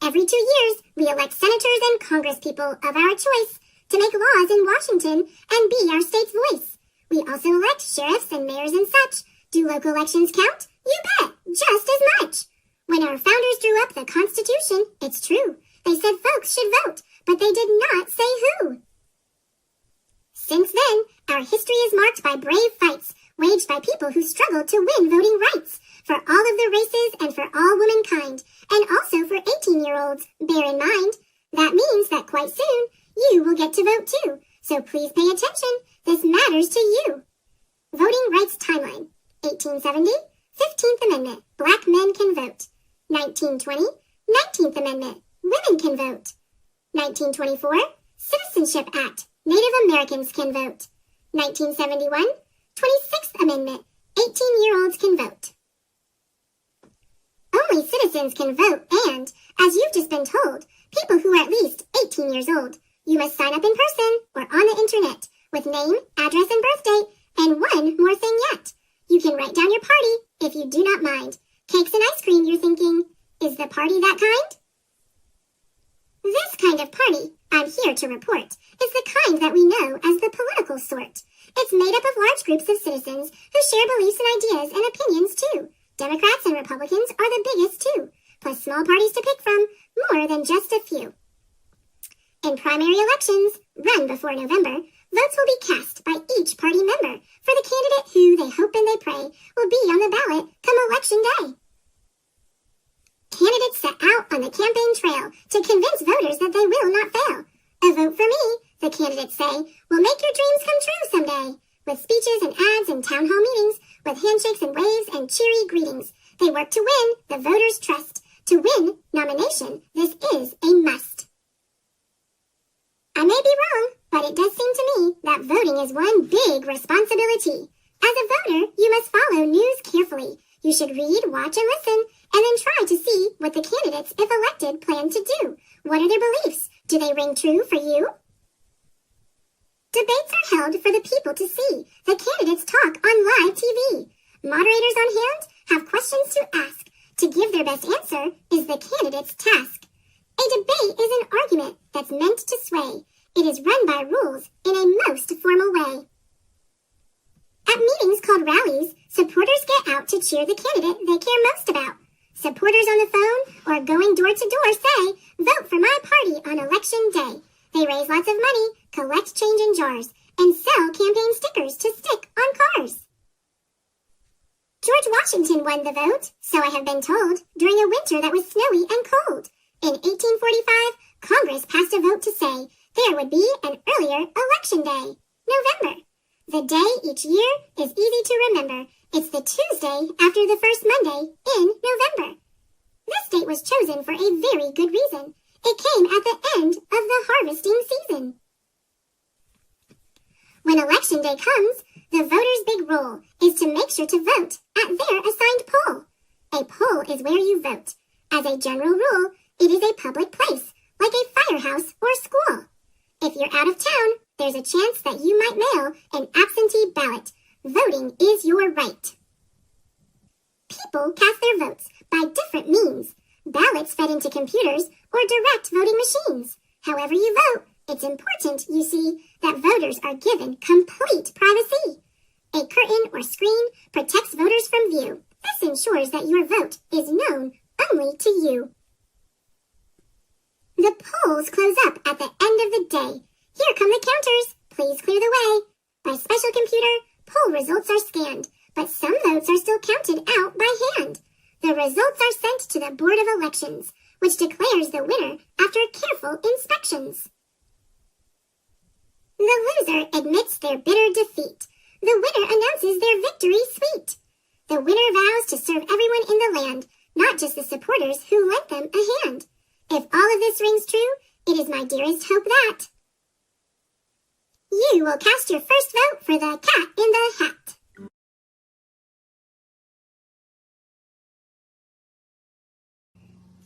Every 2 years, we elect senators and congresspeople of our choice to make laws in Washington and be our state's voice. We also elect sheriffs and mayors and such. Do local elections count? You bet, just as much. When our founders drew up the Constitution, it's true, they said folks should vote, but they did not say who. Since then, our history is marked by brave fights waged by people who struggled to win voting rights for all of the races and for all womankind, and also for 18-year-olds. Bear in mind, that means that quite soon, you will get to vote too, so please pay attention. This matters to you. Voting rights timeline. 1870, 15th Amendment, black men can vote. 1920, 19th Amendment, women can vote. 1924, Citizenship Act, Native Americans can vote. 1971, 26th Amendment, 18-year-olds can vote. Only citizens can vote and, as you've just been told, people who are at least 18 years old. You must sign up in person or on the internet with name, address, and birth date, and one more thing yet. You can write down your party if you do not mind. Cakes and ice cream, you're thinking, is the party that kind? This kind of party, I'm here to report, is the kind that we know as the political sort. It's made up of large groups of citizens who share beliefs and ideas and opinions too. Democrats and Republicans are the biggest too, plus small parties to pick from, more than just a few. In primary elections, run before November, votes will be cast by each party member for the candidate who they hope and they pray will be on the ballot come election day. Candidates set out on the campaign trail to convince voters that they will not fail. A vote for me, the candidates say, will make your dreams come true someday. With speeches and ads and town hall meetings, with handshakes and waves and cheery greetings, they work to win the voters' trust. To win nomination, this is a must. I may be wrong, but it does seem to me that voting is one big responsibility. As a voter, you must follow news carefully. You should read, watch, and listen, and then try to see what the candidates, if elected, plan to do. What are their beliefs? Do they ring true for you? Debates are held for the people to see. The candidates talk on live TV. Moderators on hand have questions to ask. To give their best answer is the candidate's task. A debate is an argument that's meant to sway. It is run by rules in a most formal way. At meetings called rallies, supporters get out to cheer the candidate they care most about. Supporters on the phone or going door to door say, "Vote for my party on election day." They raise lots of money, collect change in jars, and sell campaign stickers to stick on cars. George Washington won the vote, so I have been told, during a winter that was snowy and cold. In 1845, Congress passed a vote to say there would be an earlier election day, November. The day each year is easy to remember. It's the Tuesday after the first Monday in November. This date was chosen for a very good reason. It came at the end of the harvesting season. When election day comes, the voters' big role is to make sure to vote at their assigned poll. A poll is where you vote. As a general rule, it is a public place, like a firehouse or school. If you're out of town, there's a chance that you might mail an absentee ballot. Voting is your right. People cast their votes by different means. Ballots fed into computers or direct voting machines. However you vote, it's important, you see, that voters are given complete privacy. A curtain or screen protects voters from view. This ensures that your vote is known only to you. The polls close up at the end of the day. Here come the counters. Please clear the way. By special computer, poll results are scanned, but some votes are still counted out by hand. The results are sent to the Board of Elections, which declares the winner after careful inspections. The loser admits their bitter defeat. The winner announces their victory sweet. The winner vows to serve everyone in the land, not just the supporters who lent them a hand. If all of this rings true, it is my dearest hope that you will cast your first vote for the cat in the hat.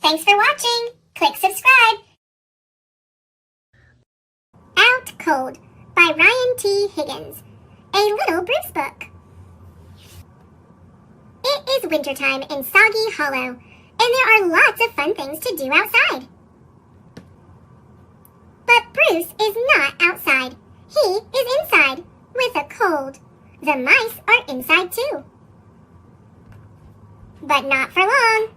Thanks for watching. Click subscribe. Out Cold by Ryan T. Higgins. A Little Bruce book. It is wintertime in Soggy Hollow, and there are lots of fun things to do outside. But Bruce is not outside. He is inside, with a cold. The mice are inside too. But not for long.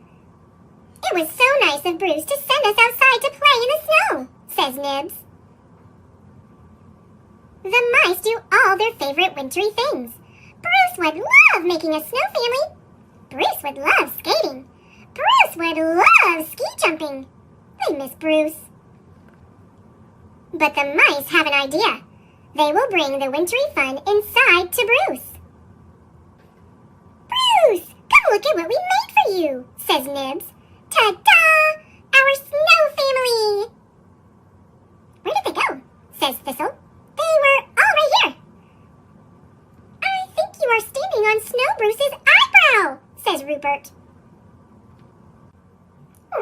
It was so nice of Bruce to send us outside to play in the snow, says Nibs. The mice do all their favorite wintry things. Bruce would love making a snow family. Bruce would love skating. Bruce would love ski jumping. They miss Bruce. But the mice have an idea. They will bring the wintry fun inside to Bruce. Bruce, come look at what we made for you, says Nibs. Ta-da! Our snow family! Where did they go? Says Thistle. They were all right here. I think you are standing on Snow Bruce's eyebrow, says Rupert.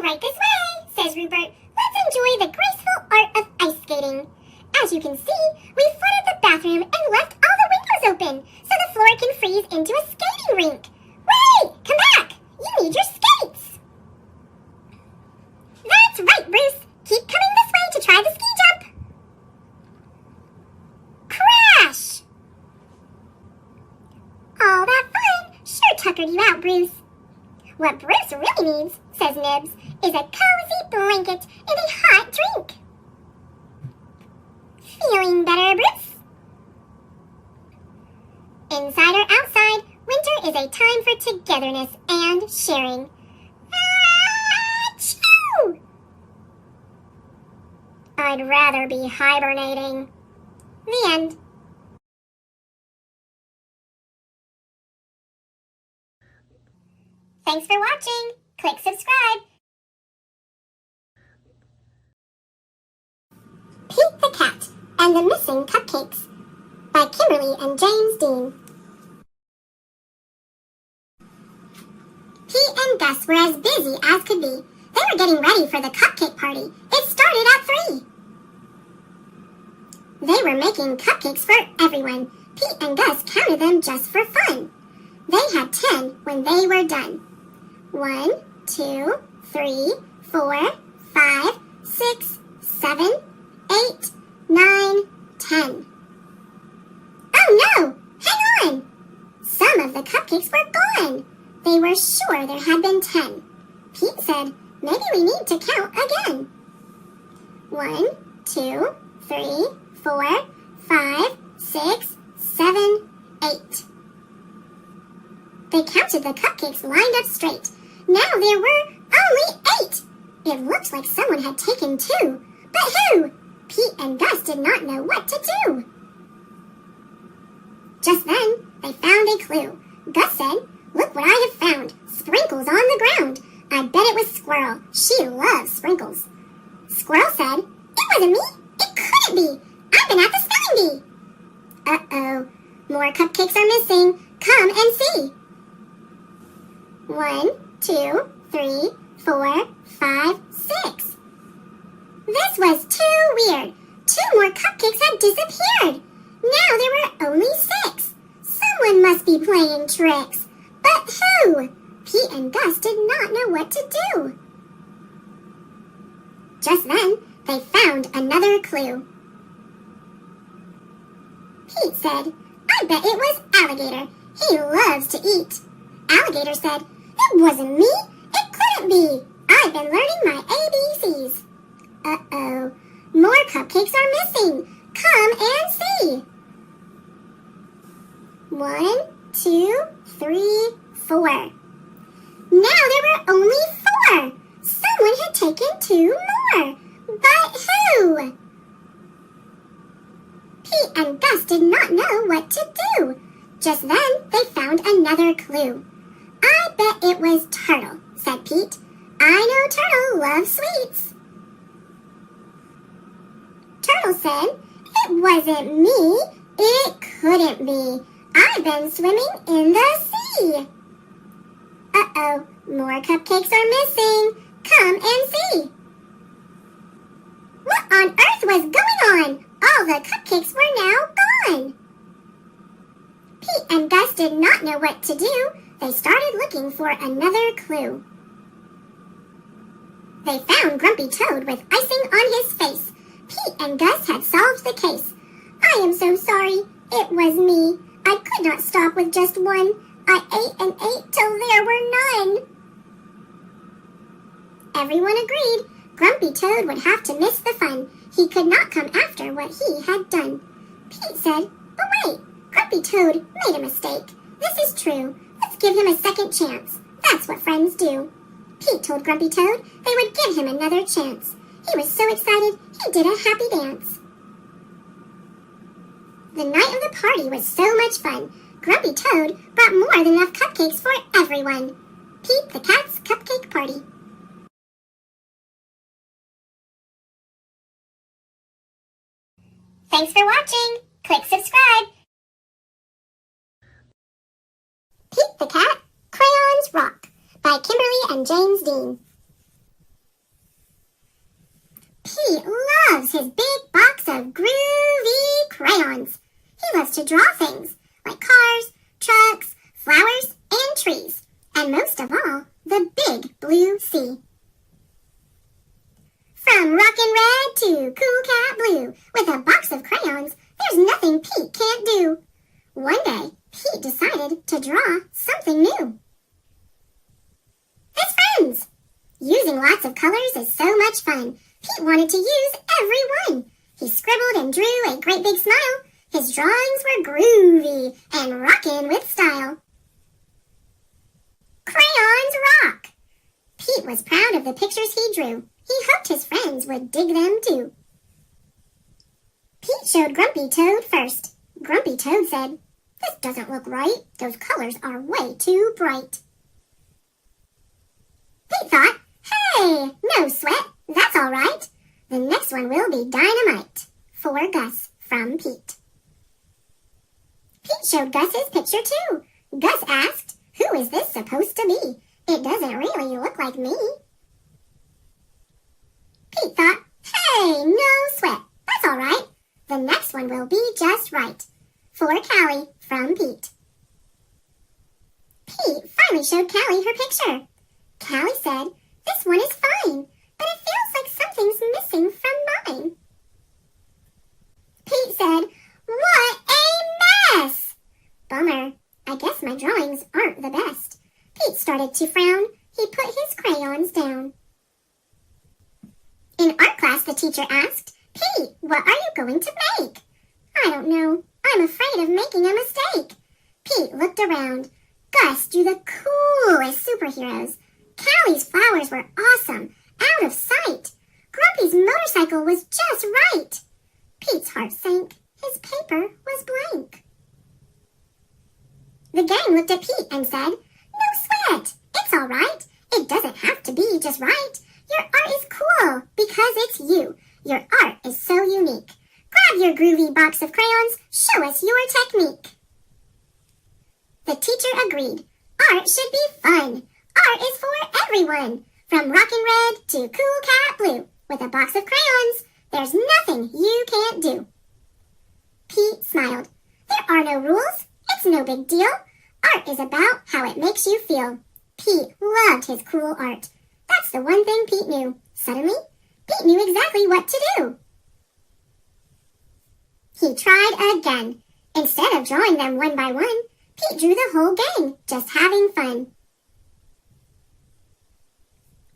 Right this way, says Rupert. Let's enjoy the graceful art of ice skating. As you can see, we flooded the bathroom and left all the windows open so the floor can freeze into a skating rink. Wait! Come back! You need your skates! That's right, Bruce! Keep coming this way to try the ski jump! Crash! All that fun sure tuckered you out, Bruce. What Bruce really needs, says Nibs, is a cozy blanket and a hot drink. Feeling better, Bruce? Inside or outside, winter is a time for togetherness and sharing. Achoo! I'd rather be hibernating. The end. Thanks for watching. Click subscribe. Pete the Cat and the Missing Cupcakes by Kimberly and James Dean. Pete and Gus were as busy as could be. They were getting ready for the cupcake party. It started at 3. They were making cupcakes for everyone. Pete and Gus counted them just for fun. They had 10 when they were done. 1, 2, 3, 4, 5, 6, 7, 8, 9, 10. Oh no! Hang on! Some of the cupcakes were gone. They were sure there had been 10. Pete said, maybe we need to count again. 1, 2, 3, 4, 5, 6, 7, 8. They counted the cupcakes lined up straight. Now there were only 8. It looked like someone had taken 2. But who? Pete and Gus did not know what to do. Just then, they found a clue. Gus said, look what I have found. Sprinkles on the ground. I bet it was Squirrel. She loves sprinkles. Squirrel said, it wasn't me. It couldn't be. I've been at the spelling bee. Uh-oh. More cupcakes are missing. Come and see. 1, 2, 3, 4, 5, 6. This was too weird. 2 more cupcakes had disappeared. Now there were only 6. Someone must be playing tricks. But who? Pete and Gus did not know what to do. Just then, they found another clue. Pete said, I bet it was Alligator. He loves to eat. Alligator said, it wasn't me. It couldn't be. I've been learning my ABCs. Uh-oh. More cupcakes are missing. Come and see. 1, 2, 3, 4. Now there were only 4. Someone had taken 2 more. But who? Pete and Gus did not know what to do. Just then, they found another clue. I bet it was Turtle, said Pete. I know Turtle loves sweets. Turtle said, it wasn't me. It couldn't be. I've been swimming in the sea. Uh-oh, more cupcakes are missing. Come and see. What on earth was going on? All the cupcakes were now gone. Pete and Gus did not know what to do. They started looking for another clue. They found Grumpy Toad with icing on his face. Pete and Gus had solved the case. I am so sorry. It was me. I could not stop with just one. I ate and ate till there were none. Everyone agreed. Grumpy Toad would have to miss the fun. He could not come after what he had done. Pete said, "But wait, Grumpy Toad made a mistake. This is true. Let's give him a second chance. That's what friends do." Pete told Grumpy Toad they would give him another chance. He was so excited, he did a happy dance. The night of the party was so much fun. Grumpy Toad brought more than enough cupcakes for everyone. Pete the Cat's Cupcake Party. Thanks for watching. Click subscribe. Pete the Cat, Crayons Rock by Kimberly and James Dean. Pete loves his big box of groovy crayons. He loves to draw things like cars, trucks, flowers, and trees. And most of all, the big blue sea. From rockin' red to cool cat blue, with a box of crayons, there's nothing Pete can't do. One day, Pete decided to draw something new. His friends! Using lots of colors is so much fun. Pete wanted to use every one. He scribbled and drew a great big smile. His drawings were groovy and rockin' with style. Crayons rock! Pete was proud of the pictures he drew. He hoped his friends would dig them too. Pete showed Grumpy Toad first. Grumpy Toad said, "This doesn't look right. Those colors are way too bright." Pete thought, "Hey, no sweat. That's all right. The next one will be dynamite." For Gus from Pete. Pete showed Gus his picture too. Gus asked, "Who is this supposed to be? It doesn't really look like me." Pete thought, "Hey, no sweat. That's all right. The next one will be just right." For Callie from Pete. Pete finally showed Callie her picture. Callie said, "This one is fine, but it feels like something's missing from mine." Pete said, "What a mess!" Bummer. I guess my drawings aren't the best. Pete started to frown. He put his crayons down. In art class, the teacher asked, "Pete, what are you going to make?" "I don't know. I'm afraid of making a mistake." Pete looked around. Gus drew the coolest superheroes. Callie's flowers were awesome, out of sight. Grumpy's motorcycle was just right. Pete's heart sank. His paper was blank. The gang looked at Pete and said, "No sweat. It's all right. It doesn't have to be just right. Your art is cool because it's you. Your art is so unique. Grab your groovy box of crayons. Show us your technique." The teacher agreed. Art should be fun. Art is for everyone. From rockin' red to cool cat blue. With a box of crayons, there's nothing you can't do. Pete smiled. There are no rules. It's no big deal. Art is about how it makes you feel. Pete loved his cool art. That's the one thing Pete knew. Suddenly, Pete knew exactly what to do. He tried again. Instead of drawing them one by one, Pete drew the whole gang, just having fun.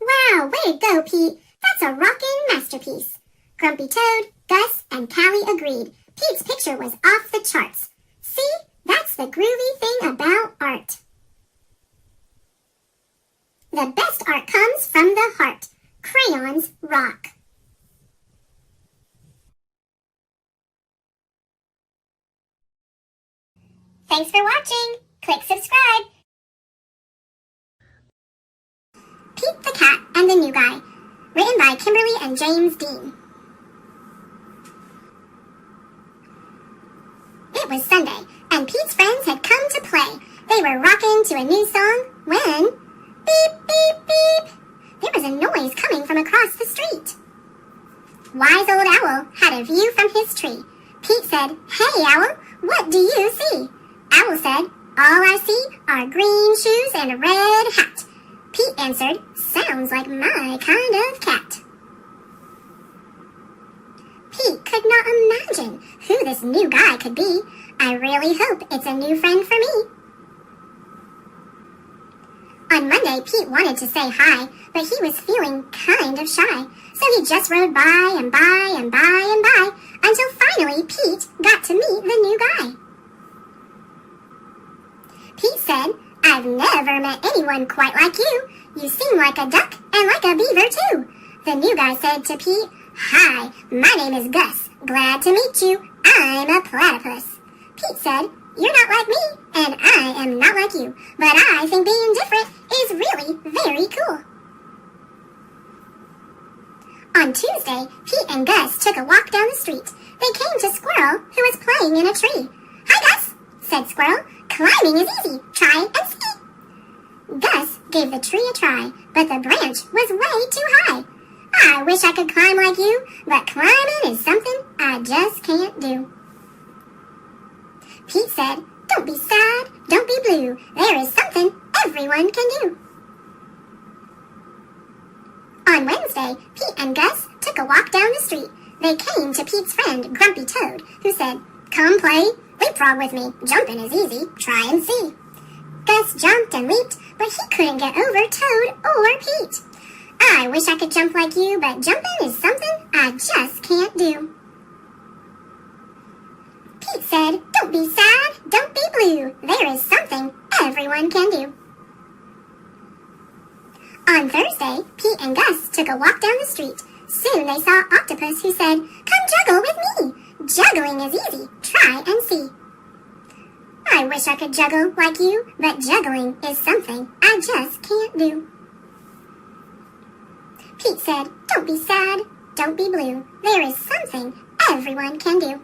Wow, way to go, Pete. That's a rockin' masterpiece. Grumpy Toad, Gus, and Callie agreed. Pete's picture was off the charts. See, that's the groovy thing about art. The best art comes from the heart. Crayons rock. Thanks for watching. Click subscribe. Pete the Cat and the New Guy. Written by Kimberly and James Dean. It was Sunday, and Pete's friends had come to play. They were rocking to a new song when... Beep, beep, beep! there was a noise coming from across the street. Wise Old Owl had a view from his tree. Pete said, "Hey, Owl, what do you see?" Owl said, "All I see are green shoes and a red hat." Pete answered, "Sounds like my kind of cat." Pete could not imagine who this new guy could be. "I really hope it's a new friend for me." On Monday, Pete wanted to say hi, but he was feeling kind of shy, so he just rode by and by and by and by until finally Pete got to meet the new guy. Pete said, "I've never met anyone quite like you. You seem like a duck and like a beaver too." The new guy said to Pete, "Hi, my name is Gus. Glad to meet you. I'm a platypus." Pete said, "You're not like me, and I am not like you, but I think being different is really very cool." On Tuesday, Pete and Gus took a walk down the street. They came to Squirrel, who was playing in a tree. "Hi, Gus," said Squirrel. "Climbing is easy. Try and see." Gus gave the tree a try, but the branch was way too high. "I wish I could climb like you, but climbing is something I just can't do." Pete said, "Don't be sad, don't be blue. There is something everyone can do." On Wednesday, Pete and Gus took a walk down the street. They came to Pete's friend, Grumpy Toad, who said, "Come play leapfrog with me. Jumping is easy. Try and see." Gus jumped and leaped, but he couldn't get over Toad or Pete. "I wish I could jump like you, but jumping is something I just can't do." Pete said, "Don't be sad, don't be blue. There is something everyone can do." On Thursday, Pete and Gus took a walk down the street. Soon they saw Octopus, who said, "Come juggle with me. Juggling is easy. Try and see." "I wish I could juggle like you, but juggling is something I just can't do." Pete said, "Don't be sad, don't be blue. There is something everyone can do."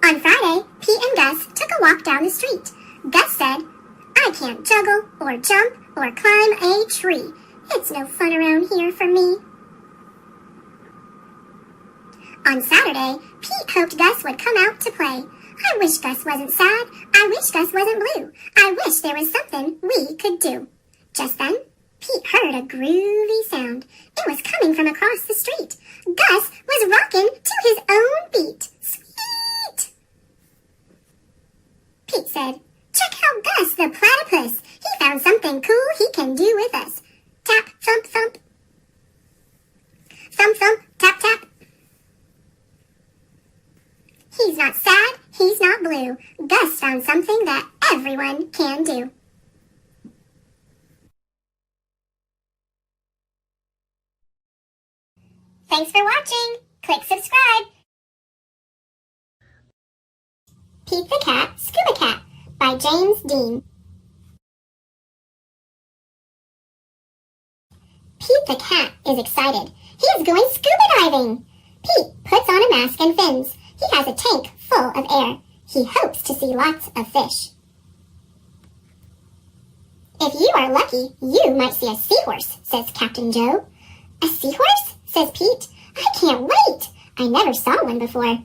On Friday, Pete and Gus took a walk down the street. Gus said, "I can't juggle or jump or climb a tree. It's no fun around here for me." On Saturday, Pete hoped Gus would come out to play. "I wish Gus wasn't sad. I wish Gus wasn't blue. I wish there was something we could do." Just then, Pete heard a groovy sound. It was coming from across the street. Gus was rocking to his own beat. Sweet! Pete said, "Check out Gus the platypus. He found something cool he can do with us. Tap, thump, thump. Thump, thump, tap, tap." He's not sad, he's not blue. Gus found something that everyone can do. Thanks for watching. Click subscribe. Pete the Cat, Scuba Cat by James Dean. Pete the Cat is excited. He is going scuba diving. Pete puts on a mask and fins. He has a tank full of air. He hopes to see lots of fish. "If you are lucky, you might see a seahorse," says Captain Joe. "A seahorse?" says Pete. "I can't wait. I never saw one before."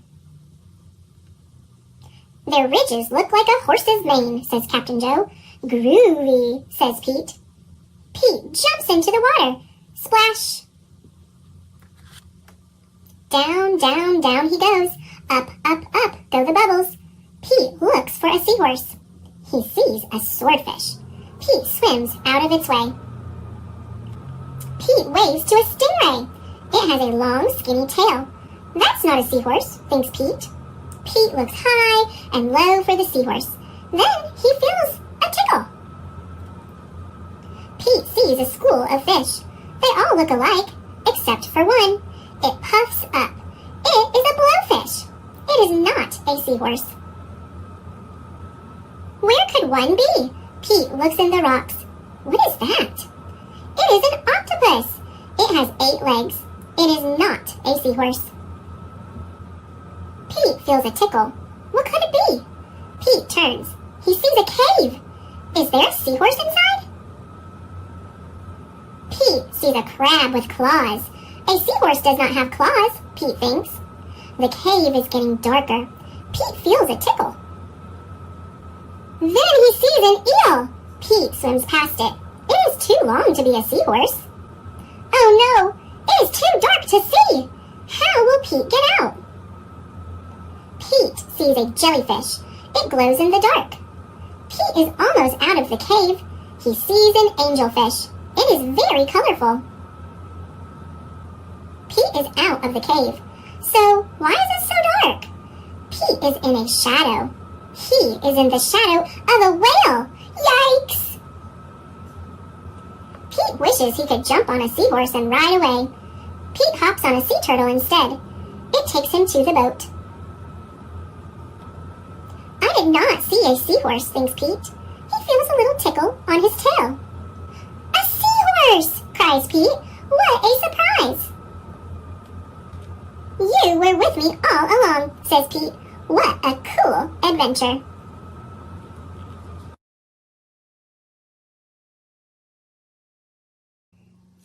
"Their ridges look like a horse's mane," says Captain Joe. "Groovy," says Pete. Pete jumps into the water. Splash! Down, down, down he goes. Up, up, up go the bubbles. Pete looks for a seahorse. He sees a swordfish. Pete swims out of its way. Pete waves to a stingray. It has a long, skinny tail. "That's not a seahorse," thinks Pete. Pete looks high and low for the seahorse. Then he feels a tickle. Pete sees a school of fish. They all look alike, except for one. It puffs up. It is a blowfish. It is not a seahorse. Where could one be? Pete looks in the rocks. What is that? It is an octopus. It has 8 legs. It is not a seahorse. Pete feels a tickle. What could it be? Pete turns. He sees a cave. Is there a seahorse inside? Pete sees a crab with claws. A seahorse does not have claws, Pete thinks. The cave is getting darker. Pete feels a tickle. Then he sees an eel. Pete swims past it. It is too long to be a seahorse. Oh no, it is too dark to see. How will Pete get out? Pete sees a jellyfish. It glows in the dark. Pete is almost out of the cave. He sees an angelfish. It is very colorful. Pete is out of the cave. So why is it so dark? Pete is in a shadow. He is in the shadow of a whale. Yikes! Pete wishes he could jump on a seahorse and ride away. Pete hops on a sea turtle instead. It takes him to the boat. I did not see a seahorse, thinks Pete. He feels a little tickle on his tail. A seahorse! Cries Pete. What a surprise! You were with me all along, says Pete. What a cool adventure.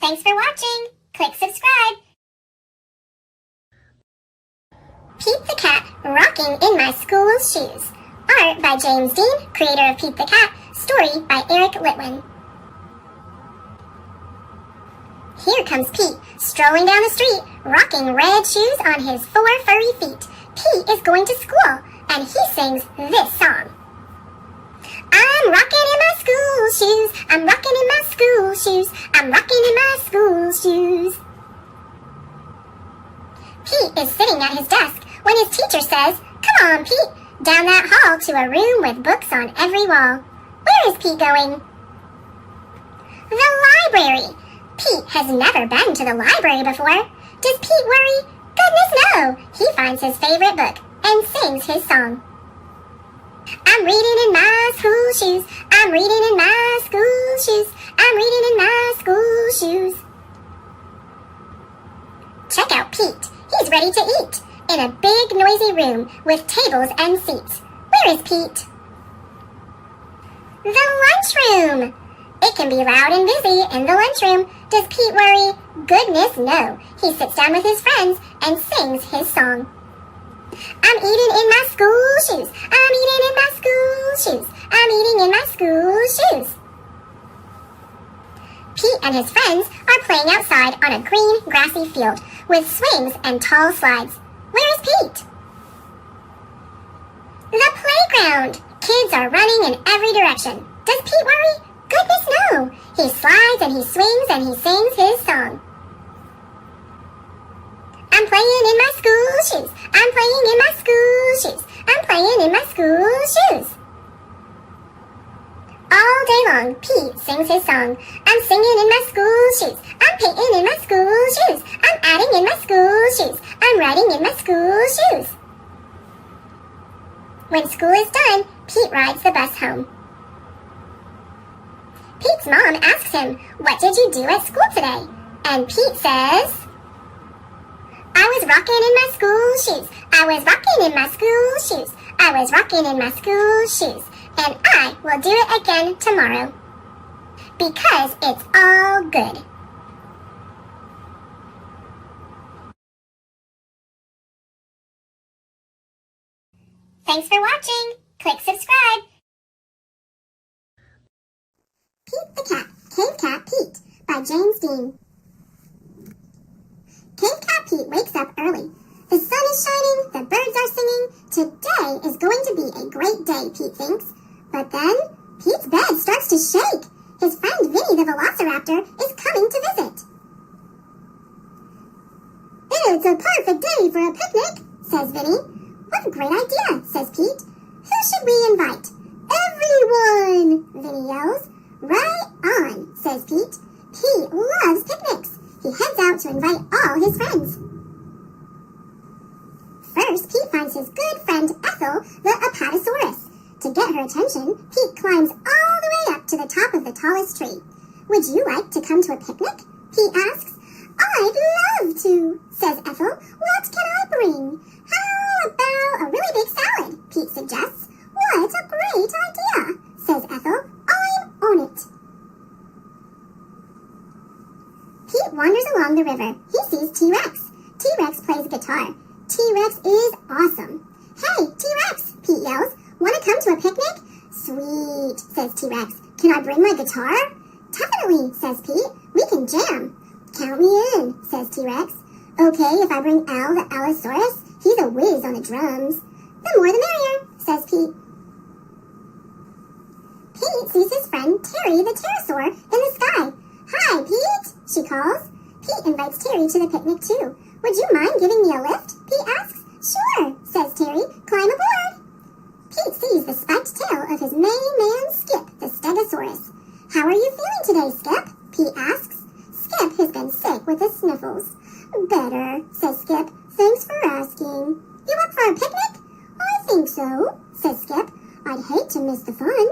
Thanks for watching. Click subscribe. Pete the Cat Rocking in My School Shoes. Art by James Dean, creator of Pete the Cat. Story by Eric Litwin. Here comes Pete, strolling down the street, rocking red shoes on his 4 furry feet. Pete is going to school, and he sings this song. I'm rocking in my school shoes. I'm rocking in my school shoes. I'm rocking in my school shoes. Pete is sitting at his desk when his teacher says, Come on, Pete, down that hall to a room with books on every wall. Where is Pete going? The library. Pete has never been to the library before. Does Pete worry? Goodness no! He finds his favorite book and sings his song. I'm reading in my school shoes. I'm reading in my school shoes. I'm reading in my school shoes. Check out Pete. He's ready to eat in a big noisy room with tables and seats. Where is Pete? The lunchroom. It can be loud and busy in the lunchroom. Does Pete worry? Goodness no. He sits down with his friends and sings his song. I'm eating in my school shoes. I'm eating in my school shoes. I'm eating in my school shoes. Pete and his friends are playing outside on a green, grassy field with swings and tall slides. Where is Pete? The playground. Kids are running in every direction. Does Pete worry? Goodness no. He slides and he swings and he sings his song. I'm playing in my school shoes. I'm playing in my school shoes. I'm playing in my school shoes. All day long, Pete sings his song. I'm singing in my school shoes. I'm painting in my school shoes. I'm adding in my school shoes. I'm writing in my school shoes. When school is done, Pete rides the bus home. Pete's mom asks him, What did you do at school today? And Pete says, I was rocking in my school shoes. I was rocking in my school shoes. I was rocking in my school shoes. And I will do it again tomorrow. Because it's all good. Thanks for watching. Click subscribe. Pete the Cat, Cave Cat Pete by James Dean. Cave Cat Pete wakes up early. The sun is shining, the birds are singing. Today is going to be a great day, Pete thinks. But then, Pete's bed starts to shake. His friend Vinny the Velociraptor is coming to visit. It's a perfect day for a picnic, says Vinny. What a great idea, says Pete. Who should we invite? Everyone, Vinny yells. Right on, says Pete. Pete loves picnics. He heads out to invite all his friends. First, Pete finds his good friend Ethel, the Apatosaurus. To get her attention, Pete climbs all the way up to the top of the tallest tree. Would you like to come to a picnic? Pete asks. I'd love to, says Ethel. What can I bring? How about a really big salad? Pete suggests. What a great idea, says Ethel. I'm on it. awesome. Hey, T-Rex, Pete yells. Want to come to a picnic? Sweet, says T-Rex. Can I bring my guitar? Definitely, says Pete. We can jam. Count me in, says T-Rex. Okay, if I bring Al the Allosaurus, he's a whiz on the drums. The more the merrier, says Pete. Pete sees his friend Terry the pterosaur in the sky. Hi, Pete, she calls. Pete invites Terry to the picnic too. Would you mind giving me a lift? Pete asks. Sure, says Terry. Climb aboard. Pete sees the spiked tail of his main man Skip, the Stegosaurus. How are you feeling today, Skip? Pete asks. Skip has been sick with the sniffles. Better, says Skip. Thanks for asking. You up for a picnic? I think so, says Skip. I'd hate to miss the fun.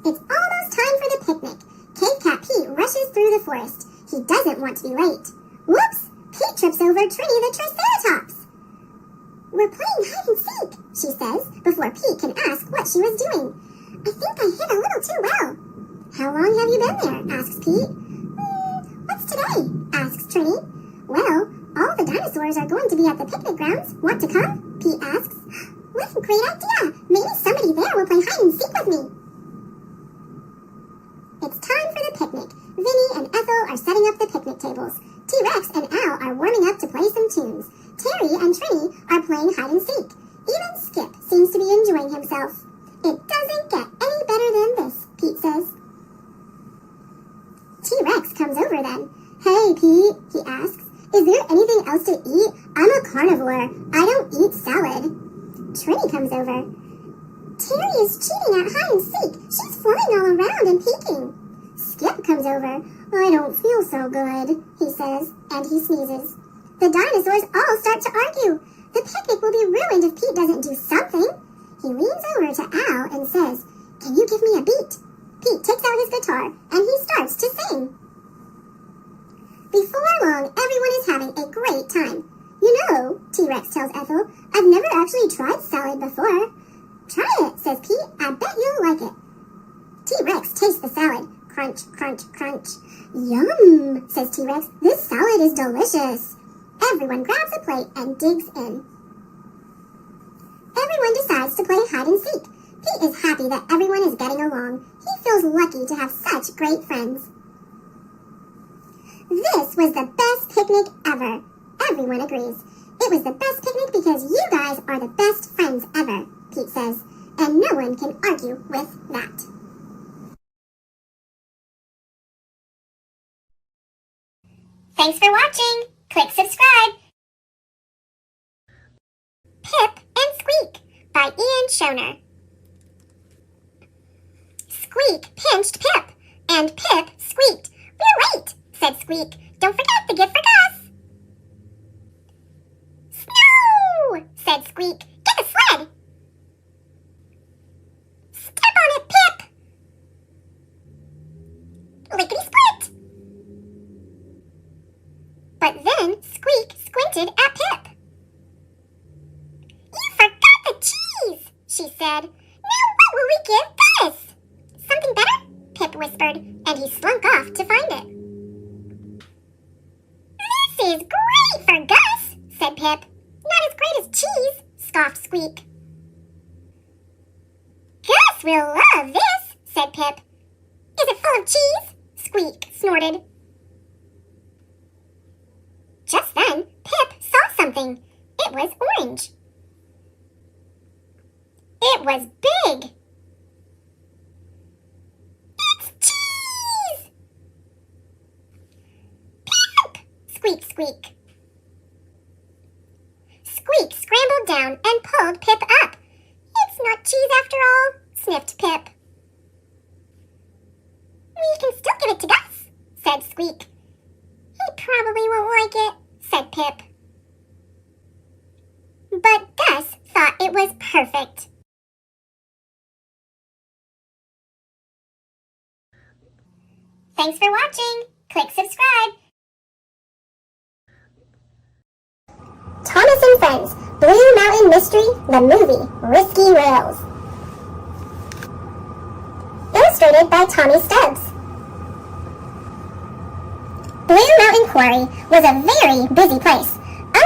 It's almost time for the picnic. Cave Cat Pete rushes through the forest. He doesn't want to be late. Whoops! Pete trips over Trini the Triceratops. We're playing hide and seek, she says, before Pete can ask what she was doing. I think I hit a little too well. How long have you been there? Asks Pete. What's today? Asks Trini. Well, all the dinosaurs are going to be at the picnic grounds. Want to come? Pete asks. What a great idea! Maybe somebody there will play hide and seek with me. It's time for the picnic. Vinny and Ethel are setting up the picnic tables. T-Rex and Al are warming up to play some tunes. Terry and Trini are playing hide and seek. Even Skip seems to be enjoying himself. It doesn't get any better than this, Pete says. T-Rex comes over then. Hey, Pete, he asks. Is there anything else to eat? I'm a carnivore. I don't eat salad. Trini comes over. Terry is cheating at hide and seek. She's flying all around and peeking. Skip comes over. I don't feel so good, he says, and he sneezes. The dinosaurs all start to argue. The picnic will be ruined if Pete doesn't do something. He leans over to Al and says, Can you give me a beat? Pete takes out his guitar and he starts to sing. Before long, everyone is having a great time. You know, T-Rex tells Ethel, I've never actually tried salad before. Try it, says Pete. I bet you'll like it. T-Rex tastes the salad. Crunch, crunch, crunch. Yum, says T-Rex. This salad is delicious. Everyone grabs a plate and digs in. Everyone decides to play hide and seek. Pete is happy that everyone is getting along. He feels lucky to have such great friends. This was the best picnic ever. Everyone agrees. It was the best picnic because you guys are the best friends ever, Pete says, and no one can argue with that. Thanks for watching. Click subscribe. Pip and Squeak by Ian Schoner. Squeak pinched Pip, and Pip squeaked. We're late, said Squeak. Don't forget the gift for Gus. Snow, said Squeak. Get a sled. Step on it, Pip. Lickety-split. But then Squeak squinted at Pip. You forgot the cheese, she said. Now what will we give this? Something better? Pip whispered, and he slunk off to find it. This is great for Gus, said Pip. Not as great as cheese, scoffed Squeak. Gus will love this, said Pip. Is it full of cheese? Squeak snorted. Just then, Pip saw something. It was orange. It was big. It's cheese! Pip! Squeak, squeak. Squeak scrambled down and pulled Pip up. It's not cheese after all, sniffed Pip. We can still give it to Gus, said Squeak. He probably won't like it, said Pip. But Gus thought it was perfect. Thanks for watching. Click subscribe. Thomas and Friends, Blue Mountain Mystery, the movie, Risky Rails. Illustrated by Tommy Stubbs. Blue Mountain Quarry was a very busy place.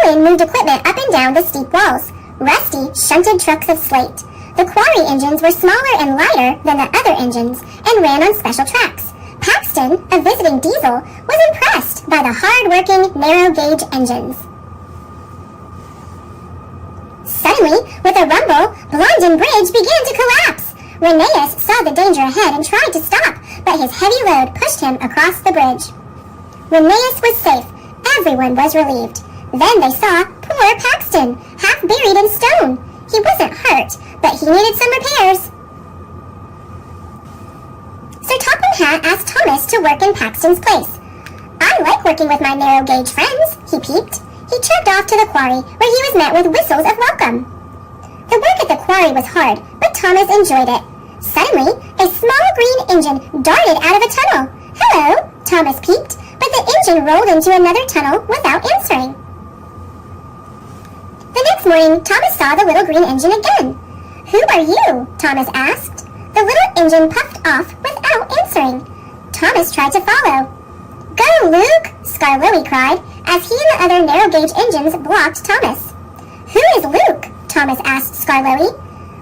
Owen moved equipment up and down the steep walls. Rusty shunted trucks of slate. The quarry engines were smaller and lighter than the other engines and ran on special tracks. Paxton, a visiting Diesel, was impressed by the hard-working, narrow-gauge engines. Suddenly, with a rumble, Blondin Bridge began to collapse. Rheneas saw the danger ahead and tried to stop, but his heavy load pushed him across the bridge. Rheneas was safe. Everyone was relieved. Then they saw poor Paxton, half buried in stone. He wasn't hurt, but he needed some repairs. So Topham Hatt asked Thomas to work in Paxton's place. "I like working with my narrow-gauge friends," he peeped. He checked off to the quarry, where he was met with whistles of welcome. The work at the quarry was hard, but Thomas enjoyed it. Suddenly, a small green engine darted out of a tunnel. "Hello," Thomas peeped, but the engine rolled into another tunnel without answering. The next morning, Thomas saw the little green engine again. "Who are you?" Thomas asked. The little engine puffed off without answering. Thomas tried to follow. "Go, Luke!" Skarloey cried, as he and the other narrow-gauge engines blocked Thomas. "Who is Luke?" Thomas asked Skarloey.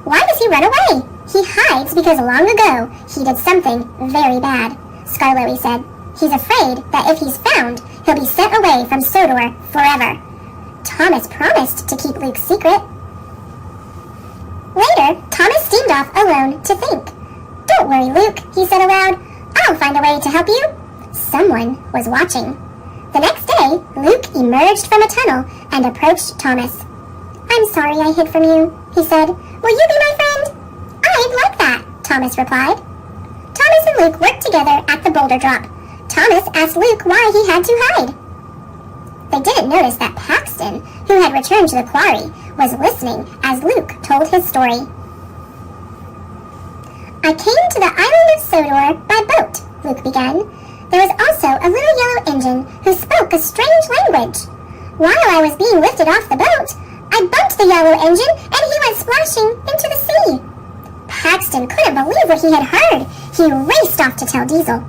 "Why does he run away?" "He hides because long ago he did something very bad," Skarloey said. "He's afraid that if he's found, he'll be sent away from Sodor forever." Thomas promised to keep Luke's secret. Later, Thomas steamed off alone to think. "Don't worry, Luke," he said aloud. "I'll find a way to help you." Someone was watching. The next day, Luke emerged from a tunnel and approached Thomas. "I'm sorry I hid from you," he said. "Will you be my friend?" "I'd like that," Thomas replied. Thomas and Luke worked together at the boulder drop. Thomas asked Luke why he had to hide. They didn't notice that Paxton, who had returned to the quarry, was listening as Luke told his story. "I came to the island of Sodor by boat," Luke began. "There was also a little yellow engine who spoke a strange language. While I was being lifted off the boat, I bumped the yellow engine and he went splashing into the sea." Paxton couldn't believe what he had heard. He raced off to tell Diesel.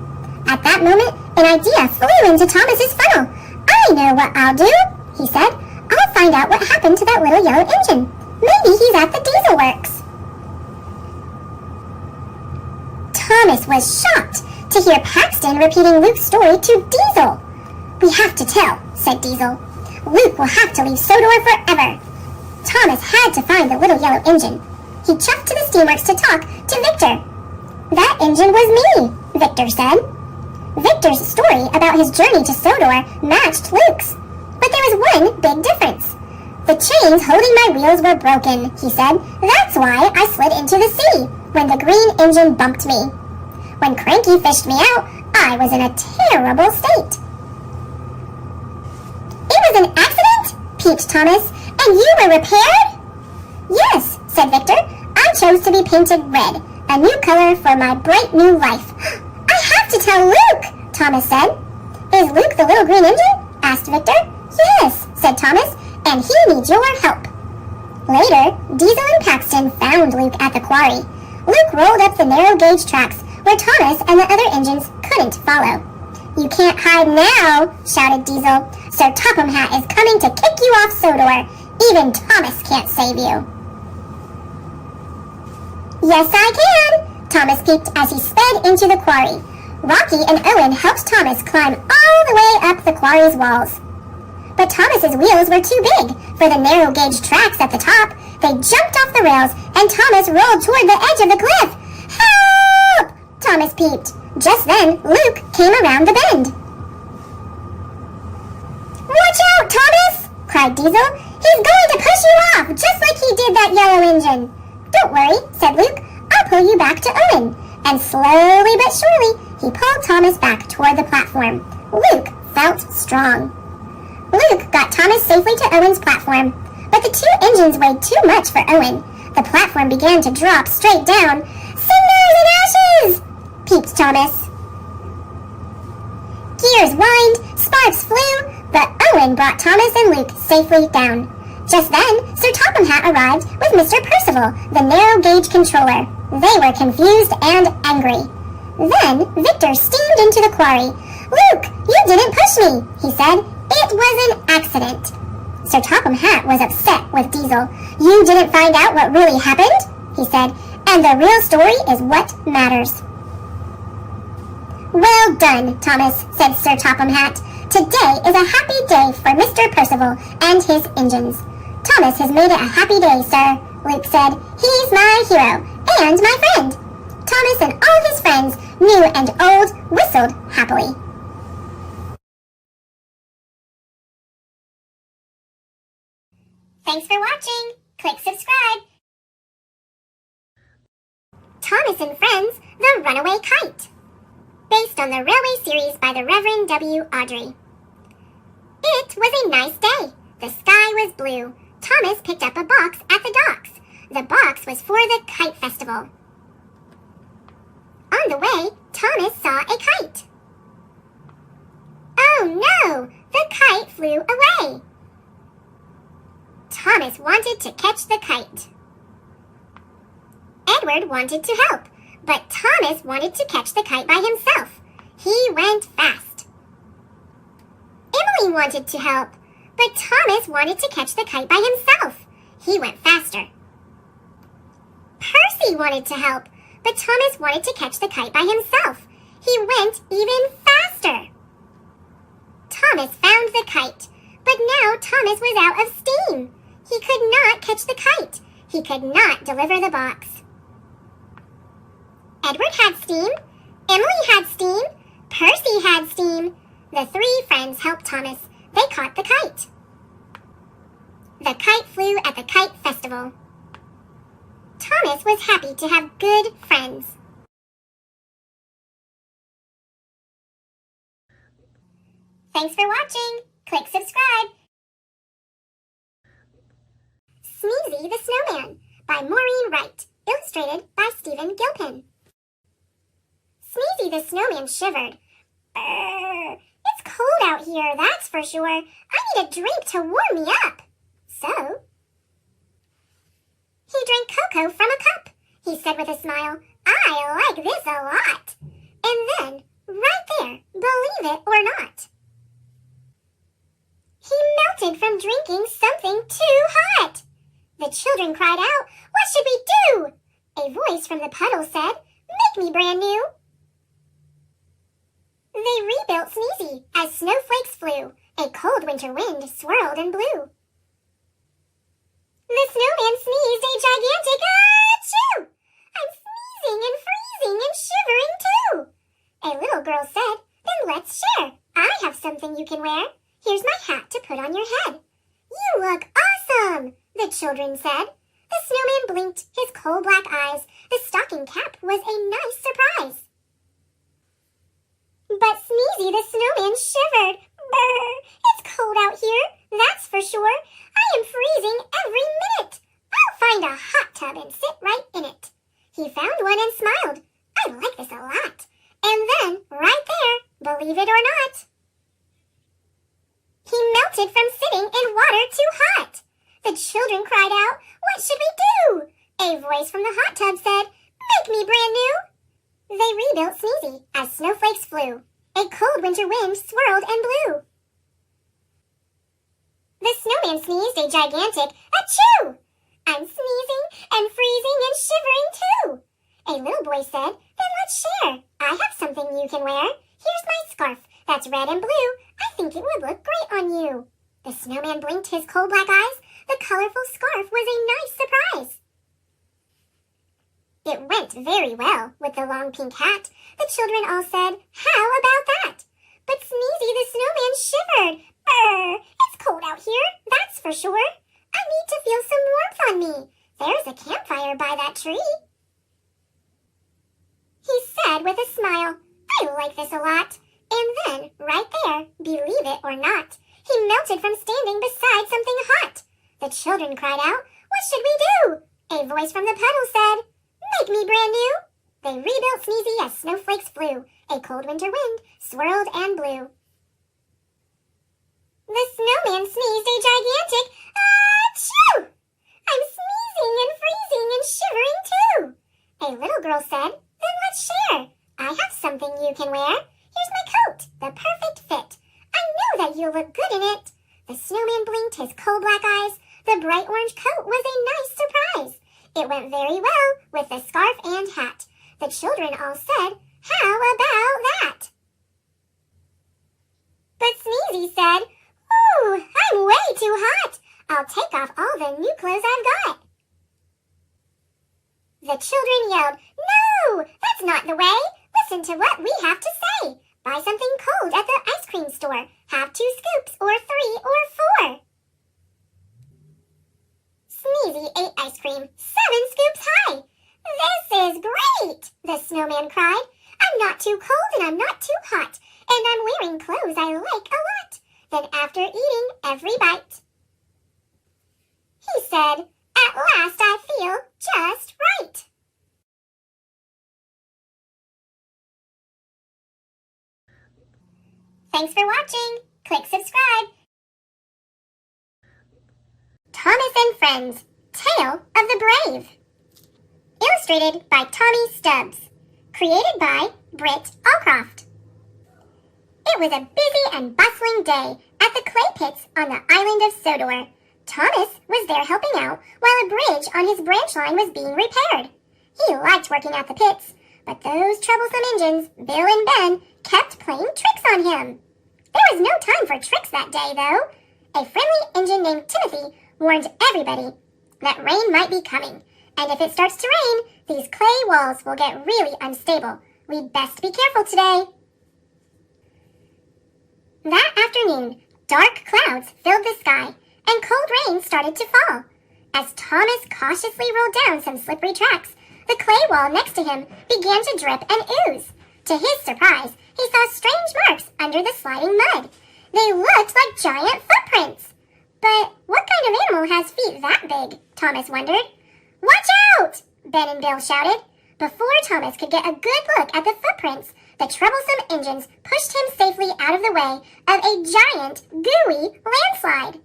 At that moment, an idea flew into Thomas's funnel. "I know what I'll do," he said. "I'll find out what happened to that little yellow engine. Maybe he's at the Diesel Works." Thomas was shocked to hear Paxton repeating Luke's story to Diesel. "We have to tell," said Diesel. "Luke will have to leave Sodor forever." Thomas had to find the little yellow engine. He chuffed to the steamworks to talk to Victor. "That engine was me," Victor said. Victor's story about his journey to Sodor matched Luke's. But there was one big difference. "The chains holding my wheels were broken," he said. "That's why I slid into the sea when the green engine bumped me. When Cranky fished me out, I was in a terrible state." "It was an accident?" peeped Thomas. "And you were repaired?" "Yes," said Victor. "I chose to be painted red, a new color for my bright new life." "I have to tell Luke," Thomas said. "Is Luke the little green engine?" asked Victor. "Yes," said Thomas, "and he needs your help." Later, Diesel and Paxton found Luke at the quarry. Luke rolled up the narrow gauge tracks where Thomas and the other engines couldn't follow. "You can't hide now," shouted Diesel, "so Topham Hatt is coming to kick you off Sodor. Even Thomas can't save you." "Yes, I can," Thomas peeped as he sped into the quarry. Rocky and Owen helped Thomas climb all the way up the quarry's walls. But Thomas's wheels were too big for the narrow gauge tracks at the top. They jumped off the rails and Thomas rolled toward the edge of the cliff. "Help!" Thomas peeped. Just then, Luke came around the bend. "Watch out, Thomas!" cried Diesel. "He's going to push you off, just like he did that yellow engine." "Don't worry," said Luke. "I'll pull you back to Owen." And slowly but surely, he pulled Thomas back toward the platform. Luke felt strong. Luke got Thomas safely to Owen's platform, but the two engines weighed too much for Owen. The platform began to drop straight down. "Cinders and ashes!" peeped Thomas. Gears whined, sparks flew, but Owen brought Thomas and Luke safely down. Just then, Sir Topham Hatt arrived with Mr. Percival, the narrow gauge controller. They were confused and angry. Then Victor steamed into the quarry. "Luke, you didn't push me," he said. "It was an accident." Sir Topham Hatt was upset with Diesel. "You didn't find out what really happened," he said, "and the real story is what matters." "Well done, Thomas," said Sir Topham Hatt. "Today is a happy day for Mr. Percival and his engines." "Thomas has made it a happy day, sir," Luke said. "He's my hero and my friend." Thomas and all his friends, new and old, whistled happily. Thanks for watching. Click subscribe. Thomas and Friends, The Runaway Kite. Based on the railway series by the Reverend W. Awdry. It was a nice day. The sky was blue. Thomas picked up a box at the docks. The box was for the kite festival. On the way, Thomas saw a kite. Oh no! The kite flew away. Thomas wanted to catch the kite. Edward wanted to help, but Thomas wanted to catch the kite by himself. He went fast. Emily wanted to help, but Thomas wanted to catch the kite by himself. He went faster. Percy wanted to help, but Thomas wanted to catch the kite by himself. He went even faster. Thomas found the kite, but now Thomas was out of steam. He could not catch the kite. He could not deliver the box. Edward had steam. Emily had steam. Percy had steam. The three friends helped Thomas. They caught the kite. The kite flew at the kite festival. Thomas was happy to have good friends. Thanks for watching. Click subscribe. Sneezy the Snowman by Maureen Wright. Illustrated by Stephen Gilpin. Sneezy the Snowman shivered. "Brr, it's cold out here, that's for sure. I need a drink to warm me up." So, he drank cocoa from a cup. He said with a smile, "I like this a lot." And then, right there, believe it or not, he melted from drinking something too hot. The children cried out, "What should we do?" A voice from the puddle said, "Make me brand new." They rebuilt Sneezy as snowflakes flew. A cold winter wind swirled and blew. The snowman sneezed a gigantic "Achoo! I'm sneezing and freezing and shivering too." A little girl said, "Then let's share. I have something you can wear. Here's my hat to put on your head." "You look awesome," the children said. The snowman blinked his coal black eyes. The stocking cap was a nice surprise. But Sneezy the snowman shivered. "Brr, it's cold out here, that's for sure. I am freezing every minute. I'll find a hot tub and sit right in it." He found one and smiled. "I like this a lot." And then, right there, believe it or not, he melted from sitting in water too hot. The children cried out, "What should we do?" A voice from the hot tub said, "Make me brand new." They rebuilt Sneezy as snowflakes flew. A cold winter wind swirled and blew. The snowman sneezed a gigantic "Achoo! I'm sneezing and freezing and shivering too." A little boy said, "Then let's share. I have something you can wear. Here's my scarf that's red and blue. I think it would look great on you." The snowman blinked his coal black eyes. The colorful scarf was a nice surprise. It went very well with the long pink hat. The children all said, "How about that?" But Sneezy the snowman shivered. "Brr, it's cold out here, that's for sure. I need to feel some warmth on me. There's a campfire by that tree." He said with a smile, "I like this a lot." And then, right there, believe it or not, he melted from standing beside something hot. The children cried out, "What should we do?" A voice from the puddle said, "Make me brand new." They rebuilt Sneezy as snowflakes flew. A cold winter wind swirled and blew. The snowman sneezed a gigantic "Achoo! I'm sneezing and freezing and shivering too." A little girl said, "Then let's share. I have something you can wear. Here's my coat, the perfect fit. I know that you'll look good in it." The snowman blinked his coal black eyes. The bright orange coat was a nice surprise. It went very well with the scarf and hat. The children all said, "How about that?" But Sneezy said, "Ooh, I'm way too hot. I'll take off all the new clothes I've got." The children yelled, "No, that's not the way. Listen to what we have to say. Buy something cold at the ice cream store. Have 2 scoops or 3 or 4. Sneezy ate ice cream 7 scoops high. "This is great," the snowman cried. "I'm not too cold and I'm not too hot, and I'm wearing clothes I like a lot." Then after eating every bite, he said, "At last I feel just right." Thanks for watching. Click subscribe. Thomas and Friends, Tale of the Brave. Illustrated by Tommy Stubbs. Created by Britt Allcroft. It was a busy and bustling day at the clay pits on the island of Sodor. Thomas was there helping out while a bridge on his branch line was being repaired. He liked working at the pits, but those troublesome engines, Bill and Ben, kept playing tricks on him. There was no time for tricks that day, though. A friendly engine named Timothy warned everybody that rain might be coming, and if it starts to rain, these clay walls will get really unstable. We'd best be careful today. That afternoon, dark clouds filled the sky, and cold rain started to fall. As Thomas cautiously rolled down some slippery tracks, the clay wall next to him began to drip and ooze. To his surprise, he saw strange marks under the sliding mud. They looked like giant footprints. But what kind of animal has feet that big? Thomas wondered. "Watch out!" Ben and Bill shouted. Before Thomas could get a good look at the footprints, the troublesome engines pushed him safely out of the way of a giant, gooey landslide.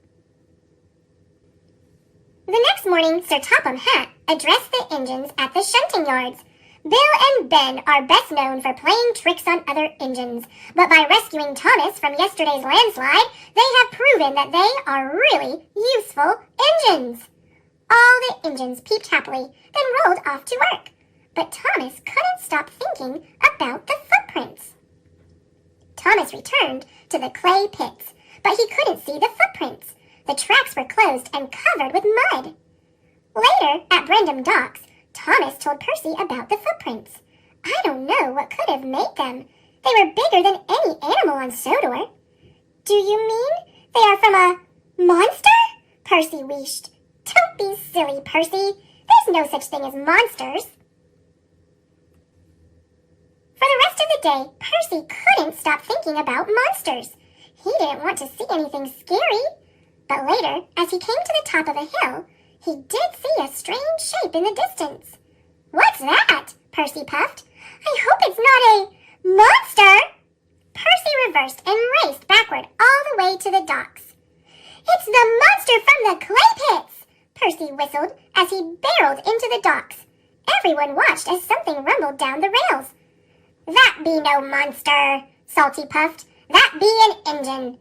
The next morning, Sir Topham Hatt addressed the engines at the shunting yards. Bill and Ben are best known for playing tricks on other engines, but by rescuing Thomas from yesterday's landslide, they have proven that they are really useful engines. All the engines peeped happily, then rolled off to work. But Thomas couldn't stop thinking about the footprints. Thomas returned to the clay pits, but he couldn't see the footprints. The tracks were closed and covered with mud. Later, at Brendam Docks, Thomas told Percy about the footprints. "I don't know what could have made them. They were bigger than any animal on Sodor." "Do you mean they are from a monster?" Percy wheezed. "Don't be silly, Percy. There's no such thing as monsters." For the rest of the day, Percy couldn't stop thinking about monsters. He didn't want to see anything scary. But later, as he came to the top of a hill, he did see a strange shape in the distance. "What's that?" Percy puffed. "I hope it's not a monster." Percy reversed and raced backward all the way to the docks. "It's the monster from the clay pits!" Percy whistled as he barreled into the docks. Everyone watched as something rumbled down the rails. "That be no monster," Salty puffed. "That be an engine."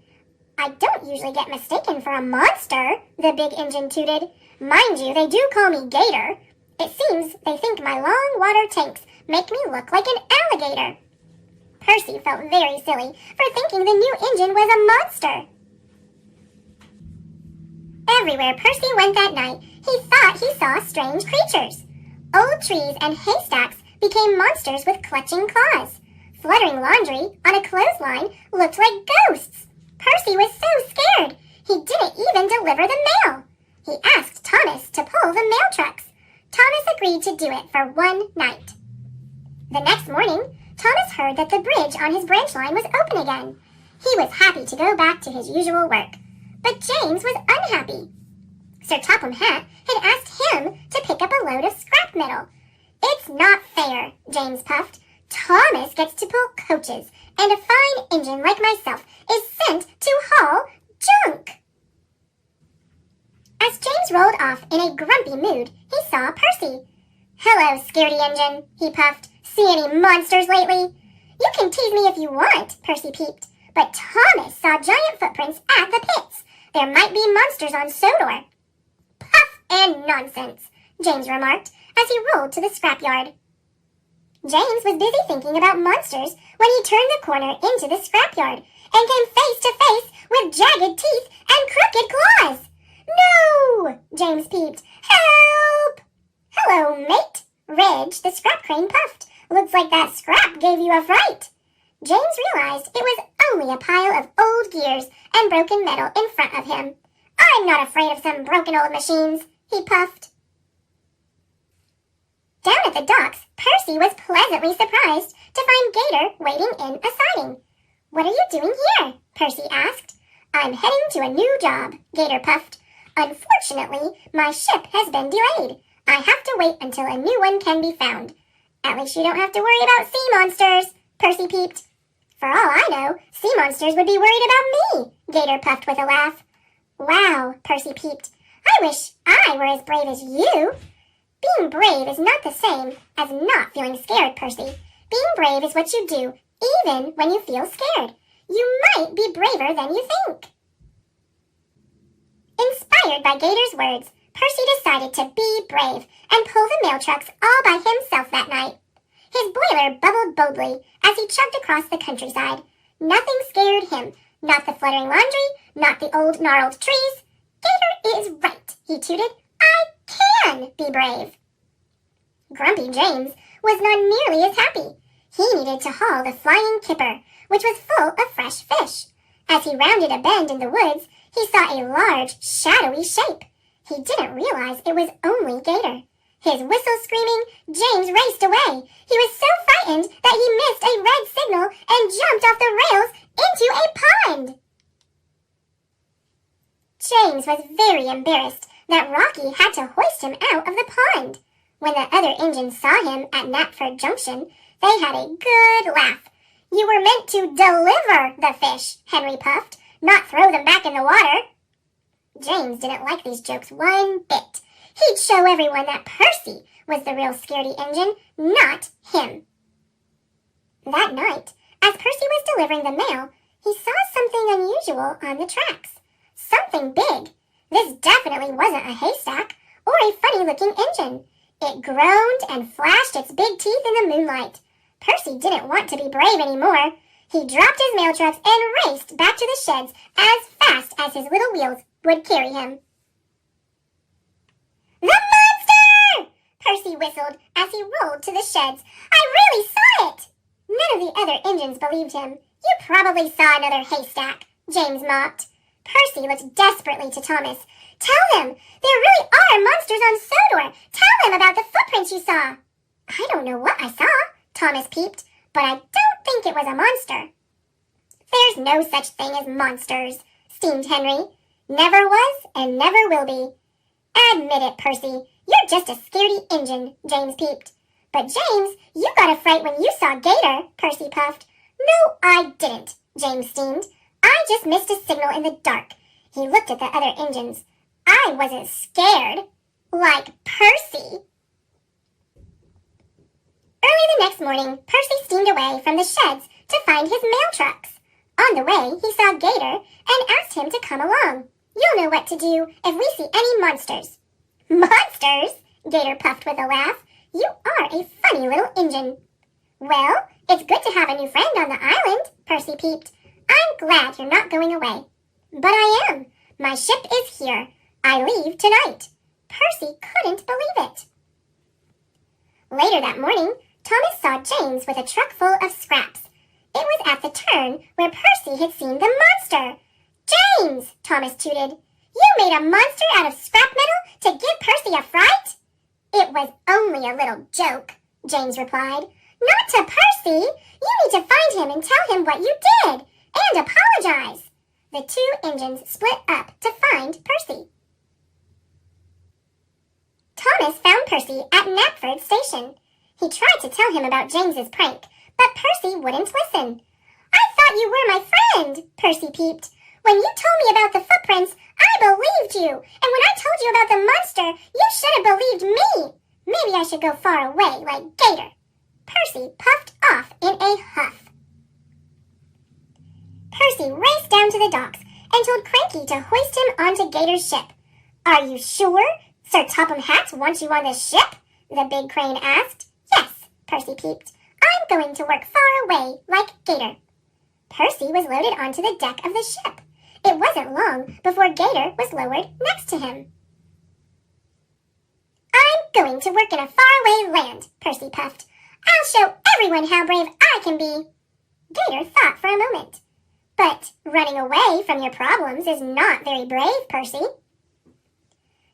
"I don't usually get mistaken for a monster," the big engine tooted. "Mind you, they do call me Gator. It seems they think my long water tanks make me look like an alligator." Percy felt very silly for thinking the new engine was a monster. Everywhere Percy went that night, he thought he saw strange creatures. Old trees and haystacks became monsters with clutching claws. Fluttering laundry on a clothesline looked like ghosts. Percy was so scared, he didn't even deliver the mail. He asked Thomas to pull the mail trucks. Thomas agreed to do it for one night. The next morning, Thomas heard that the bridge on his branch line was open again. He was happy to go back to his usual work. But James was unhappy. Sir Topham Hatt had asked him to pick up a load of scrap metal. "It's not fair," James puffed. "Thomas gets to pull coaches, and a fine engine like myself is sent to haul junk." As James rolled off in a grumpy mood, he saw Percy. "Hello, scaredy engine," he puffed. "See any monsters lately?" "You can tease me if you want," Percy peeped, but Thomas saw giant footprints at the pits. There might be monsters on Sodor. Puff and nonsense, James remarked as he rolled to the scrapyard. James was busy thinking about monsters when he turned the corner into the scrapyard and came face to face with jagged teeth and crooked claws. No! James peeped. Help! Hello, mate. Reg, the scrap crane, puffed. Looks like that scrap gave you a fright. James realized it was only a pile of old gears and broken metal in front of him. I'm not afraid of some broken old machines, he puffed. Down at the docks, Percy was pleasantly surprised to find Gator waiting in a siding. What are you doing here? Percy asked. I'm heading to a new job, Gator puffed. Unfortunately, my ship has been delayed. I have to wait until a new one can be found. At least you don't have to worry about sea monsters, Percy peeped. For all I know, sea monsters would be worried about me, Gator puffed with a laugh. Wow, Percy peeped. I wish I were as brave as you. Being brave is not the same as not feeling scared, Percy. Being brave is what you do, even when you feel scared. You might be braver than you think. Inspired by Gator's words, Percy decided to be brave and pull the mail trucks all by himself that night. His boiler bubbled boldly as he chugged across the countryside. Nothing scared him, not the fluttering laundry, not the old gnarled trees. Gator is right, he tooted. I can be brave. Grumpy James was not nearly as happy. He needed to haul the flying kipper, which was full of fresh fish. As he rounded a bend in the woods, he saw a large, shadowy shape. He didn't realize it was only Gator. His whistle screaming, James raced away. He was so frightened that he missed a red signal and jumped off the rails into a pond. James was very embarrassed that Rocky had to hoist him out of the pond. When the other engines saw him at Knapford Junction, they had a good laugh. You were meant to deliver the fish, Henry puffed, not throw them back in the water. James didn't like these jokes one bit. He'd show everyone that Percy was the real scaredy engine, not him. That night, as Percy was delivering the mail, he saw something unusual on the tracks. Something big. This definitely wasn't a haystack or a funny-looking engine. It groaned and flashed its big teeth in the moonlight. Percy didn't want to be brave anymore. He dropped his mail trucks and raced back to the sheds as fast as his little wheels would carry him. The monster! Percy whistled as he rolled to the sheds. I really saw it! None of the other engines believed him. You probably saw another haystack, James mocked. Percy looked desperately to Thomas. Tell him! There really are monsters on Sodor! Tell him about the footprints you saw! I don't know what I saw, Thomas peeped, but I don't think it was a monster. There's no such thing as monsters, steamed Henry. Never was and never will be. Admit it, Percy. You're just a scaredy engine, James peeped. But James, you got a fright when you saw Gator, Percy puffed. No, I didn't, James steamed. I just missed a signal in the dark. He looked at the other engines. I wasn't scared. Like Percy. Early the next morning, Percy steamed away from the sheds to find his mail trucks. On the way, he saw Gator and asked him to come along. You'll know what to do if we see any monsters. Monsters? Gator puffed with a laugh. You are a funny little engine. Well, it's good to have a new friend on the island, Percy peeped. I'm glad you're not going away. But I am. My ship is here. I leave tonight. Percy couldn't believe it. Later that morning, Thomas saw James with a truck full of scraps. It was at the turn where Percy had seen the monster. James, Thomas tooted. You made a monster out of scrap metal to give Percy a fright? It was only a little joke, James replied. Not to Percy. You need to find him and tell him what you did. And apologize. The two engines split up to find Percy. Thomas found Percy at Knapford Station. He tried to tell him about James's prank, but Percy wouldn't listen. I thought you were my friend, Percy peeped. When you told me about the footprints, I believed you. And when I told you about the monster, you should have believed me. Maybe I should go far away like Gator. Percy puffed off in a huff. and told Cranky to hoist him onto Gator's ship. "Are you sure Sir Topham Hatt wants you on this ship?" the big crane asked. "Yes," Percy peeped. "I'm going to work far away, like Gator." Percy was loaded onto the deck of the ship. It wasn't long before Gator was lowered next to him. "I'm going to work in a faraway land," Percy puffed. "I'll show everyone how brave I can be." Gator thought for a moment. "But running away from your problems is not very brave, Percy."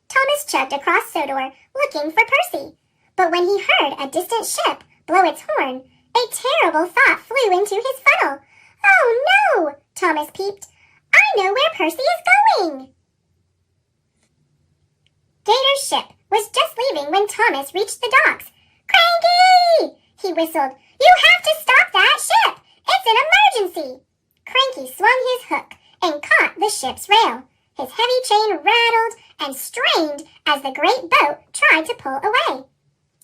Thomas chugged across Sodor, looking for Percy. But when he heard a distant ship blow its horn, a terrible thought flew into his funnel. "Oh no!" Thomas peeped. "I know where Percy is going!" Gator's ship was just leaving when Thomas reached the docks. "Cranky!" he whistled. "You have to stop that ship! It's an emergency!" Cranky swung his hook and caught the ship's rail. His heavy chain rattled and strained as the great boat tried to pull away.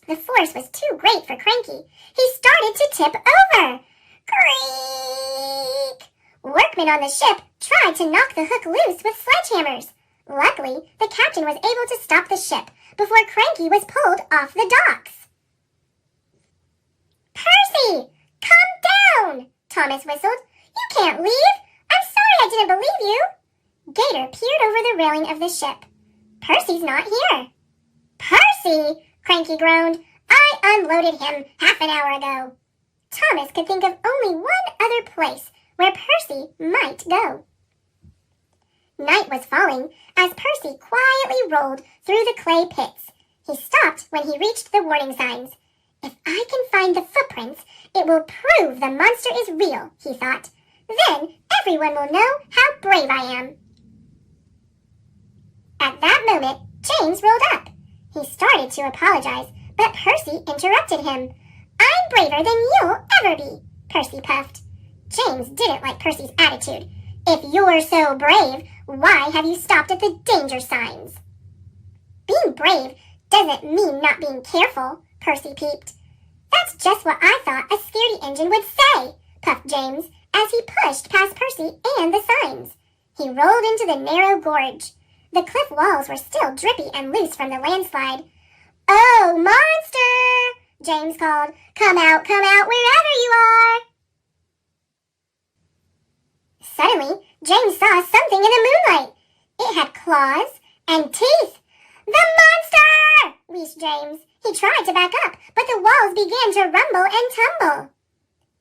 The force was too great for Cranky. He started to tip over. Creak! Workmen on the ship tried to knock the hook loose with sledgehammers. Luckily, the captain was able to stop the ship before Cranky was pulled off the docks. "Percy! Come down!" Thomas whistled. "You can't leave! I'm sorry I didn't believe you!" Gator peered over the railing of the ship. "Percy's not here." "Percy!" Cranky groaned. "I unloaded him half an hour ago." Thomas could think of only one other place where Percy might go. Night was falling as Percy quietly rolled through the clay pits. He stopped when he reached the warning signs. "If I can find the footprints, it will prove the monster is real," he thought. "Then everyone will know how brave I am." At that moment, James rolled up. He started to apologize, but Percy interrupted him. "I'm braver than you'll ever be," Percy puffed. James didn't like Percy's attitude. "If you're so brave, why have you stopped at the danger signs?" "Being brave doesn't mean not being careful," Percy peeped. "That's just what I thought a scaredy engine would say," puffed James as he pushed past Percy and the signs. He rolled into the narrow gorge. The cliff walls were still drippy and loose from the landslide. "Oh, monster!" James called. Come out wherever you are!" Suddenly, James saw something in the moonlight. It had claws and teeth. "The monster!" wheezed James. He tried to back up, but the walls began to rumble and tumble.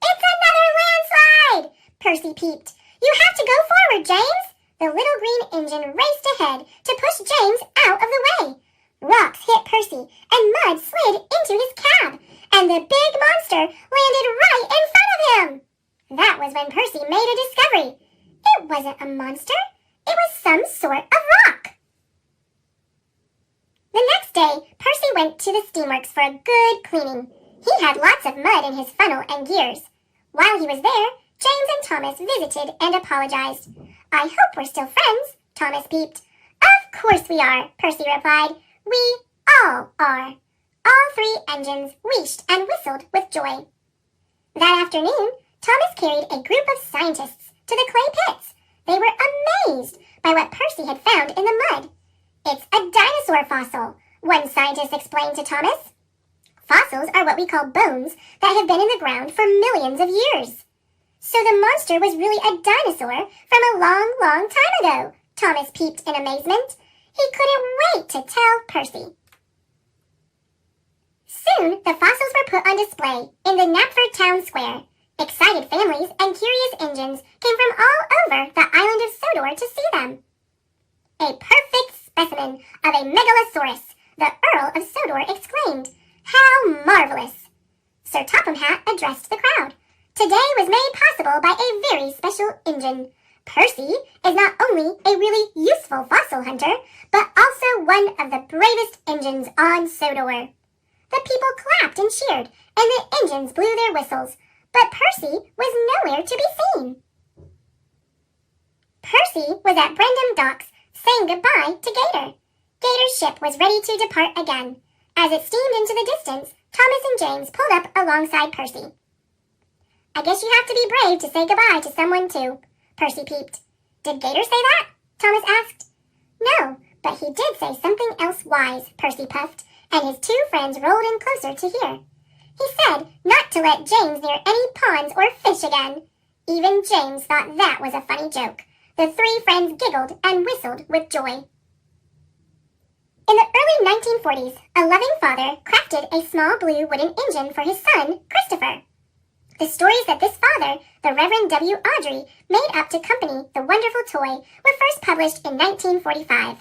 "It's another landslide!" Percy peeped. "You have to go forward, James!" The little green engine raced ahead to push James out of the way. Rocks hit Percy, and mud slid into his cab, and the big monster landed right in front of him. That was when Percy made a discovery. It wasn't a monster. It was some sort of rock. The next day, Percy went to the steamworks for a good cleaning. He had lots of mud in his funnel and gears. While he was there, James and Thomas visited and apologized. "I hope we're still friends," Thomas peeped. "Of course we are," Percy replied. "We all are." All three engines wheezed and whistled with joy. That afternoon, Thomas carried a group of scientists to the clay pits. They were amazed by what Percy had found in the mud. "It's a dinosaur fossil," one scientist explained to Thomas. "Fossils are what we call bones that have been in the ground for millions of years." "So the monster was really a dinosaur from a long, long time ago," Thomas peeped in amazement. He couldn't wait to tell Percy. Soon, the fossils were put on display in the Knapford town square. Excited families and curious engines came from all over the island of Sodor to see them. "A perfect specimen of a megalosaurus," the Earl of Sodor exclaimed. "How marvelous!" Sir Topham Hatt addressed the crowd. "Today was made possible by a very special engine. Percy is not only a really useful fossil hunter, but also one of the bravest engines on Sodor." The people clapped and cheered, and the engines blew their whistles, but Percy was nowhere to be seen. Percy was at Brendam Docks, saying goodbye to Gator. Gator's ship was ready to depart again. As it steamed into the distance, Thomas and James pulled up alongside Percy. "I guess you have to be brave to say goodbye to someone too," Percy peeped. Did Gator say that? Thomas asked. No, but he did say something else wise, Percy puffed, and his two friends rolled in closer to hear. He said not to let James near any ponds or fish again. Even James thought that was a funny joke. The three friends giggled and whistled with joy. In the early 1940s, a loving father crafted a small blue wooden engine for his son, Christopher. The stories that this father, the Reverend W. Audrey, made up to accompany the wonderful toy were first published in 1945.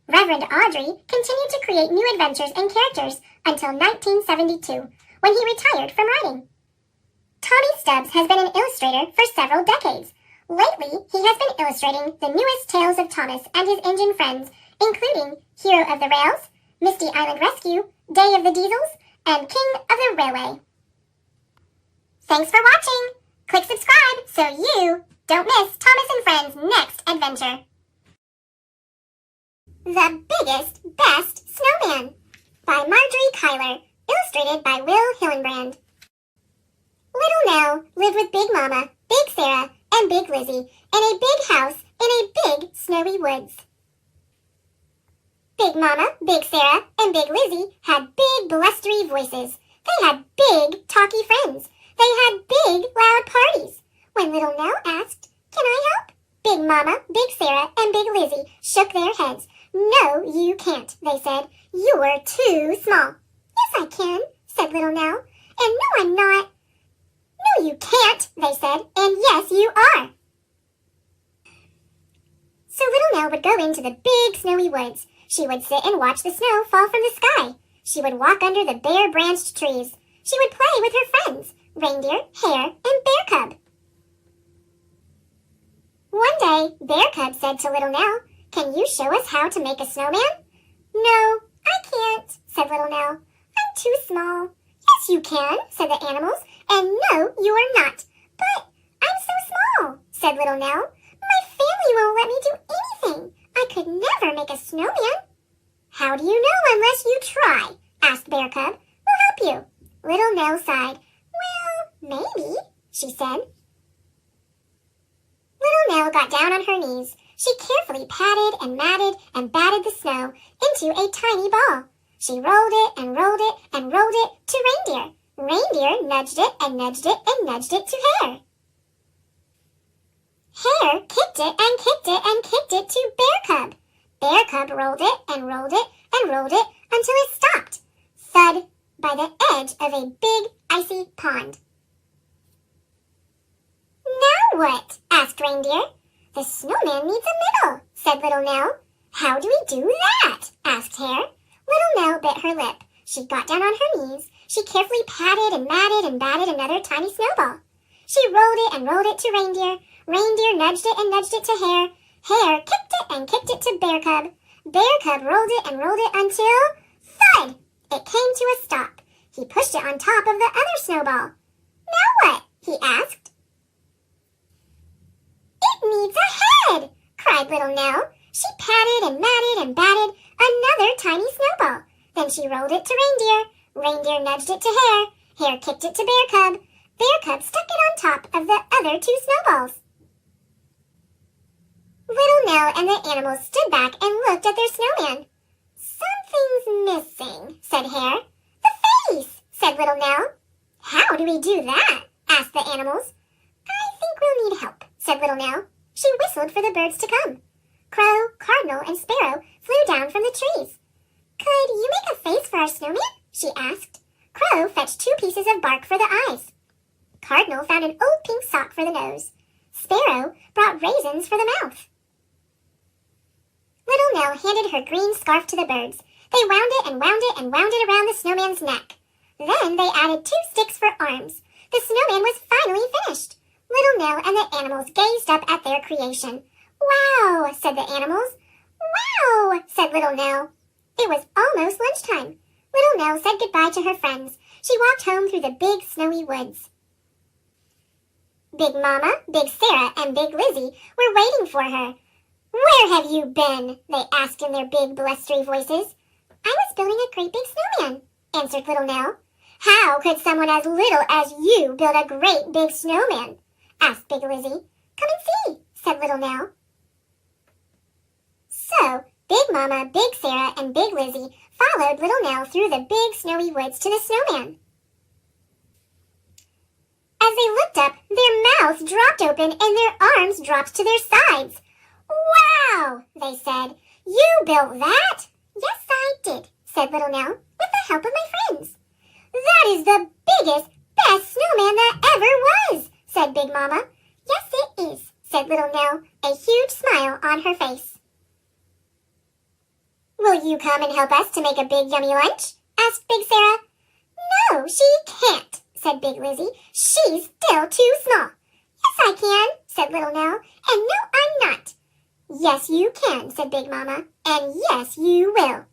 Reverend Audrey continued to create new adventures and characters until 1972, when he retired from writing. Tommy Stubbs has been an illustrator for several decades. Lately, he has been illustrating the newest tales of Thomas and his engine friends, including Hero of the Rails, Misty Island Rescue, Day of the Diesels, and King of the Railway. Thanks for watching! Click subscribe so you don't miss Thomas and Friends' next adventure. The Biggest, Best Snowman by Marjorie Kyler, illustrated by Will Hillenbrand. Little Nell lived with Big Mama, Big Sarah, and Big Lizzie in a big house in a big snowy woods. Big Mama, Big Sarah, and Big Lizzie had big blustery voices. They had big talky friends. They had big loud parties. When Little Nell asked, "Can I help?" Big Mama, Big Sarah, and Big Lizzie shook their heads. "No, you can't," they said. "You're too small." "Yes, I can," said Little Nell. "And no, I'm not." "No, you can't," they said. "And yes, you are." So Little Nell would go into the big snowy woods. She would sit and watch the snow fall from the sky. She would walk under the bare-branched trees. She would play with her friends, Reindeer, Hare, and Bear Cub. One day, Bear Cub said to Little Nell, "Can you show us how to make a snowman?" "No, I can't," said Little Nell. "I'm too small." "Yes, you can," said the animals. "And no, you are not." "But I'm so small," said Little Nell. "My family won't let me do anything. I could never make a snowman." "How do you know unless you try?" asked Bear Cub. "We'll help you." Little Nell sighed. "Well, maybe," she said. Little Nell got down on her knees. She carefully patted and matted and batted the snow into a tiny ball. She rolled it and rolled it and rolled it to Reindeer. Reindeer nudged it and nudged it and nudged it to Hare. Hare kicked it and kicked it and kicked it to Bear Cub. Bear Cub rolled it and rolled it and rolled it until it stopped, thud, by the edge of a big icy pond. "Now what?" asked Reindeer. "The snowman needs a middle," said Little Nell. "How do we do that?" asked Hare. Little Nell bit her lip. She got down on her knees. She carefully patted and matted and batted another tiny snowball. She rolled it and rolled it to Reindeer. Reindeer nudged it and nudged it to Hare. Hare kicked it and kicked it to Bear Cub. Bear Cub rolled it and rolled it until, thud! It came to a stop. He pushed it on top of the other snowball. "Now what?" he asked. "It needs a head!" cried Little Nell. She patted and matted and batted another tiny snowball. Then she rolled it to Reindeer. Reindeer nudged it to Hare. Hare kicked it to Bear Cub. Bear Cub stuck it on top of the other two snowballs. Little Nell and the animals stood back and looked at their snowman. "Something's missing," said Hare. "The face," said Little Nell. "How do we do that?" asked the animals. "I think we'll need help," said Little Nell. She whistled for the birds to come. Crow, Cardinal, and Sparrow flew down from the trees. "Could you make a face for our snowman?" she asked. Crow fetched 2 pieces of bark for the eyes. Cardinal found an old pink sock for the nose. Sparrow brought raisins for the mouth. Little Nell handed her green scarf to the birds. They wound it and wound it and wound it around the snowman's neck. Then they added 2 sticks for arms. The snowman was finally finished. Little Nell and the animals gazed up at their creation. "Wow," said the animals. "Wow," said Little Nell. It was almost lunchtime. Little Nell said goodbye to her friends. She walked home through the big snowy woods. Big Mama, Big Sarah, and Big Lizzie were waiting for her. "Where have you been?" they asked in their big blustery voices. "I was building a great big snowman," answered Little Nell. "How could someone as little as you build a great big snowman?" asked Big Lizzie. "Come and see," said Little Nell. Mama, Big Sarah, and Big Lizzie followed Little Nell through the big snowy woods to the snowman. As they looked up, their mouths dropped open and their arms dropped to their sides. "Wow!" they said. "You built that?" "Yes, I did," said Little Nell, "with the help of my friends." "That is the biggest, best snowman that ever was," said Big Mama. "Yes, it is," said Little Nell, a huge smile on her face. "Will you come and help us to make a big yummy lunch?" asked Big Sarah. "No, she can't," said Big Lizzie. "She's still too small." "Yes, I can," said Little Nell. "And no, I'm not." "Yes, you can," said Big Mama. "And yes, you will."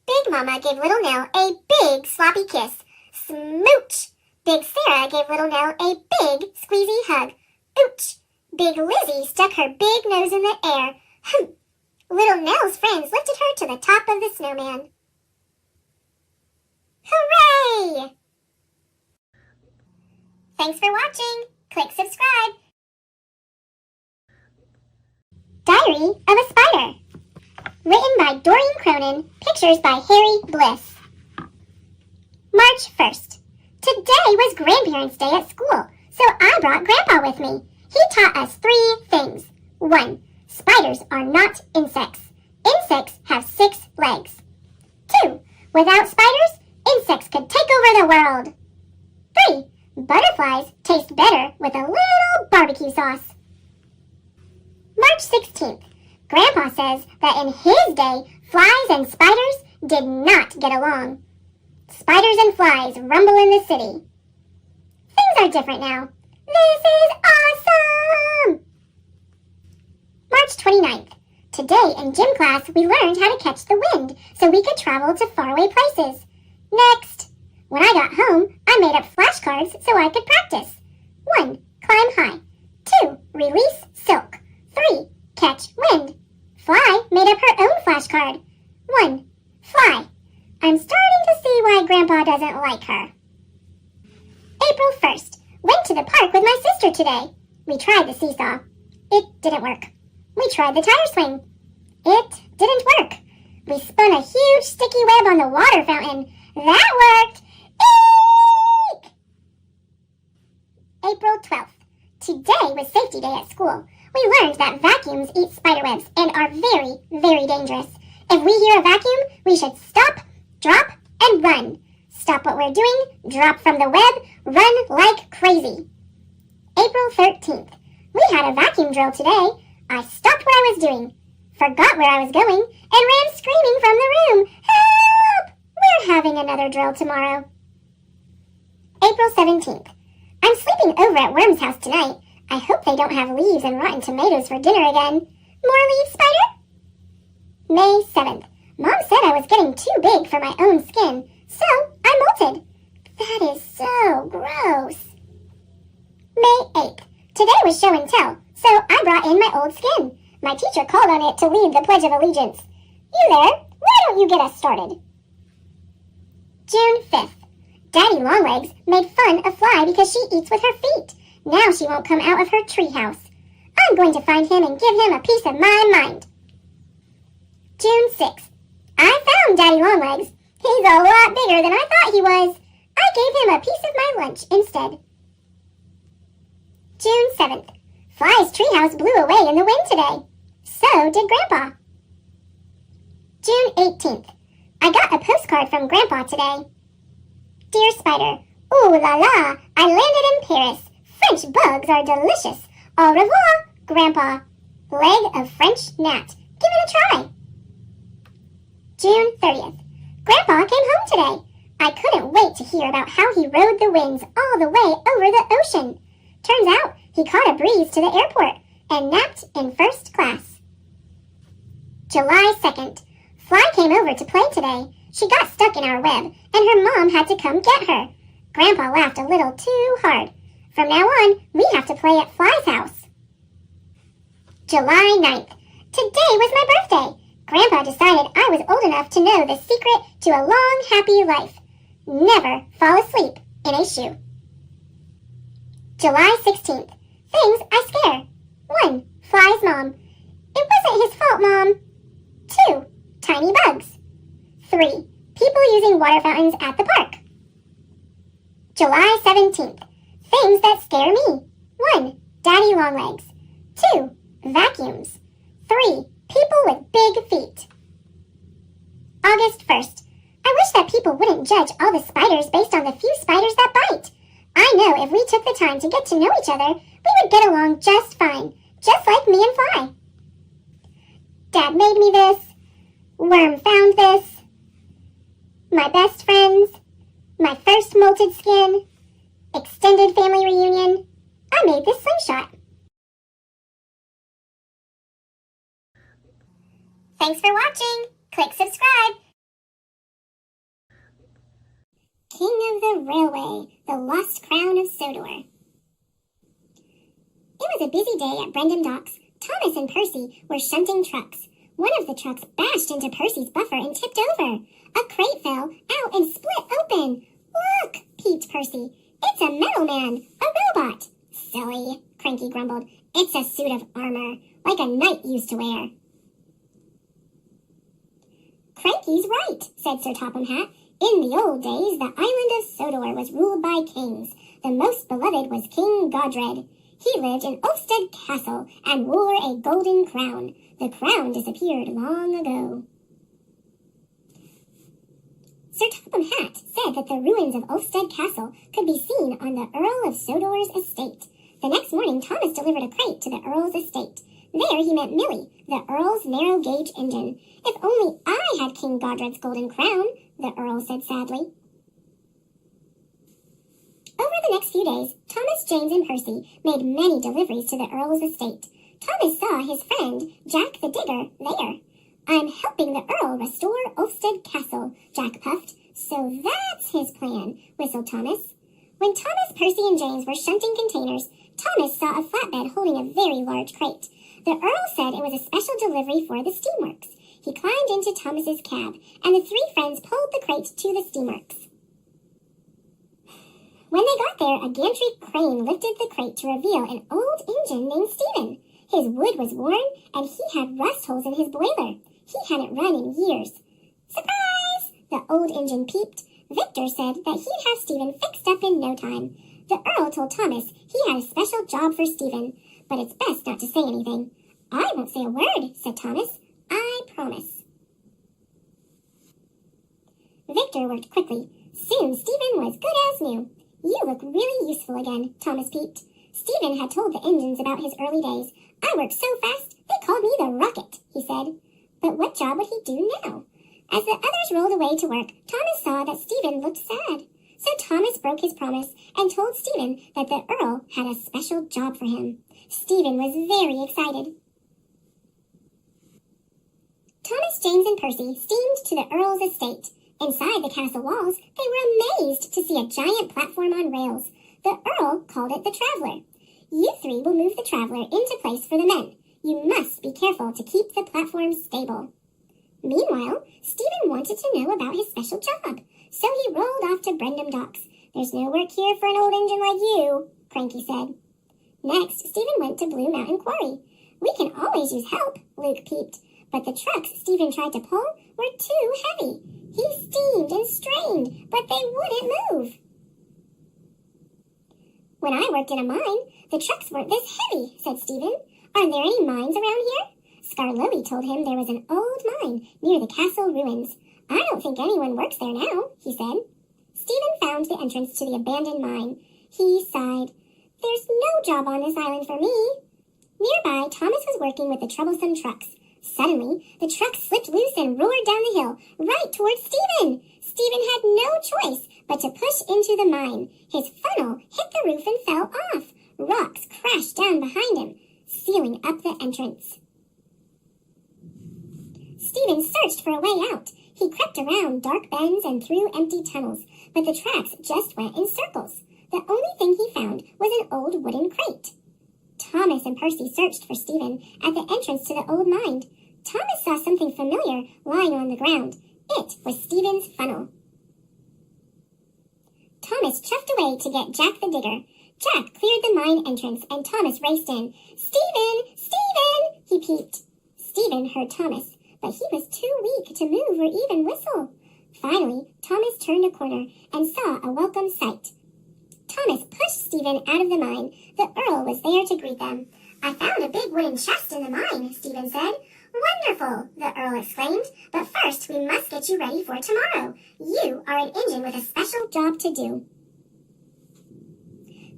Big Mama gave Little Nell a big sloppy kiss. Smooch! Big Sarah gave Little Nell a big squeezy hug. Ooch! Big Lizzie stuck her big nose in the air. Humph! Little Nell's friends lifted her to the top of the snowman. Hooray! Thanks for watching. Click subscribe. Diary of a Spider. Written by Doreen Cronin. Pictures by Harry Bliss. March 1st. Today was Grandparents' Day at school, so I brought Grandpa with me. He taught us 3 things. 1. Spiders are not insects. Insects have 6 legs. 2. Without spiders, insects could take over the world. 3. Butterflies taste better with a little barbecue sauce. March 16th. Grandpa says that in his day, flies and spiders did not get along. Spiders and flies rumble in the city. Things are different now. This is awesome! March 29th. Today in gym class, we learned how to catch the wind so we could travel to faraway places. Next. When I got home, I made up flashcards so I could practice. 1. Climb high. 2. Release silk. 3. Catch wind. Fly made up her own flashcard. 1. Fly. I'm starting to see why Grandpa doesn't like her. April 1st. Went to the park with my sister today. We tried the seesaw. It didn't work. We tried the tire swing. It didn't work. We spun a huge sticky web on the water fountain. That worked! Eek! April 12th. Today was safety day at school. We learned that vacuums eat spiderwebs and are very, very dangerous. If we hear a vacuum, we should stop, drop, and run. Stop what we're doing, drop from the web, run like crazy. April 13th. We had a vacuum drill today. I stopped what I was doing, forgot where I was going, and ran screaming from the room. Help! We're having another drill tomorrow. April 17th. I'm sleeping over at Worm's house tonight. I hope they don't have leaves and rotten tomatoes for dinner again. More leaves, Spider? May 7th. Mom said I was getting too big for my own skin, so I molted. That is so gross. May 8th. Today was show and tell, so I brought in my old skin. My teacher called on it to lead the Pledge of Allegiance. You there? Why don't you get us started? June 5th. Daddy Longlegs made fun of Fly because she eats with her feet. Now she won't come out of her treehouse. I'm going to find him and give him a piece of my mind. June 6th. I found Daddy Longlegs. He's a lot bigger than I thought he was. I gave him a piece of my lunch instead. June 7th. Fly's treehouse blew away in the wind today. So did Grandpa. June 18th. I got a postcard from Grandpa today. Dear Spider, ooh la la, I landed in Paris. French bugs are delicious. Au revoir, Grandpa. Leg of French gnat. Give it a try. June 30th. Grandpa came home today. I couldn't wait to hear about how he rode the winds all the way over the ocean. Turns out he caught a breeze to the airport and napped in first class. July 2nd. Fly came over to play today. She got stuck in our web, and her mom had to come get her. Grandpa laughed a little too hard. From now on, we have to play at Fly's house. July 9th. Today was my birthday. Grandpa decided I was old enough to know the secret to a long, happy life. Never fall asleep in a shoe. July 16th. Things I scare. 1. Fly's mom. It wasn't his fault out, Mom. 2. Tiny bugs. 3. People using water fountains at the park. July 17th. Things that scare me. 1. Daddy longlegs. 2. Vacuums. 3. People with big feet. August 1st. I wish that people wouldn't judge all the spiders based on the few spiders that bite. I know if we took the time to get to know each other, we would get along just fine, just like me and Fly. Dad made me this. Worm found this. My best friends. My first molted skin. Extended family reunion. I made this slingshot. Thanks for watching. Click subscribe. King of the Railway, the Lost Crown of Sodor. It was a busy day at Brendam Docks. Thomas and Percy were shunting trucks. One of the trucks bashed into Percy's buffer and tipped over. A crate fell out and split open. Look, peeped Percy. It's a metal man, a robot. Silly, Cranky grumbled. It's a suit of armor, like a knight used to wear. Cranky's right, said Sir Topham Hatt. In the old days, the island of Sodor was ruled by kings. The most beloved was King Godred. He lived in Ulfstead Castle and wore a golden crown. The crown disappeared long ago. Sir Topham Hatt said that the ruins of Ulfstead Castle could be seen on the Earl of Sodor's estate. The next morning, Thomas delivered a crate to the Earl's estate. There he met Millie, the Earl's narrow-gauge engine. If only I had King Godred's golden crown, the Earl said sadly. Over the next few days, Thomas, James, and Percy made many deliveries to the Earl's estate. Thomas saw his friend, Jack the Digger, there. I'm helping the Earl restore Ulfstead Castle, Jack puffed. So that's his plan, whistled Thomas. When Thomas, Percy, and James were shunting containers, Thomas saw a flatbed holding a very large crate. The Earl said it was a special delivery for the steamworks. He climbed into Thomas's cab, and the three friends pulled the crate to the steamworks. When they got there, a gantry crane lifted the crate to reveal an old engine named Stephen. His wood was worn, and he had rust holes in his boiler. He hadn't run in years. Surprise! The old engine peeped. Victor said that he'd have Stephen fixed up in no time. The Earl told Thomas he had a special job for Stephen, but it's best not to say anything. I won't say a word, said Thomas. I promise. Victor worked quickly. Soon Stephen was good as new. You look really useful again, Thomas peeped. Stephen had told the engines about his early days. I worked so fast, they called me the Rocket, he said. But what job would he do now? As the others rolled away to work, Thomas saw that Stephen looked sad. So Thomas broke his promise and told Stephen that the Earl had a special job for him. Stephen was very excited. Thomas, James, and Percy steamed to the Earl's estate. Inside the castle walls, they were amazed to see a giant platform on rails. The Earl called it the Traveler. You three will move the Traveler into place for the men. You must be careful to keep the platform stable. Meanwhile, Stephen wanted to know about his special job, so he rolled off to Brendam Docks. There's no work here for an old engine like you, Cranky said. Next, Stephen went to Blue Mountain Quarry. We can always use help, Luke peeped, but the trucks Stephen tried to pull were too heavy. He steamed and strained, but they wouldn't move. When I worked in a mine, the trucks weren't this heavy, said Stephen. Are there any mines around here? Scarlilly told him there was an old mine near the castle ruins. I don't think anyone works there now, he said. Stephen found the entrance to the abandoned mine. He sighed. There's no job on this island for me. Nearby, Thomas was working with the troublesome trucks. Suddenly, the truck slipped loose and roared down the hill, right towards Stephen. Stephen had no choice but to push into the mine. His funnel hit the roof and fell off. Rocks crashed down behind him, sealing up the entrance. Stephen searched for a way out. He crept around dark bends and through empty tunnels, but the tracks just went in circles. The only thing he found was an old wooden crate. Thomas and Percy searched for Stephen at the entrance to the old mine. Thomas saw something familiar lying on the ground. It was Stephen's funnel. Thomas chuffed away to get Jack the Digger. Jack cleared the mine entrance and Thomas raced in. Stephen! Stephen! He peeped. Stephen heard Thomas, but he was too weak to move or even whistle. Finally, Thomas turned a corner and saw a welcome sight. Thomas pushed Stephen out of the mine. The Earl was there to greet them. "I found a big wooden chest in the mine," Stephen said. "Wonderful," the Earl exclaimed. "But first we must get you ready for tomorrow. You are an engine with a special job to do."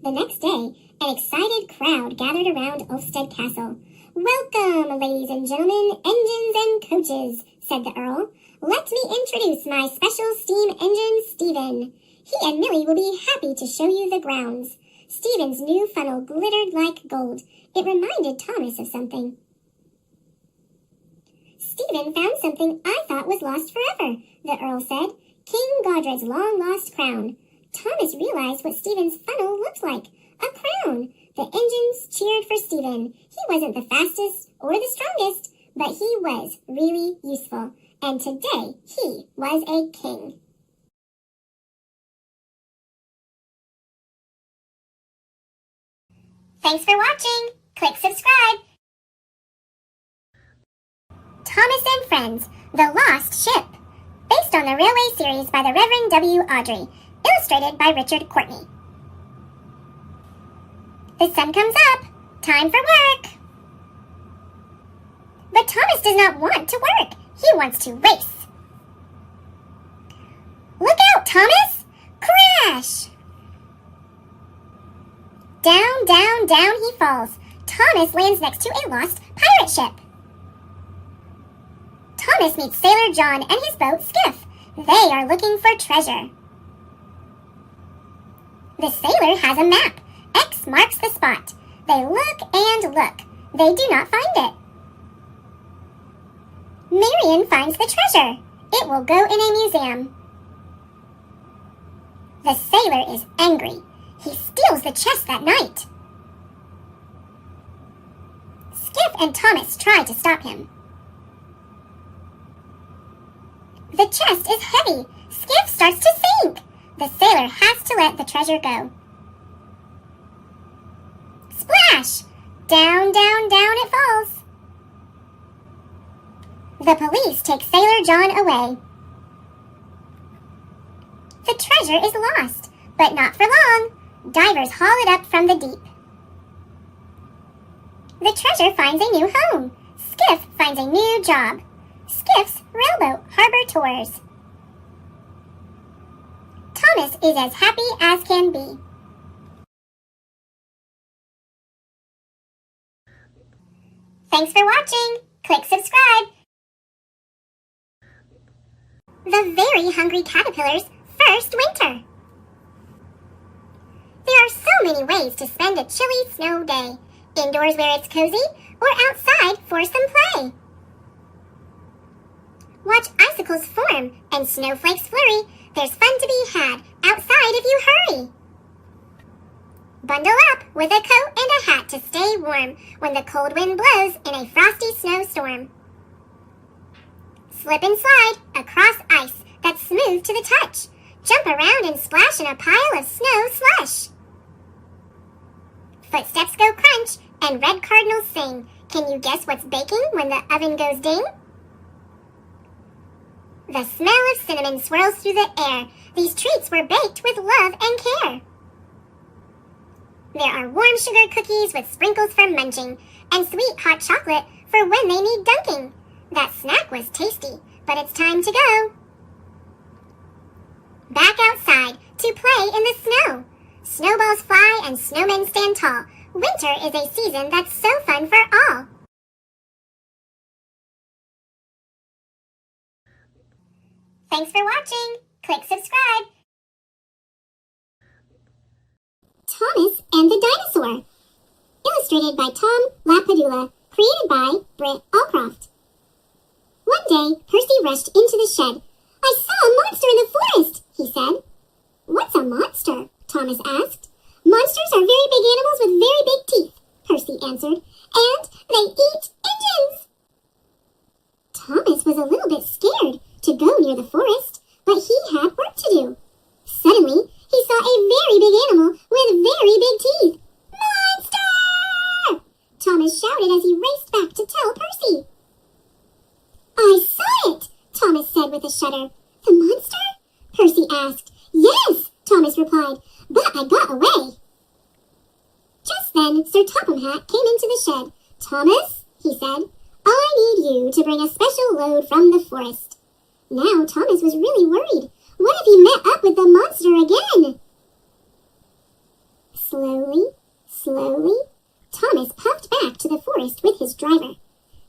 The next day, an excited crowd gathered around Ulfstead Castle. "Welcome, ladies and gentlemen, engines and coaches," said the Earl. "Let me introduce my special steam engine, Stephen. He and Millie will be happy to show you the grounds." Stephen's new funnel glittered like gold. It reminded Thomas of something. "Stephen found something I thought was lost forever," the Earl said. "King Godred's long-lost crown." Thomas realized what Stephen's funnel looked like. A crown. The engines cheered for Stephen. He wasn't the fastest or the strongest, but he was really useful. And today, he was a king. Thanks for watching. Click subscribe. Thomas and Friends, The Lost Ship. Based on the Railway series by the Reverend W. Audrey. Illustrated by Richard Courtney. The sun comes up. Time for work. But Thomas does not want to work. He wants to race. Look out, Thomas! Crash! Down, down, down he falls. Thomas lands next to a lost pirate ship. Thomas meets Sailor John and his boat Skiff. They are looking for treasure. The sailor has a map. X marks the spot. They look and look. They do not find it. Marion finds the treasure. It will go in a museum. The sailor is angry. He steals the chest that night. Skiff and Thomas try to stop him. The chest is heavy. Skiff starts to sink. The sailor has to let the treasure go. Splash! Down, down, down it falls. The police take Sailor John away. The treasure is lost, but not for long. Divers haul it up from the deep. The treasure finds a new home. Skiff finds a new job. Skiff's Railboat Harbor Tours. Thomas is as happy as can be. Thanks for watching. Click subscribe. The Very Hungry Caterpillar's First Winter. There are so many ways to spend a chilly snow day. Indoors where it's cozy, or outside for some play. Watch icicles form and snowflakes flurry. There's fun to be had outside if you hurry. Bundle up with a coat and a hat to stay warm when the cold wind blows in a frosty snowstorm. Slip and slide across ice that's smooth to the touch. Jump around and splash in a pile of snow slush. Footsteps go crunch and red cardinals sing. Can you guess what's baking when the oven goes ding? The smell of cinnamon swirls through the air. These treats were baked with love and care. There are warm sugar cookies with sprinkles for munching, and sweet hot chocolate for when they need dunking. That snack was tasty, but it's time to go. Back outside to play in the snow. Snowballs fly and snowmen stand tall. Winter is a season that's so fun for all. Thanks for watching. Click subscribe. Thomas and the Dinosaur. Illustrated by Tom Lapadula. Created by Britt Allcroft. One day, Percy rushed into the shed. "I saw a monster in the forest," he said. "What's a monster?" Thomas asked. "Monsters are very big animals with very big teeth," Percy answered. "And they eat engines." Thomas was a little bit scared to go near the forest, but he had work to do. Suddenly, he saw a very big animal with very big teeth. "Monster!" Thomas shouted as he raced back to tell Percy. with a shudder. The monster? Percy asked. Yes, Thomas replied, but I got away. Just then, Sir Topham Hatt came into the shed. Thomas, he said, I need you to bring a special load from the forest. Now Thomas was really worried. What if he met up with the monster again? Slowly, Thomas puffed back to the forest with his driver.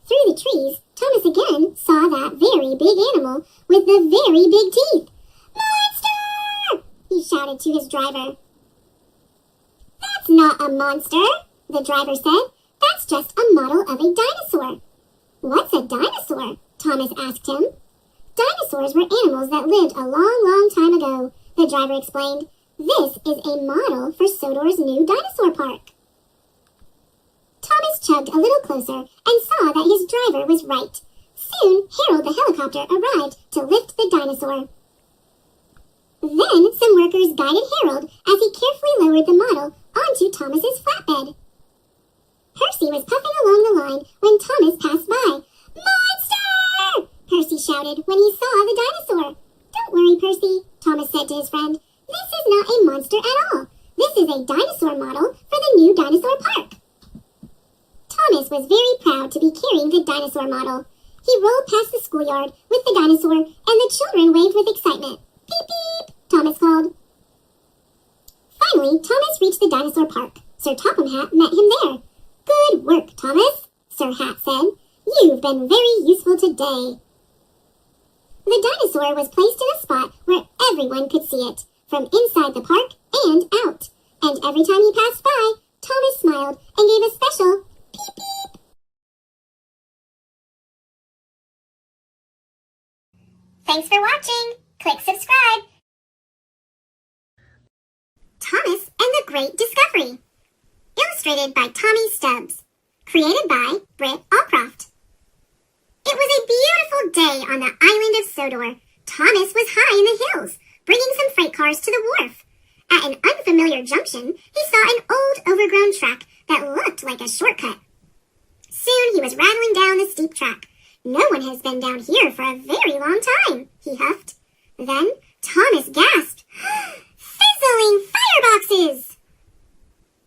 Through the trees, Thomas again saw that very big animal with the very big teeth. Monster! He shouted to his driver. That's not a monster, the driver said. That's just a model of a dinosaur. What's a dinosaur? Thomas asked him. Dinosaurs were animals that lived a long time ago, the driver explained. This is a model for Sodor's new dinosaur park. Thomas chugged a little closer and saw that his driver was right. Soon, Harold the helicopter arrived to lift the dinosaur. Then some workers guided Harold as he carefully lowered the model onto Thomas's flatbed. Percy was puffing along the line when Thomas passed by. Monster! Percy shouted when he saw the dinosaur. Don't worry, Percy, Thomas said to his friend. This is not a monster at all. This is a dinosaur model for the new dinosaur park. Thomas was very proud to be carrying the dinosaur model. He rolled past the schoolyard with the dinosaur, and the children waved with excitement. Beep, beep, Thomas called. Finally, Thomas reached the dinosaur park. Sir Topham Hatt met him there. Good work, Thomas, Sir Hat said. You've been very useful today. The dinosaur was placed in a spot where everyone could see it, from inside the park and out. And every time he passed by, Thomas smiled and gave a special beep beep. Thanks for watching. Click subscribe. Thomas and the Great Discovery. Illustrated by Tommy Stubbs. Created by Britt Allcroft. It was a beautiful day on the island of Sodor. Thomas was high in the hills, bringing some freight cars to the wharf. At an unfamiliar junction, he saw an old overgrown track that looked like a shortcut. Soon he was rattling down the steep track. No one has been down here for a very long time, he huffed. Then Thomas gasped. Fizzling fireboxes!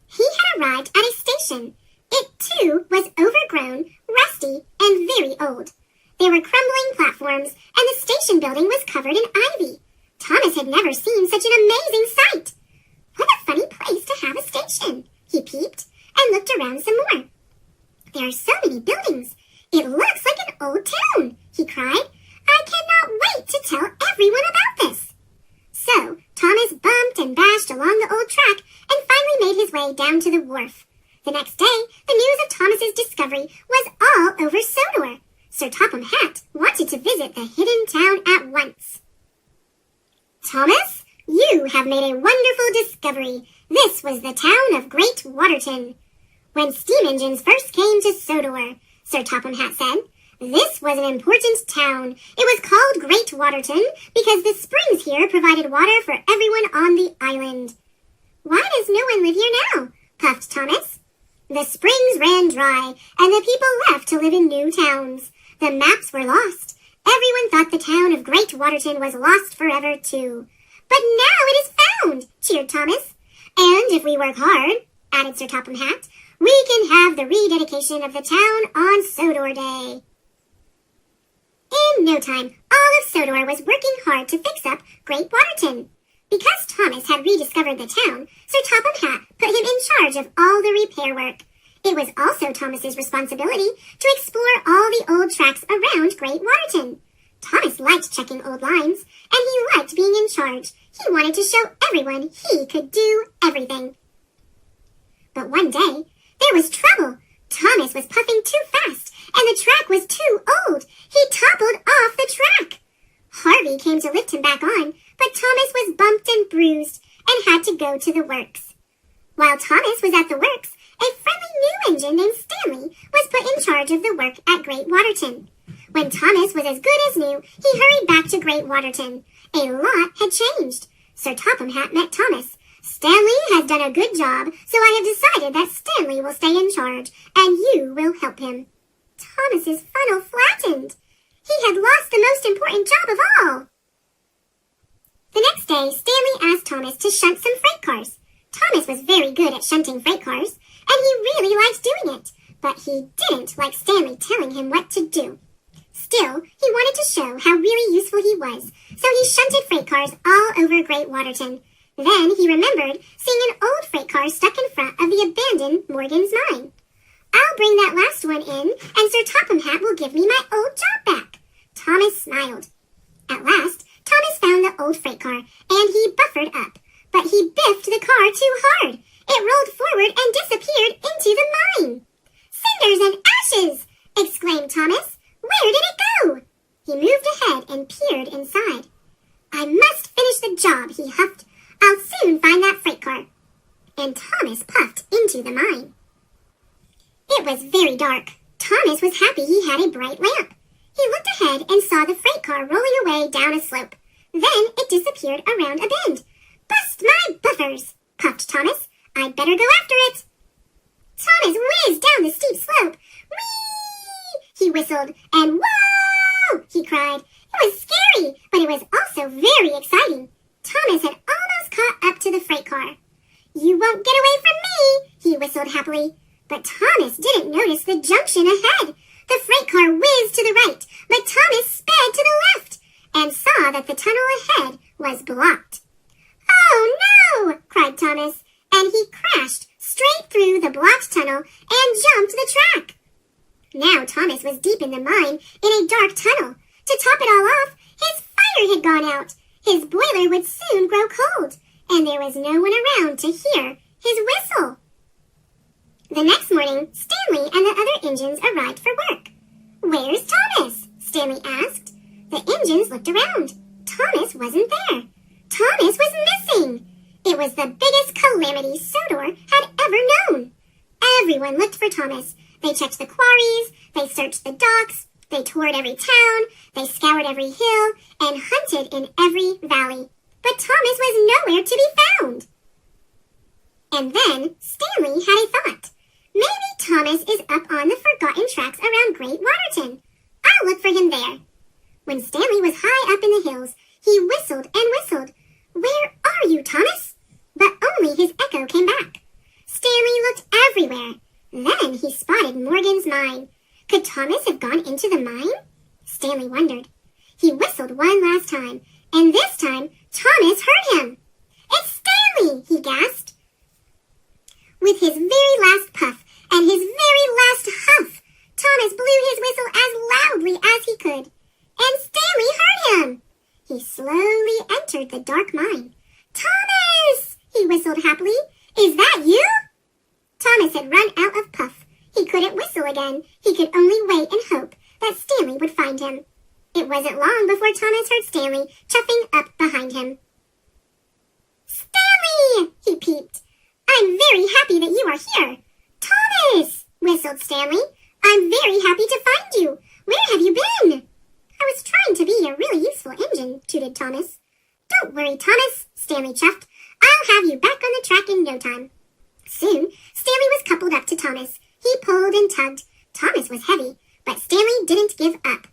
He had arrived at a station. It, too, was overgrown, rusty, and very old. There were crumbling platforms, and the station building was covered in ivy. Thomas had never seen such an amazing sight. What a funny place to have a station, he peeped, and looked around some more. There are so many buildings. It looks like an old town, he cried. I cannot wait to tell everyone about this. So, Thomas bumped and bashed along the old track and finally made his way down to the wharf. The next day, the news of Thomas's discovery was all over Sodor. Sir Topham Hatt wanted to visit the hidden town at once. Thomas, you have made a wonderful discovery. This was the town of Great Waterton. When steam engines first came to Sodor, Sir Topham Hatt said, this was an important town. It was called Great Waterton because the springs here provided water for everyone on the island. Why does no one live here now? Puffed Thomas. The springs ran dry, and the people left to live in new towns. The maps were lost. Everyone thought the town of Great Waterton was lost forever, too. But now it is found, cheered Thomas. And if we work hard, added Sir Topham Hatt, we can have the rededication of the town on Sodor Day. In no time, all of Sodor was working hard to fix up Great Waterton. Because Thomas had rediscovered the town, Sir Topham Hatt put him in charge of all the repair work. It was also Thomas's responsibility to explore all the old tracks around Great Waterton. Thomas liked checking old lines, and he liked being in charge. He wanted to show everyone he could do everything. But one day, there was trouble. Thomas was puffing too fast, and the track was too old. He toppled off the track. Harvey came to lift him back on, but Thomas was bumped and bruised and had to go to the works. While Thomas was at the works, a friendly new engine named Stanley was put in charge of the work at Great Waterton. When Thomas was as good as new, he hurried back to Great Waterton. A lot had changed. Sir Topham Hatt met Thomas. Stanley has done a good job, so I have decided that Stanley will stay in charge, and you will help him. Thomas's funnel flattened. He had lost the most important job of all. The next day, Stanley asked Thomas to shunt some freight cars. Thomas was very good at shunting freight cars, and he really liked doing it, but he didn't like Stanley telling him what to do. Still, he wanted to show how really useful he was, so he shunted freight cars all over Great Waterton. Then he remembered seeing an old freight car stuck in front of the abandoned Morgan's mine. I'll bring that last one in, and Sir Topham Hatt will give me my old job back. Thomas smiled. At last, Thomas found the old freight car, and he buffered up. But he biffed the car too hard. It rolled forward and disappeared into the mine. Cinders and ashes! Exclaimed Thomas. Where did it go? He moved ahead and peered inside. I must finish the job, he huffed. I'll soon find that freight car. And Thomas puffed into the mine. It was very dark. Thomas was happy he had a bright lamp. He looked ahead and saw the freight car rolling away down a slope. Then it disappeared around a bend. Bust my buffers, puffed Thomas. I'd better go after it. Thomas whizzed down the steep slope. Whee! He whistled, and whoa! He cried. It was scary, but it was also very exciting. Thomas had almost caught up to the freight car. You won't get away from me, he whistled happily. But Thomas didn't notice the junction ahead. The freight car whizzed to the right, but Thomas sped to the left and saw that the tunnel ahead was blocked. Oh no! Cried Thomas, and he crashed straight through the blocked tunnel and jumped the track. Now Thomas was deep in the mine in a dark tunnel. To top it all off, his fire had gone out. His boiler would soon grow cold, and there was no one around to hear his whistle. The next morning, Stanley and the other engines arrived for work. Where's Thomas? Stanley asked. The engines looked around. Thomas wasn't there. Thomas was missing. It was the biggest calamity Sodor had ever known. Everyone looked for Thomas. They checked the quarries, they searched the docks, they toured every town, they scoured every hill, and hunted in every valley. But Thomas was nowhere to be found. And then Stanley had a thought. Maybe Thomas is up on the forgotten tracks around Great Waterton. I'll look for him there. When Stanley was high up in the hills, he whistled and whistled. Where are you, Thomas? But only his echo came back. Stanley looked everywhere. Then he spotted Morgan's mine. Could Thomas have gone into the mine? Stanley wondered. He whistled one last time, and this time Thomas heard him. It's Stanley, he gasped. With his very last puff and his very last huff, Thomas blew his whistle as loudly as he could. And Stanley heard him. He slowly entered the dark mine. Thomas! He whistled happily. Is that you? Thomas had run out of puff. He couldn't whistle again. He could only wait and hope that Stanley would find him. It wasn't long before Thomas heard Stanley chuffing up behind him. Stanley! He peeped. I'm very happy that you are here. Thomas! Whistled Stanley. I'm very happy to find you. Where have you been? I was trying to be a really useful engine, tooted Thomas. Don't worry, Thomas, Stanley chuffed. I'll have you back on the track in no time. Soon, Stanley was coupled up to Thomas. He pulled and tugged. Thomas was heavy, but Stanley didn't give up.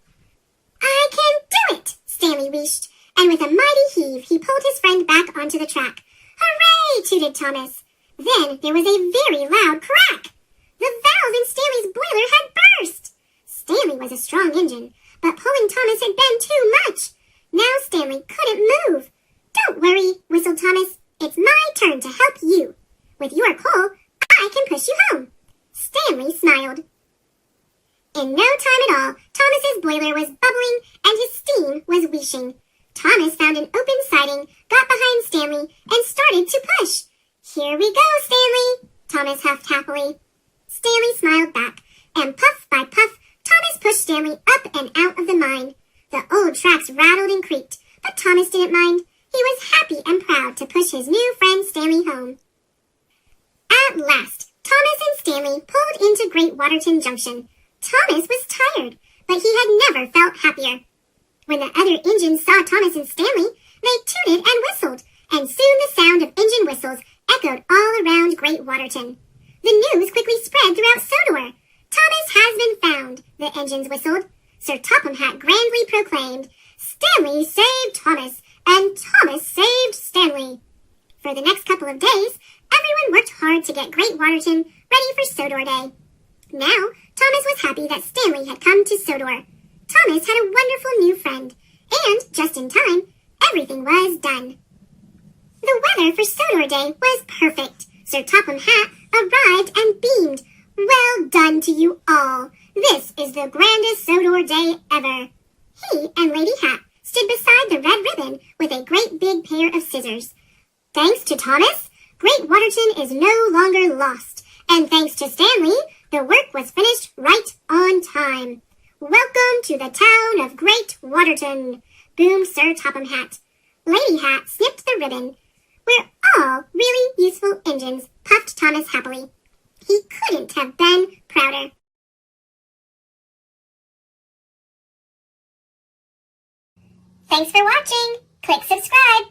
I can do it, Stanley wheezed, and with a mighty heave, he pulled his friend back onto the track. Hooray, tooted Thomas. Then there was a very loud crack. The valve in Stanley's boiler had burst. Stanley was a strong engine, but pulling Thomas had been too much. Now Stanley couldn't move. Don't worry, whistled Thomas. It's my turn to help you. With your pull, I can push you home. Stanley smiled. In no time at all, Thomas's boiler was bubbling and his steam was wheeshing. Thomas found an open siding, got behind Stanley, and started to push. Here we go, Stanley, Thomas huffed happily. Stanley smiled back, and puff by puff, Thomas pushed Stanley up and out of the mine. The old tracks rattled and creaked, but Thomas didn't mind. He was happy and proud to push his new friend Stanley home. At last, Thomas and Stanley pulled into Great Waterton Junction. Thomas was tired, but he had never felt happier. When the other engines saw Thomas and Stanley, they tooted and whistled, and soon the sound of engine whistles echoed all around Great Waterton. The news quickly spread throughout Sodor. Thomas has been found, the engines whistled. Sir Topham Hatt grandly proclaimed, "Stanley saved Thomas, and Thomas saved Stanley." For the next couple of days, everyone worked hard to get Great Waterton ready for Sodor Day. Now, Thomas was happy that Stanley had come to Sodor. Thomas had a wonderful new friend, and just in time, everything was done. The weather for Sodor Day was perfect. Sir Topham Hatt arrived and beamed. "Well done to you all. This is the grandest Sodor Day ever." He and Lady Hat stood beside the red ribbon with a great big pair of scissors. "Thanks to Thomas, Great Waterton is no longer lost. And thanks to Stanley, the work was finished right on time. Welcome to the town of Great Waterton," boomed Sir Topham Hatt. Lady Hat snipped the ribbon. "We're all really useful engines," puffed Thomas happily. He couldn't have been prouder. Thanks for watching. Click subscribe.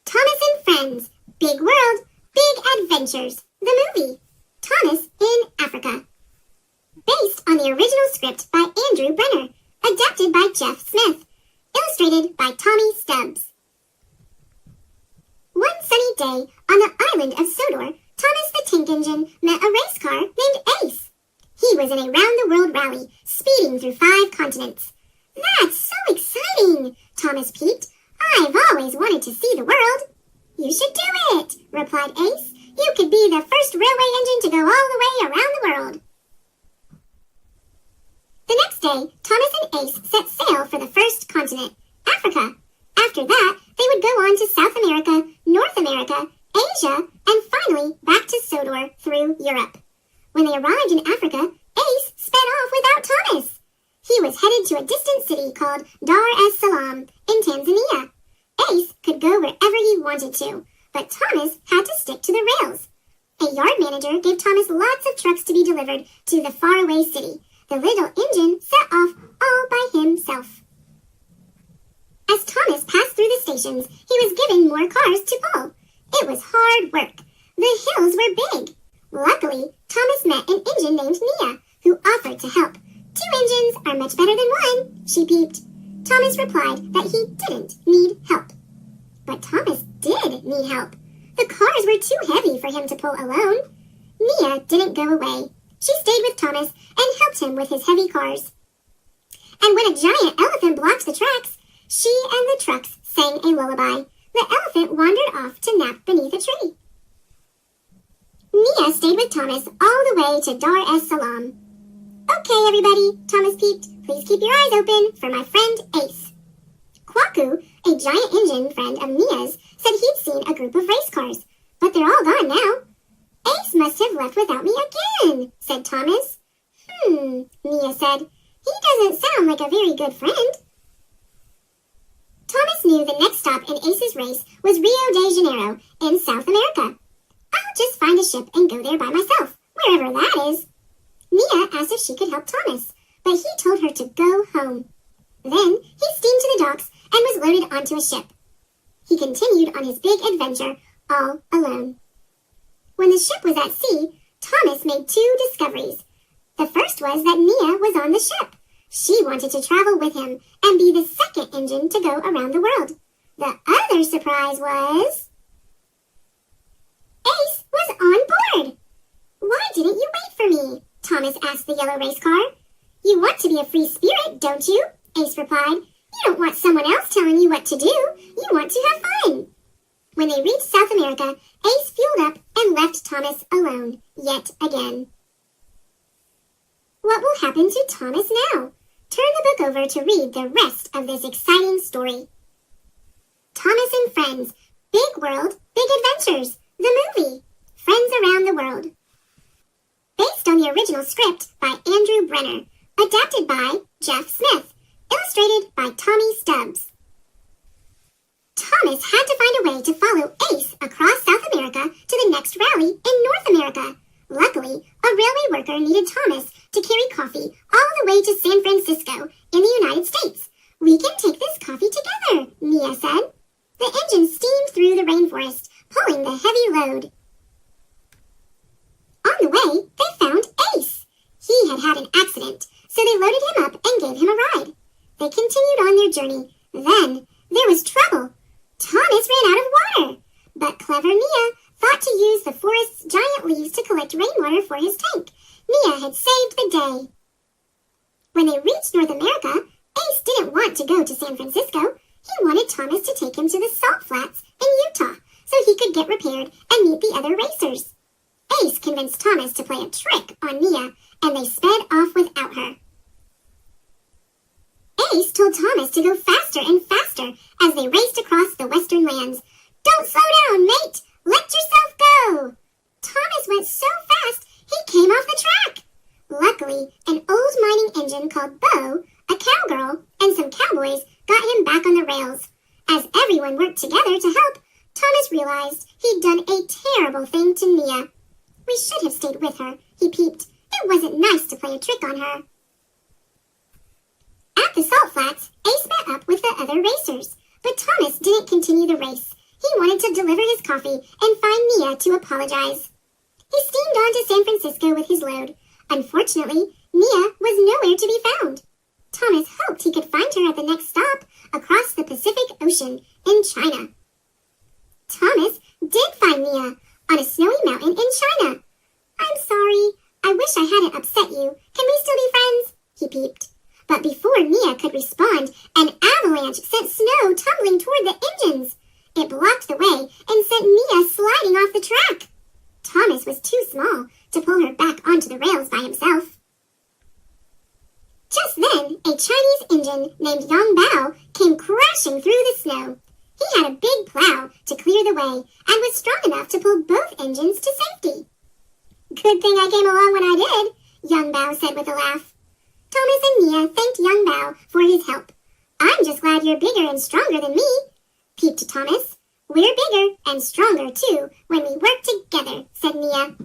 Thomas and Friends, Big World, Big Adventures, the movie. Thomas in Africa. Based on the original script by Andrew Brenner, adapted by Jeff Smith, illustrated by Tommy Stubbs. One sunny day on the island of Sodor, Thomas the Tank Engine met a race car named Ace. He was in a round-the-world rally, speeding through 5 continents. "That's so exciting!" Thomas peeped. "I've always wanted to see the world." "You should do it," replied Ace. "You could be the first railway engine to go all the way around the world." The next day, Thomas and Ace set sail for the first continent, Africa. After that, they would go on to South America, North America, Asia, and finally back to Sodor through Europe. When they arrived in Africa, Ace sped off without Thomas. He was headed to a distant city called Dar es Salaam in Tanzania. Ace could go wherever he wanted to, but Thomas had to stick to the rails. A yard manager gave Thomas lots of trucks to be delivered to the faraway city. The little engine set off all by himself. As Thomas passed through the stations, he was given more cars to pull. It was hard work. The hills were big. Luckily, Thomas met an engine named Nia, who offered to help. "2 engines are much better than 1, she peeped. Thomas replied that he didn't need help. But Thomas did need help. The cars were too heavy for him to pull alone. Nia didn't go away. She stayed with Thomas and helped him with his heavy cars. And when a giant elephant blocked the tracks, she and the trucks sang a lullaby. The elephant wandered off to nap beneath a tree. Nia stayed with Thomas all the way to Dar es Salaam. "Okay, everybody," Thomas peeped. "Please keep your eyes open for my friend Ace." Kwaku, a giant engine friend of Nia's, said he'd seen a group of race cars, but they're all gone now. "Ace must have left without me again," said Thomas. Nia said. "He doesn't sound like a very good friend." Thomas knew the next stop in Ace's race was Rio de Janeiro in South America. "I'll just find a ship and go there by myself, wherever that is." Nia asked if she could help Thomas, but he told her to go home. Then he steamed to the docks and was loaded onto a ship. He continued on his big adventure all alone. When the ship was at sea, Thomas made 2 discoveries. The first was that Nia was on the ship. She wanted to travel with him and be the second engine to go around the world. The other surprise was... Ace was on board! "Why didn't you wait for me?" Thomas asked the yellow race car. "You want to be a free spirit, don't you?" Ace replied. "You don't want someone else telling you what to do. You want to have fun." When they reached South America, Ace fueled up and left Thomas alone, yet again. What will happen to Thomas now? Turn the book over to read the rest of this exciting story. Thomas and Friends, Big World, Big Adventures, the movie, Friends Around the World. Based on the original script by Andrew Brenner, adapted by Jeff Smith, illustrated by Tommy Stubbs. Thomas had to find a way to follow Ace across South America to the next rally in North America. Luckily, a railway worker needed Thomas to carry coffee all the way to San Francisco in the United States. "We can take this coffee together," Nia said. The engine steamed through the rainforest, pulling the heavy load. On the way, they found Ace. He had had an accident, so they loaded him up and gave him a ride. They continued on their journey. Then there was trouble. Thomas ran out of water, but clever Nia thought to use the forest's giant leaves to collect rainwater for his tank. Nia had saved the day. When they reached North America, Ace didn't want to go to San Francisco. He wanted Thomas to take him to the salt flats in Utah so he could get repaired and meet the other racers. Ace convinced Thomas to play a trick on Nia, and they sped off without her. Ace told Thomas to go faster and faster as they raced across the western lands. "Don't slow down, mate! Let yourself go!" Thomas went so fast he came off the track. Luckily, an old mining engine called Bo, a cowgirl, and some cowboys got him back on the rails. As everyone worked together to help, Thomas realized he'd done a terrible thing to Nia. "We should have stayed with her," he peeped. "It wasn't nice to play a trick on her." At the salt flats, Ace met up with the other racers, but Thomas didn't continue the race. He wanted to deliver his coffee and find Nia to apologize. He steamed on to San Francisco with his load. Unfortunately, Nia was nowhere to be found. Thomas hoped he could find her at the next stop across the Pacific Ocean in China. Thomas did find Nia on a snowy mountain in China. "I'm sorry. I wish I hadn't upset you. Can we still be friends?" he peeped. But before Nia could respond, an avalanche sent snow tumbling toward the engines. It blocked the way and sent Nia sliding off the track. Thomas was too small to pull her back onto the rails by himself. Just then, a Chinese engine named Yang Bao came crashing through the snow. He had a big plow to clear the way and was strong enough to pull both engines to safety. "Good thing I came along when I did," Yang Bao said with a laugh. Thomas and Nia thanked Yang Bao for his help. "I'm just glad you're bigger and stronger than me," peeped Thomas. "We're bigger and stronger, too, when we work together," said Nia.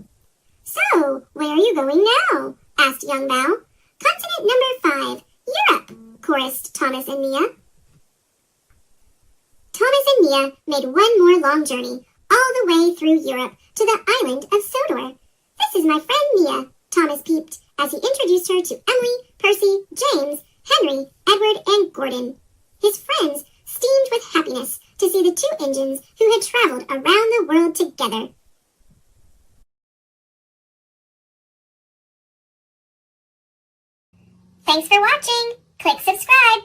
"So, where are you going now?" asked Yang Bao. "Continent number 5, Europe," chorused Thomas and Nia. Thomas and Nia made one more long journey, all the way through Europe to the island of Sodor. "This is my friend Nia," Thomas peeped as he introduced her to Emily, Percy, James, Henry, Edward, and Gordon. His friends steamed with happiness to see the two engines who had traveled around the world together. Thanks for watching! Click subscribe